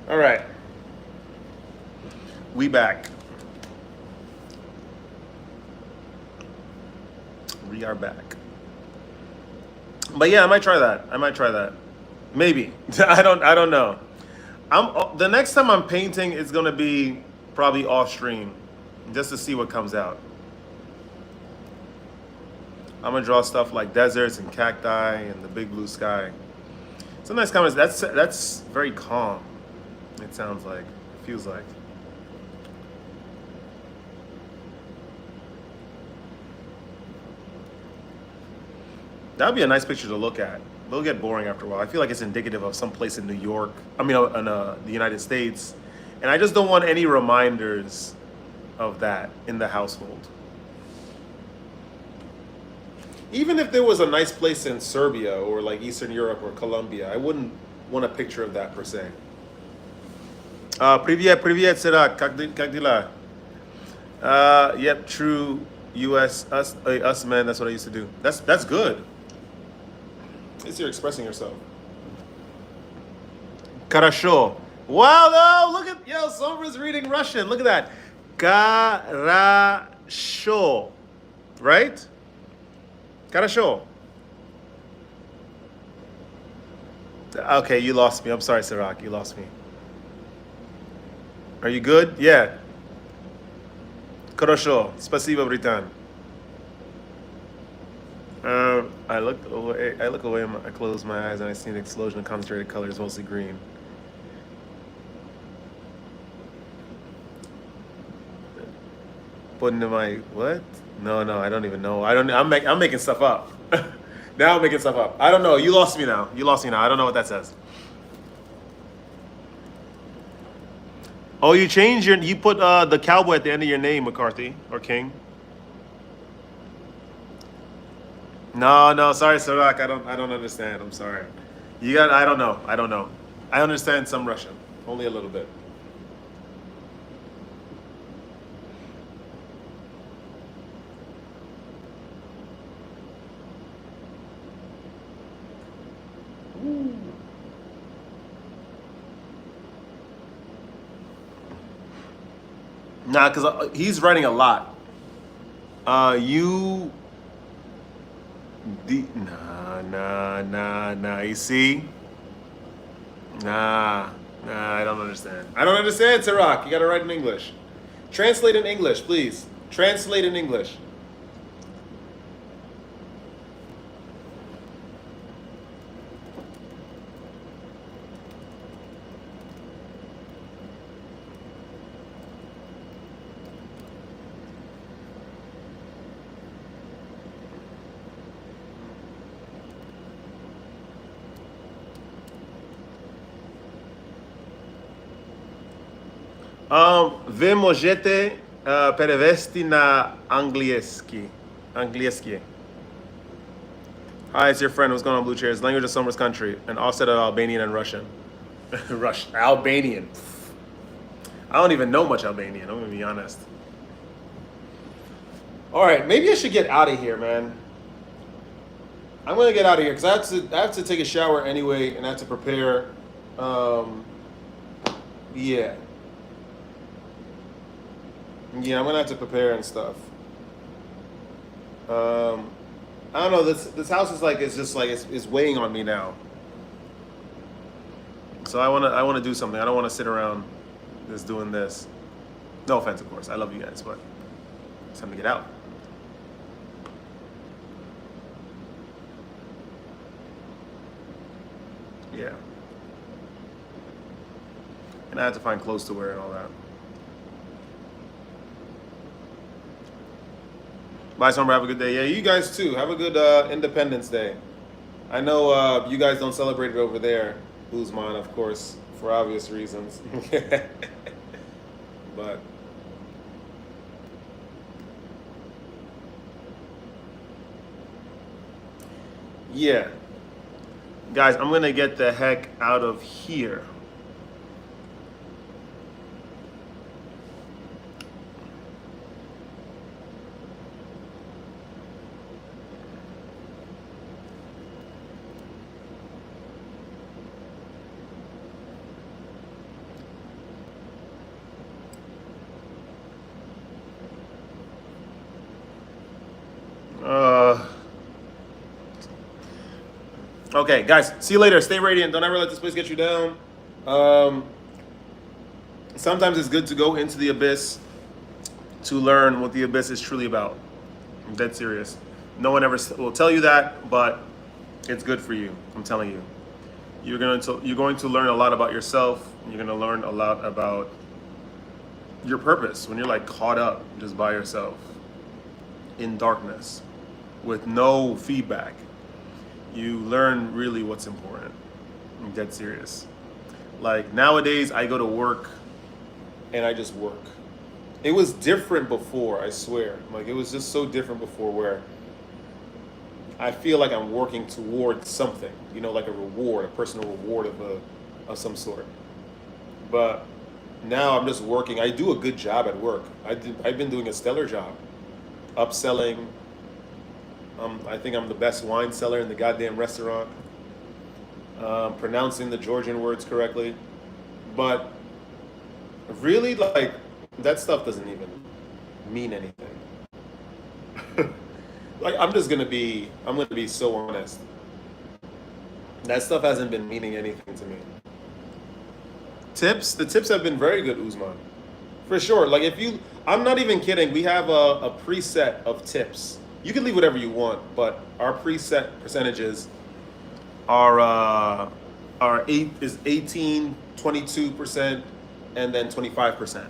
All right. We back. We are back. But yeah, I might try that. Maybe. I don't know. The next time I'm painting, it's gonna be probably off stream, just to see what comes out. I'm gonna draw stuff like deserts and cacti and the big blue sky. It's a nice comment. That's very calm. It sounds like, it feels like. That'd be a nice picture to look at. It'll get boring after a while. I feel like it's indicative of some place in New York. I mean, in the United States. And I just don't want any reminders of that in the household. Even if there was a nice place in Serbia or like Eastern Europe or Colombia, I wouldn't want a picture of that per se. Привет, Sera, как дела? Yep, true, us men, that's what I used to do. That's good. At least you're expressing yourself. Хорошо. Wow, no, look at, Sombra's reading Russian. Look at that. Хорошо. Right? Хорошо. Okay, you lost me. I'm sorry, Sirak. You lost me. Are you good? Yeah. Хорошо. Спасибо, Бриtan. I look away. I close my eyes and I see an explosion of concentrated colors, mostly green. Put into my what? No, I don't even know. I'm making stuff up. Now I'm making stuff up. I don't know. You lost me now. I don't know what that says. Oh, you put the cowboy at the end of your name, McCarthy or King. No, no, sorry, Sarak. I don't understand. I'm sorry. You got. I don't know. I don't know. I understand some Russian, only a little bit. Nah, cause he's writing a lot. You. Nah. You see? Nah. I don't understand. I don't understand, Sarak. You gotta write in English. Translate in English, please. Translate in English. Wy możecie перевести на английский. Anglieskie. Hi, it's your friend. What's going on, Blue Chairs? Language of Summer's country. An offset of Albanian and Russian. Russian. Albanian. I don't even know much Albanian. I'm going to be honest. All right, maybe I should get out of here, man. I'm going to get out of here because I have to take a shower anyway and I have to prepare. Yeah. Yeah, I'm going to have to prepare and stuff. I don't know. This house is like it's weighing on me now. So I wanna do something. I don't want to sit around just doing this. No offense, of course. I love you guys, but it's time to get out. Yeah. And I have to find clothes to wear and all that. Bye, Summer. Have a good day. Yeah, you guys too. Have a good Independence Day. I know you guys don't celebrate it over there, Uzman, of course, for obvious reasons. But yeah, guys, I'm gonna get the heck out of here. Okay, guys, see you later. Stay radiant. Don't ever let this place get you down. Sometimes it's good to go into the abyss to learn what the abyss is truly about. I'm dead serious. No one ever will tell you that, but it's good for you. I'm telling you. You're going to learn a lot about yourself. You're going to learn a lot about your purpose when you're like caught up just by yourself in darkness with no feedback. You learn really what's important. I'm dead serious. Like nowadays, I go to work and I just work. It was different before, I swear. Like it was just so different before where I feel like I'm working towards something, you know, like a reward, a personal reward of some sort. But now I'm just working. I do a good job at work. I've been doing a stellar job, upselling. I think I'm the best wine seller in the goddamn restaurant. Pronouncing the Georgian words correctly, but really, like that stuff doesn't even mean anything. Like I'm gonna be so honest. That stuff hasn't been meaning anything to me. The tips have been very good, Uzman. For sure. Like I'm not even kidding. We have a preset of tips. You can leave whatever you want, but our preset percentages are 18, 22%, and then 25%.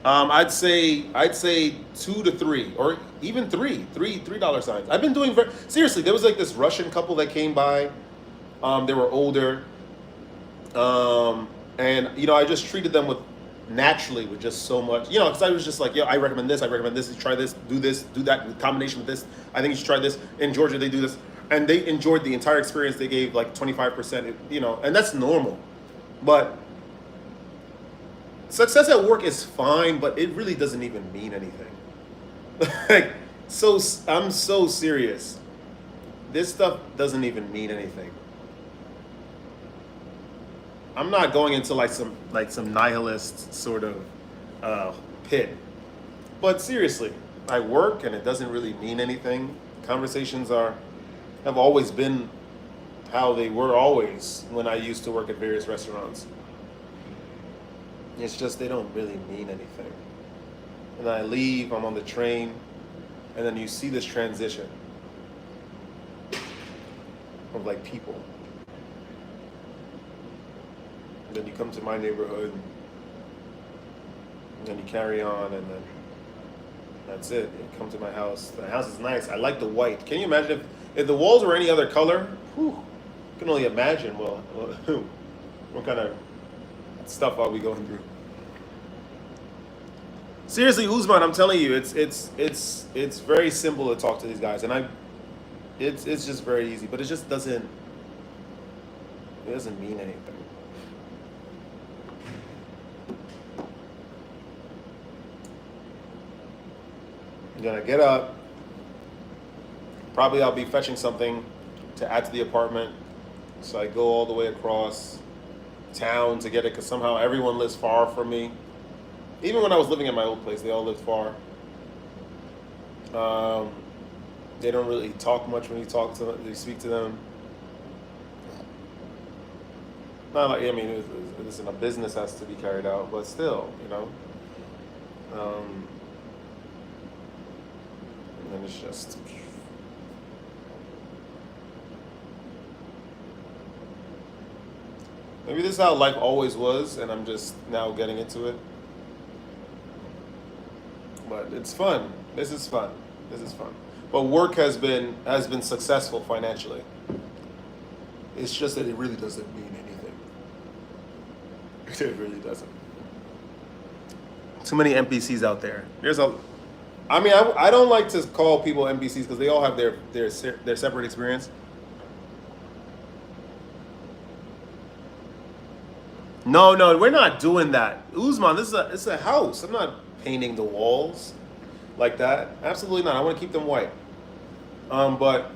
I'd say 2 to 3, or even $3 signs. I've been doing seriously. There was like this Russian couple that came by. They were older. And I just treated them with naturally with just so much, because I was just like, I recommend this, you try this, do that in combination with this. I think you should try this. In Georgia, they do this, and they enjoyed the entire experience. They gave like 25%, and that's normal. But success at work is fine, but it really doesn't even mean anything. Like, so I'm so serious. This stuff doesn't even mean anything. I'm not going into like some nihilist sort of pit. But seriously, I work and it doesn't really mean anything. Conversations have always been how they were always when I used to work at various restaurants. It's just they don't really mean anything. And I leave, I'm on the train, and then you see this transition of like people. And then you come to my neighborhood, and then you carry on, and then that's it. You come to my house. The house is nice. I like the white. Can you imagine if the walls were any other color? Whew, you can only imagine. Well, what kind of stuff are we going through? Seriously, Uzman, I'm telling you, it's very simple to talk to these guys, and it's just very easy, but it just doesn't mean anything. I'm gonna get up. Probably I'll be fetching something to add to the apartment, so I go all the way across town to get it, because somehow everyone lives far from me. Even when I was living at my old place, they all lived far. They don't really talk much when you talk to them, you speak to them. Not like, I mean, listen, a business has to be carried out, but still, and then it's just, maybe this is how life always was, and I'm just now getting into it. But it's fun. This is fun. But work has been successful financially. It's just that it really doesn't mean anything. It really doesn't. Too many NPCs out there. I don't like to call people NPCs because they all have their separate experience. No, we're not doing that. Uzman, it's a house. I'm not painting the walls like that. Absolutely not. I want to keep them white. But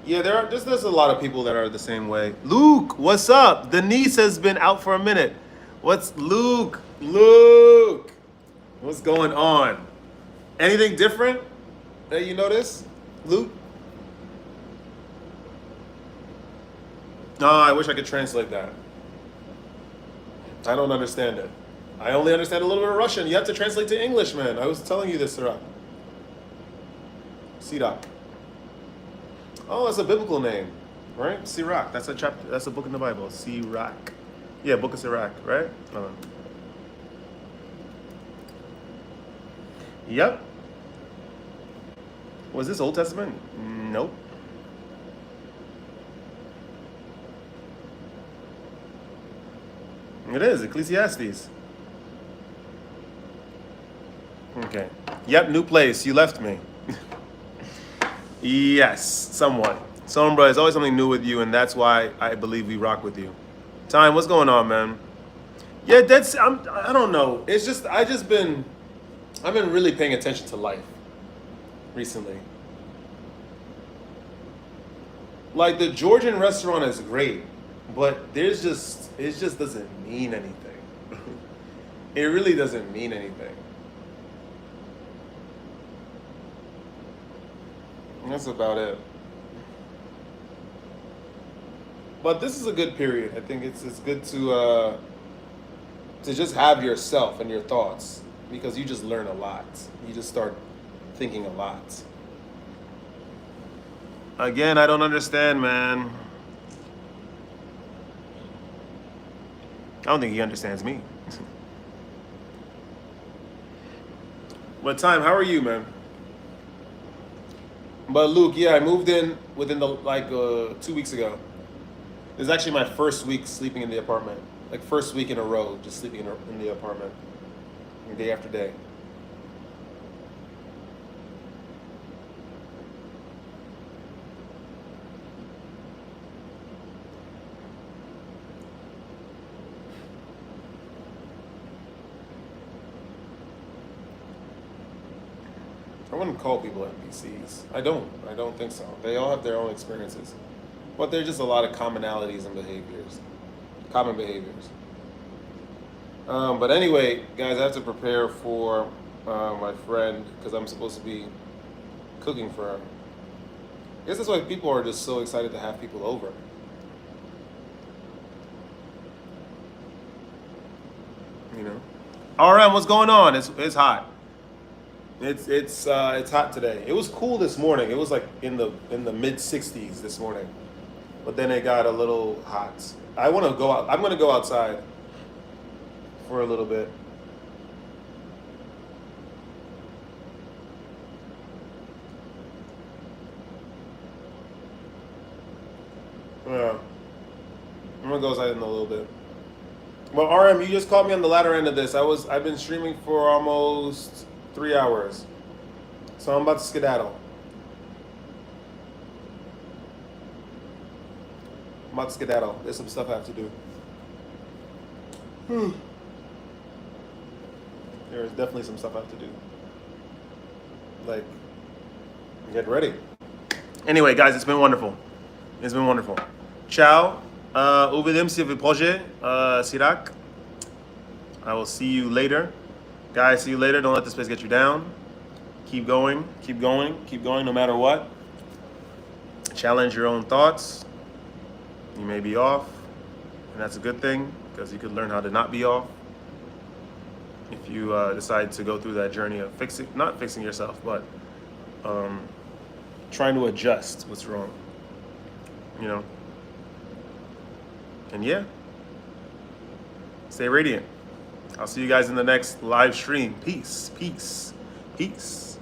yeah, there's a lot of people that are the same way. Luke, what's up? Denise has been out for a minute. What's Luke? Luke, what's going on? Anything different that you notice, Luke? No, I wish I could translate that. I don't understand it. I only understand a little bit of Russian. You have to translate to English, man. I was telling you this, Sirak. Sirak. Oh, that's a biblical name, right? Sirak. That's a chapter. That's a book in the Bible. Sirak. Yeah, Book of Sirak, right? Yep. Was this Old Testament? Nope. It is Ecclesiastes. Okay. Yep, new place. You left me. Yes, somewhat. Sombra, there's always something new with you, and that's why I believe we rock with you. Time, what's going on, man? Yeah, I don't know. It's just I've been really paying attention to life recently. Like the Georgian restaurant is great, but it just doesn't mean anything. It really doesn't mean anything. That's about it. But this is a good period. I think it's good to just have yourself and your thoughts, because you just learn a lot. You just start thinking a lot. Again, I don't understand, man. I don't think he understands me. But Time, how are you, man? But Luke, yeah, I moved in within 2 weeks ago. This is actually my first week sleeping in the apartment. Like first week in a row, just sleeping in the apartment, day after day. I wouldn't call people NPCs. I don't think so. They all have their own experiences. But there's just a lot of commonalities and behaviors. Common behaviors. But anyway, guys, I have to prepare for my friend because I'm supposed to be cooking for her. I guess that's why people are just so excited to have people over. You know? RM, what's going on? It's hot. It's hot today. It was cool this morning. It was like in the mid 60s this morning, but then it got a little hot. I want to go out. I'm going to go outside for a little bit. Yeah, I'm gonna go outside in a little bit. Well, RM, you just caught me on the latter end of this. I've been streaming for almost 3 hours. So I'm about to skedaddle. I'm about to skedaddle. There's some stuff I have to do. There's definitely some stuff I have to do. Like, get ready. Anyway, guys, it's been wonderful. It's been wonderful. Ciao. Uvidím si v projet, Sirak. I will see you later. Guys, see you later. Don't let this place get you down. Keep going, keep going, keep going no matter what. Challenge your own thoughts. You may be off, and that's a good thing because you could learn how to not be off if you decide to go through that journey of not fixing yourself, but trying to adjust what's wrong. You know? And yeah, stay radiant. I'll see you guys in the next live stream. Peace, peace, peace.